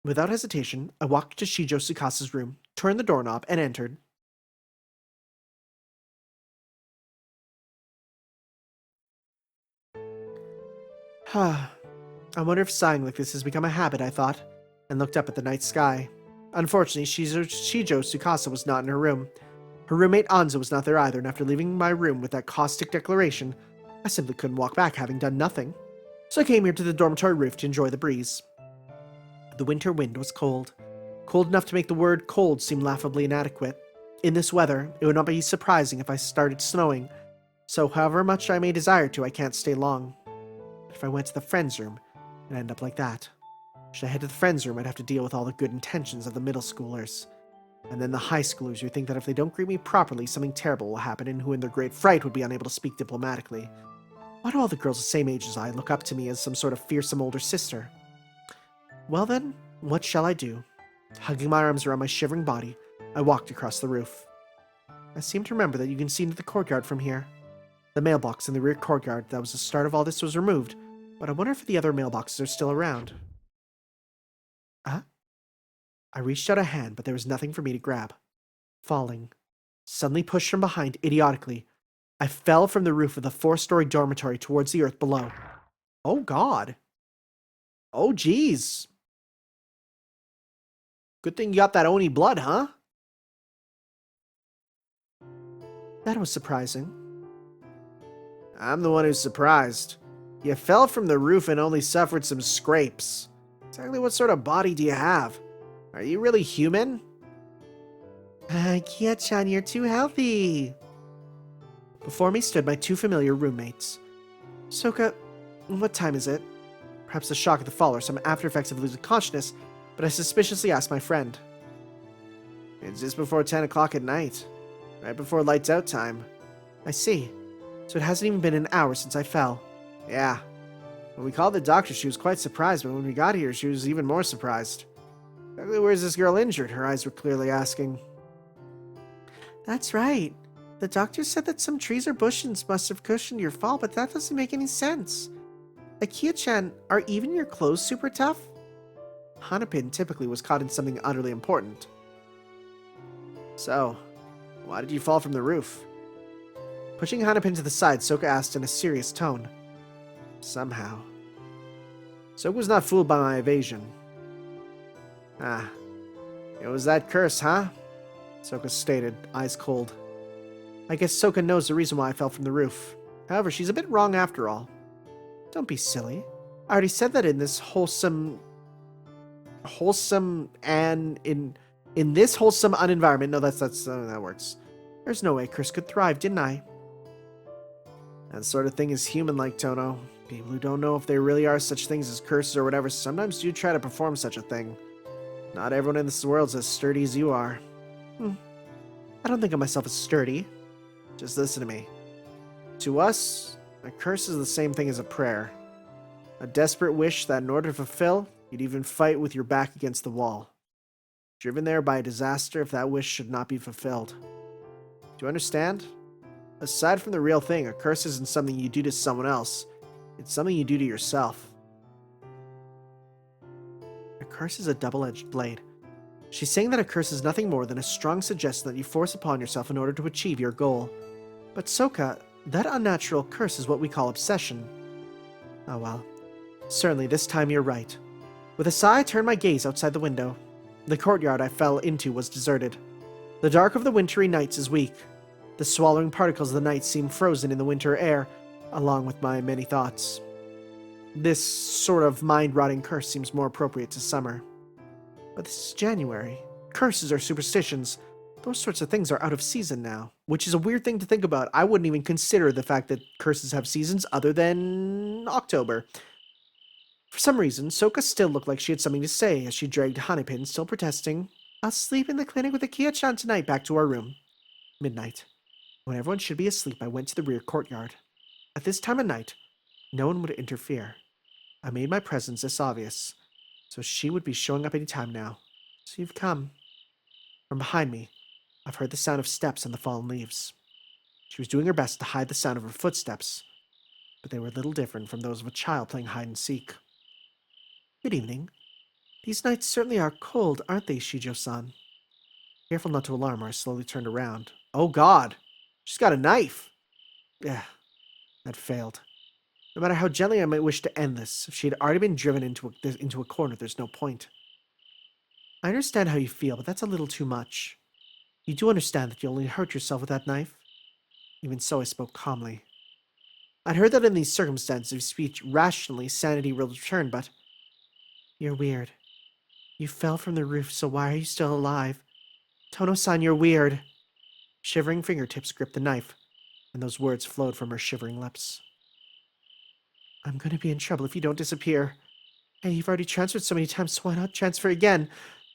Without hesitation, I walked to Shijo Tsukasa's room, turned the doorknob, and entered. I wonder if sighing like this has become a habit, I thought, and looked up at the night sky. Unfortunately, Shijo Tsukasa was not in her room. Her roommate Anzo was not there either, and after leaving my room with that caustic declaration, I simply couldn't walk back, having done nothing. So I came here to the dormitory roof to enjoy the breeze. The winter wind was cold. Cold enough to make the word cold seem laughably inadequate. In this weather, it would not be surprising if I started snowing, so however much I may desire to, I can't stay long. But if I went to the friend's room, it'd end up like that. Should I head to the friend's room, I'd have to deal with all the good intentions of the middle schoolers. And then the high schoolers who think that if they don't greet me properly, something terrible will happen, and who in their great fright would be unable to speak diplomatically. Why do all the girls the same age as I look up to me as some sort of fearsome older sister? Well then, what shall I do? Hugging my arms around my shivering body, I walked across the roof. I seem to remember that you can see into the courtyard from here. The mailbox in the rear courtyard that was the start of all this was removed, but I wonder if the other mailboxes are still around. I reached out a hand, but there was nothing for me to grab. Falling. Suddenly pushed from behind idiotically, I fell from the roof of the 4-story dormitory towards the earth below. Oh God. Oh geez. Good thing you got that Oni blood, huh? That was surprising. I'm the one who's surprised. You fell from the roof and only suffered some scrapes. Exactly what sort of body do you have? Are you really human? Akiha-chan, you're too healthy. Before me stood my two familiar roommates. Soka, what time is it? Perhaps the shock of the fall or some after effects of losing consciousness, but I suspiciously asked my friend. It's just before 10 o'clock at night. Right before lights out time. I see. So it hasn't even been an hour since I fell. Yeah. When we called the doctor, she was quite surprised, but when we got here, she was even more surprised. Exactly where's this girl injured? Her eyes were clearly asking. That's right. The doctor said that some trees or bushes must have cushioned your fall, but that doesn't make any sense. Akiha-chan, are even your clothes super tough? Hanapin typically was caught in something utterly important. So, why did you fall from the roof? Pushing Hanapin to the side, Soka asked in a serious tone. Somehow. Soka was not fooled by my evasion. It was that curse, huh? Soka stated, eyes cold. I guess Soka knows the reason why I fell from the roof. However, she's a bit wrong after all. Don't be silly. I already said that in this wholesome and in this wholesome unenvironment. No, that works. There's no way Chris could thrive, didn't I? That sort of thing is human-like, Tono. People who don't know if there really are such things as curses or whatever sometimes do try to perform such a thing. Not everyone in this world's as sturdy as you are. I don't think of myself as sturdy. Just listen to me. To us, a curse is the same thing as a prayer. A desperate wish that in order to fulfill, you'd even fight with your back against the wall. Driven there by a disaster if that wish should not be fulfilled. Do you understand? Aside from the real thing, a curse isn't something you do to someone else. It's something you do to yourself. A curse is a double-edged blade. She's saying that a curse is nothing more than a strong suggestion that you force upon yourself in order to achieve your goal. But Soka, that unnatural curse is what we call obsession. Oh well. Certainly this time you're right. With a sigh, I turned my gaze outside the window. The courtyard I fell into was deserted. The dark of the wintry nights is weak. The swallowing particles of the night seem frozen in the winter air, along with my many thoughts. This sort of mind-rotting curse seems more appropriate to summer. But this is January. Curses are superstitions. Those sorts of things are out of season now, which is a weird thing to think about. I wouldn't even consider the fact that curses have seasons other than October. For some reason, Soka still looked like she had something to say as she dragged Hanepin, still protesting. I'll sleep in the clinic with Akiha-chan tonight, back to our room. Midnight. When everyone should be asleep, I went to the rear courtyard. At this time of night, no one would interfere. I made my presence this obvious, so she would be showing up any time now. So you've come. From behind me, I've heard the sound of steps on the fallen leaves. She was doing her best to hide the sound of her footsteps, but they were little different from those of a child playing hide-and-seek. Good evening. These nights certainly are cold, aren't they, Shijo-san? Careful not to alarm her, I slowly turned around. Oh God! She's got a knife! That failed. No matter how gently I might wish to end this, if she had already been driven into a corner, there's no point. I understand how you feel, but that's a little too much. You do understand that you only hurt yourself with that knife? Even so, I spoke calmly. I'd heard that in these circumstances, if you speak rationally, sanity will return, but... You're weird. You fell from the roof, so why are you still alive? Tono-san, you're weird. Shivering fingertips gripped the knife, and those words flowed from her shivering lips. I'm going to be in trouble if you don't disappear. Hey, you've already transferred so many times, so why not transfer again?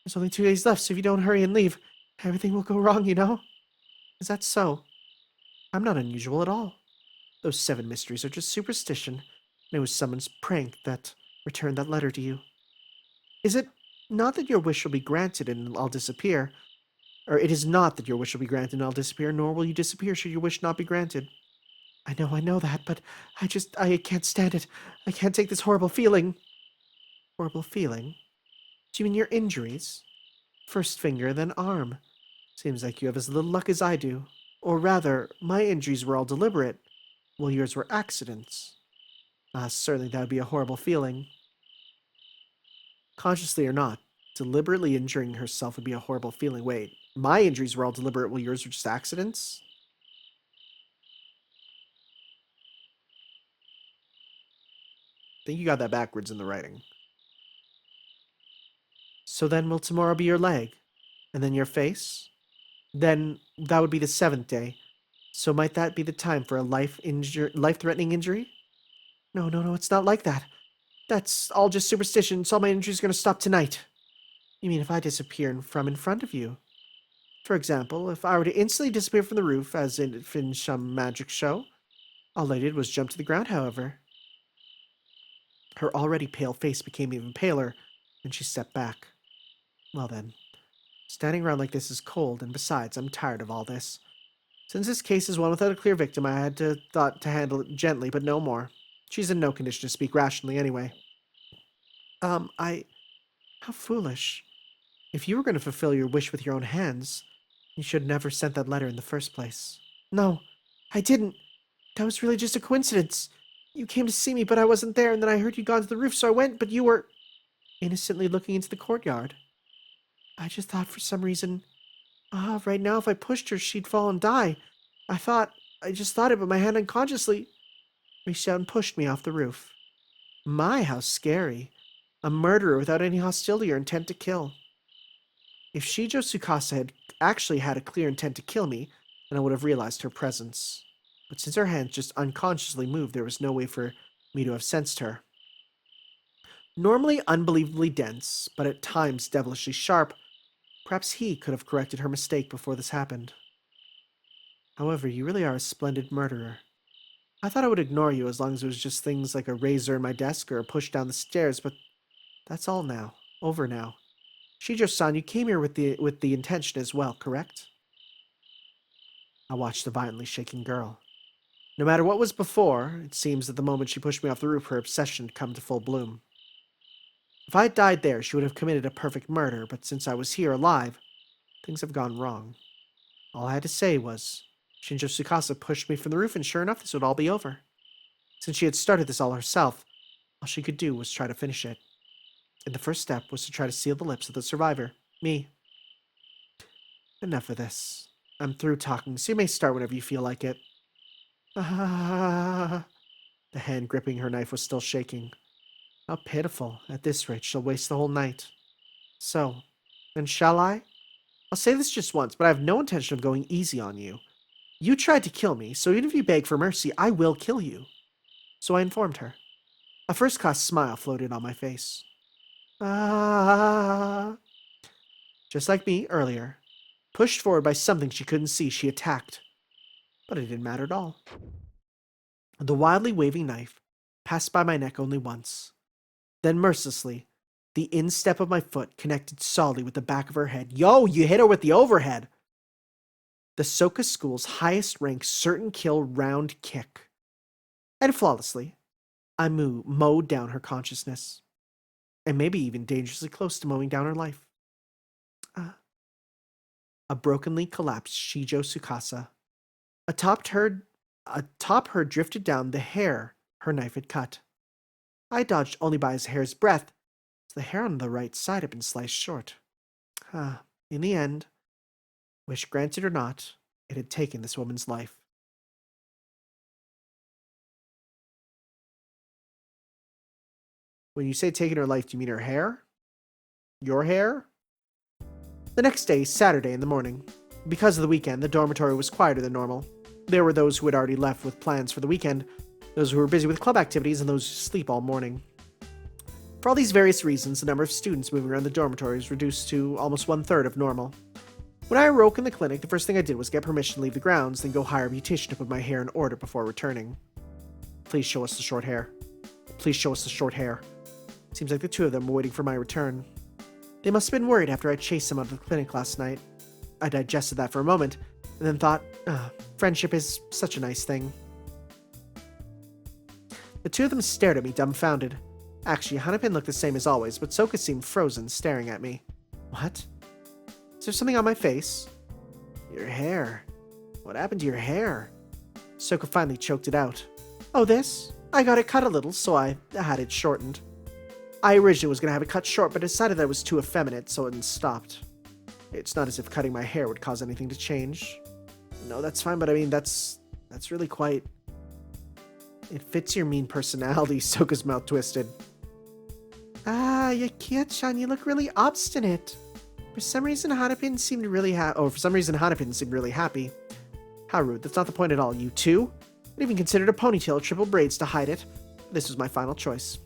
There's only 2 days left, so if you don't hurry and leave, everything will go wrong, you know? Is that so? I'm not unusual at all. Those 7 mysteries are just superstition, and it was someone's prank that returned that letter to you. Is it not that your wish will be granted and I'll disappear? Or it is not that your wish will be granted and I'll disappear, nor will you disappear should your wish not be granted. I know that, but I can't stand it. I can't take this horrible feeling. Horrible feeling? Do you mean your injuries? First finger, then arm. Seems like you have as little luck as I do. Or rather, my injuries were all deliberate, while yours were accidents. Certainly that would be a horrible feeling. Consciously or not, deliberately injuring herself would be a horrible feeling. Wait, my injuries were all deliberate while yours were just accidents? I think you got that backwards in the writing. So then will tomorrow be your leg? And then your face? Then that would be the 7th day. So might that be the time for a life-threatening injury? No, it's not like that. That's all just superstition, so all my injuries are going to stop tonight. You mean if I disappear from in front of you? For example, if I were to instantly disappear from the roof, as in some magic show? All I did was jump to the ground, however. Her already pale face became even paler, and she stepped back. Well then, standing around like this is cold, and besides, I'm tired of all this. Since this case is one without a clear victim, I had thought to handle it gently, but no more. She's in no condition to speak rationally anyway. How foolish. If you were going to fulfill your wish with your own hands, you should never sent that letter in the first place. No, I didn't. That was really just a coincidence. You came to see me, but I wasn't there, and then I heard you'd gone to the roof, so I went, but you were innocently looking into the courtyard. I just thought for some reason, right now if I pushed her, she'd fall and die. I just thought it, but my hand unconsciously reached out and pushed me off the roof. My, how scary. A murderer without any hostility or intent to kill. If Shijo Tsukasa had actually had a clear intent to kill me, then I would have realized her presence. But since her hands just unconsciously moved, there was no way for me to have sensed her. Normally unbelievably dense, but at times devilishly sharp, perhaps he could have corrected her mistake before this happened. However, you really are a splendid murderer. I thought I would ignore you as long as it was just things like a razor in my desk or a push down the stairs, but that's all now. Over now. Shijo-san, you came here with the intention as well, correct? I watched the violently shaking girl. No matter what was before, it seems that the moment she pushed me off the roof, her obsession had come to full bloom. If I had died there, she would have committed a perfect murder, but since I was here alive, things have gone wrong. All I had to say was, Shinjo Tsukasa pushed me from the roof, and sure enough, this would all be over. Since she had started this all herself, all she could do was try to finish it. And the first step was to try to seal the lips of the survivor, me. Enough of this. I'm through talking, so you may start whenever you feel like it. Ah. The hand gripping her knife was still shaking. How pitiful. At this rate, she'll waste the whole night. So, then shall I? I'll say this just once, but I have no intention of going easy on you. You tried to kill me, so even if you beg for mercy, I will kill you. So I informed her. A first-class smile floated on my face. Ah. Just like me earlier. Pushed forward by something she couldn't see, she attacked. But it didn't matter at all. The wildly waving knife passed by my neck only once. Then mercilessly, the instep of my foot connected solidly with the back of her head. Yo, you hit her with the overhead! The Soka school's highest ranked certain kill round kick. And flawlessly, I mowed down her consciousness. And maybe even dangerously close to mowing down her life. A brokenly collapsed Shijo Tsukasa. Atop her drifted down the hair her knife had cut. I dodged only by his hair's breadth, so the hair on the right side had been sliced short. In the end, wish granted or not, it had taken this woman's life. When you say taking her life, do you mean her hair? Your hair? The next day, Saturday in the morning. Because of the weekend, the dormitory was quieter than normal. There were those who had already left with plans for the weekend, those who were busy with club activities, and those who sleep all morning. For all these various reasons, the number of students moving around the dormitory was reduced to almost 1/3 of normal. When I awoke in the clinic, the first thing I did was get permission to leave the grounds, then go hire a beautician to put my hair in order before returning. Please show us the short hair. Please show us the short hair. Seems like the two of them were waiting for my return. They must have been worried after I chased them out of the clinic last night. I digested that for a moment, and then thought, friendship is such a nice thing. The two of them stared at me, dumbfounded. Actually, Hanapin looked the same as always, but Soka seemed frozen, staring at me. What? Is there something on my face? Your hair. What happened to your hair? Soka finally choked it out. Oh, this? I got it cut a little, so I had it shortened. I originally was going to have it cut short, but decided that it was too effeminate, so it stopped. It's not as if cutting my hair would cause anything to change. No, that's fine, but I mean, that's really quite... It fits your mean personality, Soka's mouth twisted. Yakia-chan, you look really obstinate. For some reason, Hanapin seemed really happy. How rude, that's not the point at all. You too? I even considered a ponytail or triple braids to hide it. This was my final choice.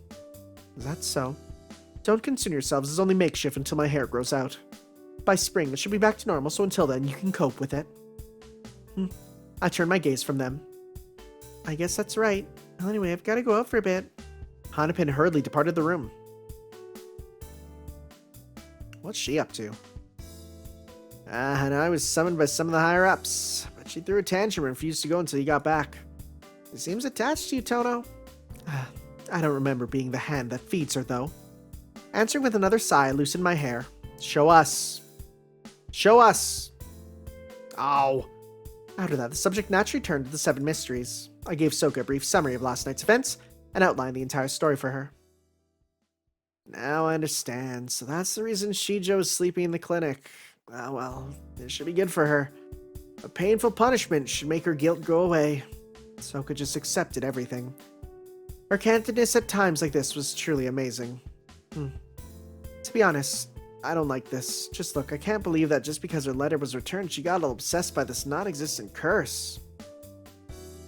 Is that so? Don't concern yourselves, it's only makeshift until my hair grows out. By spring, it should be back to normal, so until then, you can cope with it. I turned my gaze from them. I guess that's right. Well, anyway, I've got to go out for a bit. Hanapin hurriedly departed the room. What's she up to? And I was summoned by some of the higher-ups, but she threw a tantrum and refused to go until you got back. She seems attached to you, Tono. I don't remember being the hand that feeds her, though. Answering with another sigh, I loosened my hair. Show us. Show us. Ow. After that, the subject naturally turned to the 7 mysteries. I gave Soka a brief summary of last night's events and outlined the entire story for her. Now I understand. So that's the reason Shijo is sleeping in the clinic. Well, it should be good for her. A painful punishment should make her guilt go away. Soka just accepted everything. Her candidness at times like this was truly amazing. To be honest, I don't like this. Just look, I can't believe that just because her letter was returned, she got all obsessed by this non-existent curse.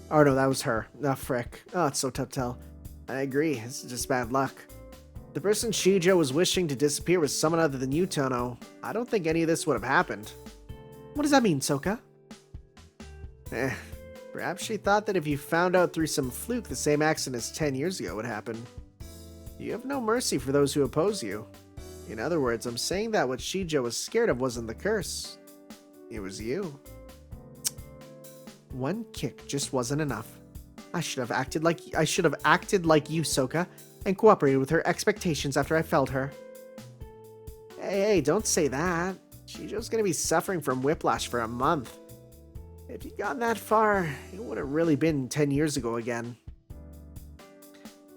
Oh no, that was her. Oh, frick. Oh, it's so tough to tell. I agree, it's just bad luck. The person Shijo was wishing to disappear was someone other than you, Tono. I don't think any of this would have happened. What does that mean, Soka? Perhaps she thought that if you found out through some fluke the same accident as 10 years ago would happen. You have no mercy for those who oppose you. In other words, I'm saying that what Shijo was scared of wasn't the curse. It was you. One kick just wasn't enough. I should have acted like you, Soka, and cooperated with her expectations after I felled her. Hey, don't say that. Shijo's gonna be suffering from whiplash for a month. If you'd gotten that far, it would have really been 10 years ago again.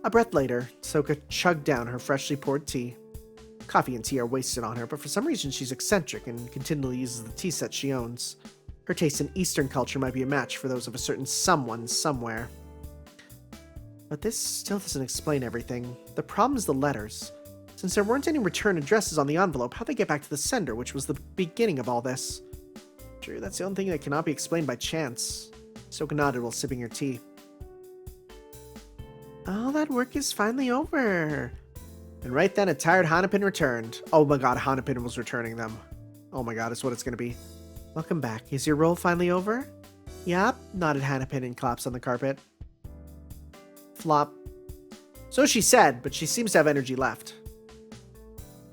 A breath later, Soka chugged down her freshly poured tea. Coffee and tea are wasted on her, but for some reason she's eccentric and continually uses the tea set she owns. Her taste in Eastern culture might be a match for those of a certain someone somewhere. But this still doesn't explain everything. The problem is the letters. Since there weren't any return addresses on the envelope, how'd they get back to the sender, which was the beginning of all this? True, that's the only thing that cannot be explained by chance. Soka nodded while sipping her tea. All that work is finally over. And right then, a tired Hanapin returned. Oh my god, Hanapin was returning them. Oh my god, that's what it's gonna be. Welcome back. Is your role finally over? Yup, nodded Hanapin and claps on the carpet. Flop. So she said, but she seems to have energy left.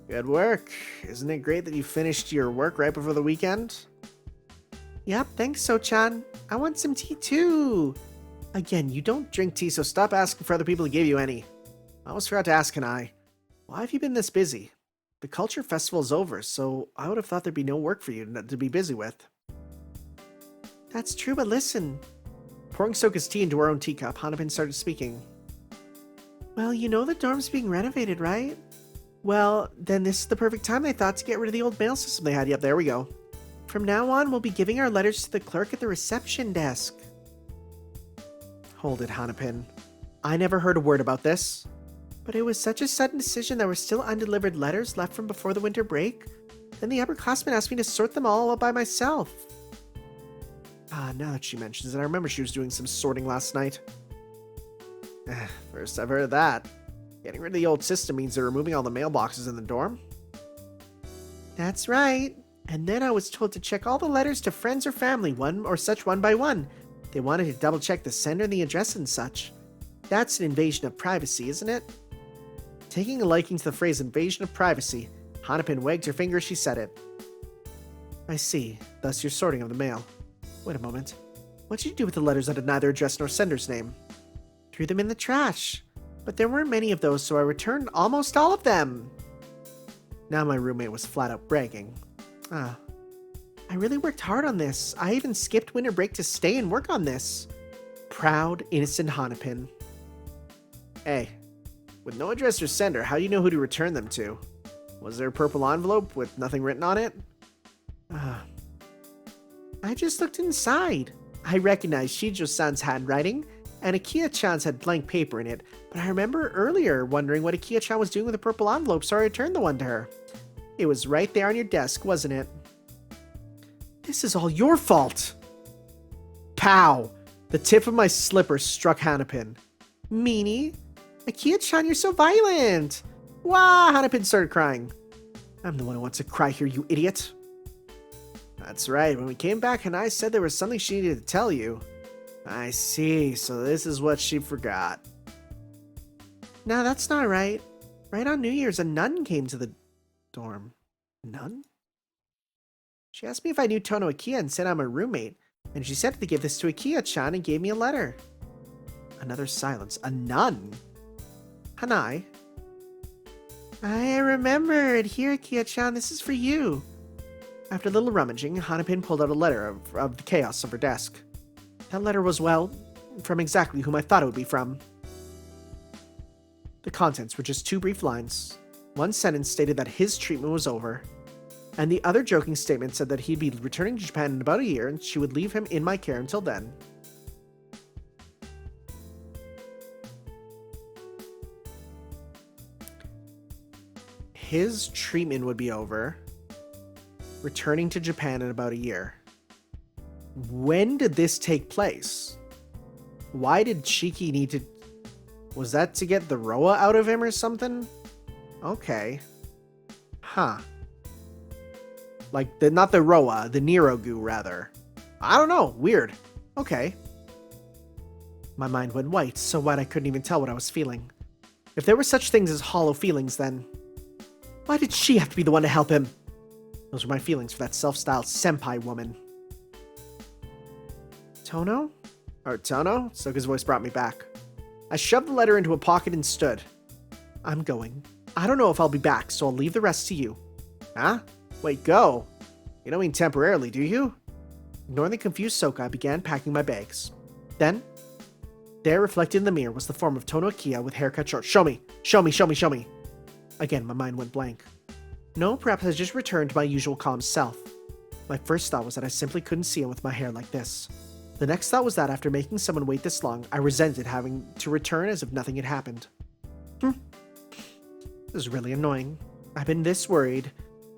Good work. Isn't it great that you finished your work right before the weekend? Yep, thanks, So-chan. I want some tea too. Again, you don't drink tea, so stop asking for other people to give you any. I almost forgot to ask Kanai. Why have you been this busy? The culture festival's over, so I would have thought there'd be no work for you to be busy with. That's true, but listen. Pouring Soka's tea into her own teacup, Hanapin started speaking. Well, you know the dorm's being renovated, right? Well, then this is the perfect time, they thought, to get rid of the old mail system they had. Yep, there we go. From now on, we'll be giving our letters to the clerk at the reception desk. Hold it, Hanapin. I never heard a word about this. But it was such a sudden decision there were still undelivered letters left from before the winter break. Then the upperclassmen asked me to sort them all by myself. Now that she mentions it, I remember she was doing some sorting last night. First I've heard of that. Getting rid of the old system means they're removing all the mailboxes in the dorm. That's right. And then I was told to check all the letters to friends or family, one by one. They wanted to double check the sender and the address and such. That's an invasion of privacy, isn't it? Taking a liking to the phrase invasion of privacy, Hanapin wagged her finger as she said it. I see. Thus your sorting of the mail. Wait a moment. What did you do with the letters that had neither address nor sender's name? Threw them in the trash. But there weren't many of those, so I returned almost all of them. Now my roommate was flat out bragging. I really worked hard on this. I even skipped winter break to stay and work on this. Proud, innocent Hanapin. Hey, with no address or sender, how do you know who to return them to? Was there a purple envelope with nothing written on it? I just looked inside. I recognized Shijo-san's handwriting, and Akiha-chan's had blank paper in it, but I remember earlier wondering what Akiha-chan was doing with the purple envelope, so I returned the one to her. It was right there on your desk, wasn't it? This is all your fault! Pow! The tip of my slipper struck Hanapin. Meanie? Akiha-chan, you're so violent! Wah! Hanapin started crying. I'm the one who wants to cry here, you idiot. That's right, when we came back, Hanai said there was something she needed to tell you. I see, so this is what she forgot. No, that's not right. Right on New Year's, a nun came to the dorm. Nun? She asked me if I knew Tono Akiha and said I'm a roommate, and she said to give this to Akiha-chan and gave me a letter. Another silence. A nun? Hanai? I remembered. Here, Akiha-chan, this is for you. After a little rummaging, Hanapin pulled out a letter of the chaos of her desk. That letter was, well, from exactly whom I thought it would be from. The contents were just 2 brief lines. One sentence stated that his treatment was over, and the other joking statement said that he'd be returning to Japan in about a year and she would leave him in my care until then. His treatment would be over, returning to Japan in about a year. When did this take place? Why did Shiki need to... Was that to get the Roa out of him or something? Okay. Huh. Like, not the Roa, the Nirogu, rather. I don't know. Weird. Okay. My mind went white, so white I couldn't even tell what I was feeling. If there were such things as hollow feelings, then... Why did she have to be the one to help him? Those were my feelings for that self-styled senpai woman. Tono? Or Tono? Soka's voice brought me back. I shoved the letter into a pocket and stood. I'm going. I don't know if I'll be back, so I'll leave the rest to you. Huh? Wait, go. You don't mean temporarily, do you? Ignoring the confused Soka, I began packing my bags. Then, there reflected in the mirror was the form of Tono Akiha with haircut short. Show me! Show me! Show me! Show me! Again, my mind went blank. No, perhaps I just returned to my usual calm self. My first thought was that I simply couldn't see him with my hair like this. The next thought was that after making someone wait this long, I resented having to return as if nothing had happened. This is really annoying. I've been this worried,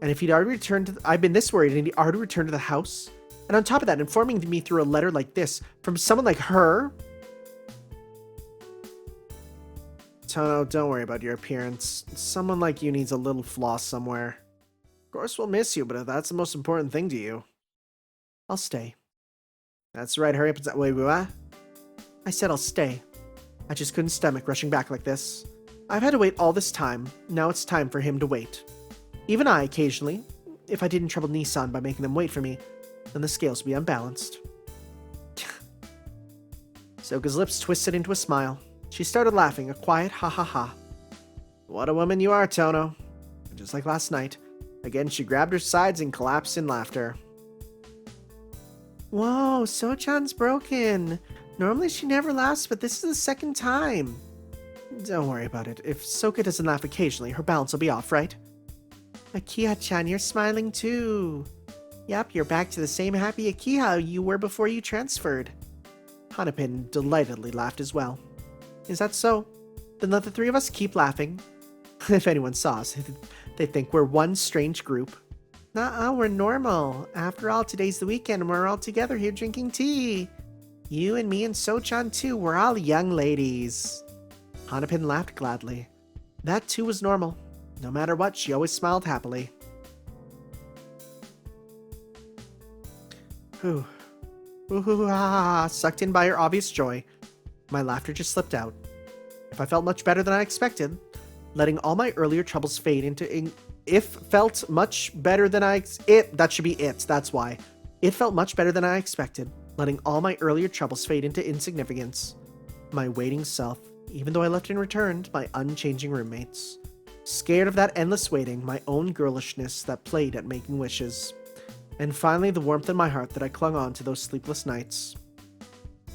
and he'd already returned to the house, and on top of that, informing me through a letter like this from someone like her. Tono, don't worry about your appearance. Someone like you needs a little floss somewhere. Of course we'll miss you, but if that's the most important thing to you, I'll stay. That's right, hurry up and wait, what? I said I'll stay. I just couldn't stomach rushing back like this. I've had to wait all this time. Now it's time for him to wait. Even I, occasionally, if I didn't trouble Nissan by making them wait for me, then the scales would be unbalanced. Soka's lips twisted into a smile. She started laughing, a quiet ha-ha-ha. What a woman you are, Tono. Just like last night. Again, she grabbed her sides and collapsed in laughter. Whoa, So-chan's broken. Normally she never laughs, but this is the second time. Don't worry about it. If Soka doesn't laugh occasionally, her balance will be off, right? Akiha-chan, you're smiling too. Yep, you're back to the same happy Akiha you were before you transferred. Hanapin delightedly laughed as well. Is that so? Then let the three of us keep laughing. If anyone saw us, they'd think we're one strange group. Nuh-uh, we're normal. After all, today's the weekend and we're all together here drinking tea. You and me and So-chan too, we're all young ladies. Hanapin laughed gladly. That too was normal. No matter what, she always smiled happily. Whew. Sucked in by her obvious joy, my laughter just slipped out. If I felt much better than I expected, letting all my earlier troubles fade into that should be it, that's why. It felt much better than I expected, letting all my earlier troubles fade into insignificance. My waiting self, even though I left and returned my unchanging roommates. Scared of that endless waiting, my own girlishness that played at making wishes. And finally the warmth in my heart that I clung on to those sleepless nights.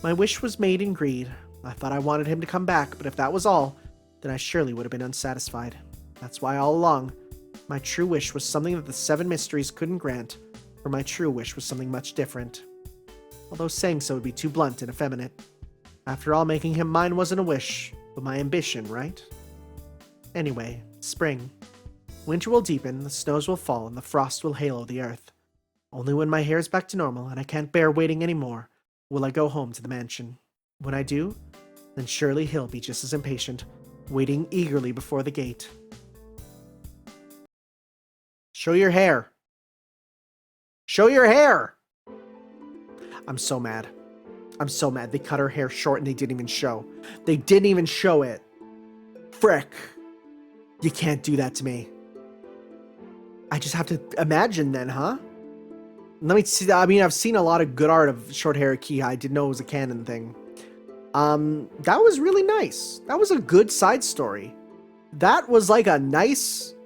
My wish was made in greed. I thought I wanted him to come back, but if that was all, then I surely would have been unsatisfied. That's why all along, my true wish was something that the 7 mysteries couldn't grant, for my true wish was something much different. Although saying so would be too blunt and effeminate. After all, making him mine wasn't a wish, but my ambition, right? Anyway, spring. Winter will deepen, the snows will fall, and the frost will halo the earth. Only when my hair is back to normal and I can't bear waiting anymore will I go home to the mansion. When I do, then surely he'll be just as impatient, waiting eagerly before the gate. Show your hair. Show your hair! I'm so mad. I'm so mad. They cut her hair short and they didn't even show. They didn't even show it. Frick. You can't do that to me. I just have to imagine then, huh? Let me see. I mean, I've seen a lot of good art of short hair Akiha. I didn't know it was a canon thing. That was really nice. That was a good side story. That was like a nice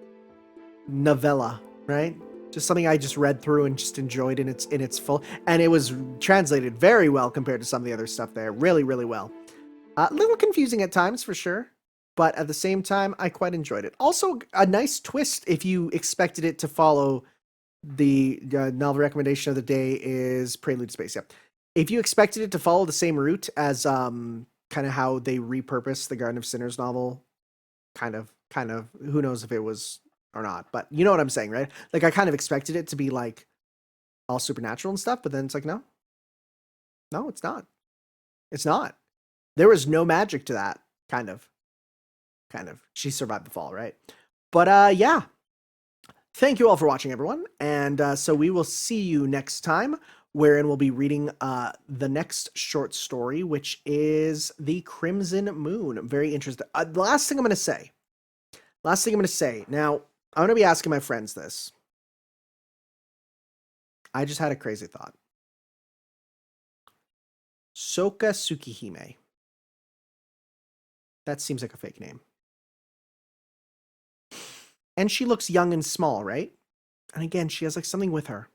novella, right? Just something I just read through and just enjoyed in its full. And it was translated very well compared to some of the other stuff there. Really, really well. A little confusing at times for sure. But at the same time, I quite enjoyed it. Also, a nice twist if you expected it to follow. The novel recommendation of the day is Prelude to Space. Yeah, if you expected it to follow the same route as kind of how they repurposed the Garden of Sinners novel, kind of, who knows if it was or not, but you know what I'm saying, right? Like I kind of expected it to be like all supernatural and stuff, but then it's like no, it's not. It's not. There was no magic to that. Kind of. She survived the fall, right? But yeah. Thank you all for watching, everyone. And so we will see you next time, wherein we'll be reading the next short story, which is The Crimson Moon. I'm very interested. The last thing I'm going to say. Now, I'm going to be asking my friends this. I just had a crazy thought. Soka Tsukihime. That seems like a fake name. And she looks young and small, right? And again, she has like something with her.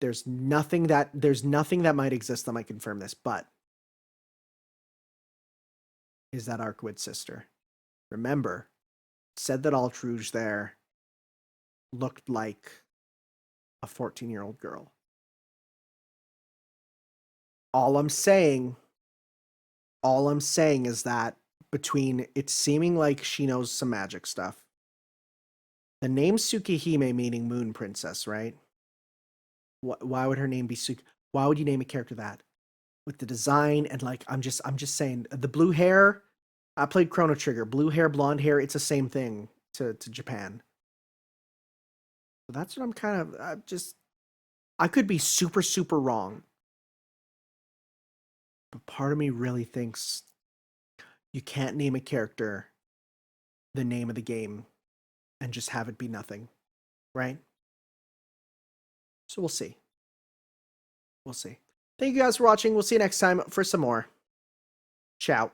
There's nothing that might exist that might confirm this, but is that Arkwood's sister? Remember, said that Altruge there looked like a 14-year-old girl. All I'm saying is that between it seeming like she knows some magic stuff, the name Tsukihime meaning Moon Princess, right? Why would her name be Suki? Why would you name a character that? With the design and like, I'm just saying, the blue hair, I played Chrono Trigger. Blue hair, blonde hair, it's the same thing to Japan. So that's what I'm kind of I could be super, super wrong. But part of me really thinks you can't name a character the name of the game and just have it be nothing, right? So we'll see. We'll see. Thank you guys for watching. We'll see you next time for some more. Ciao.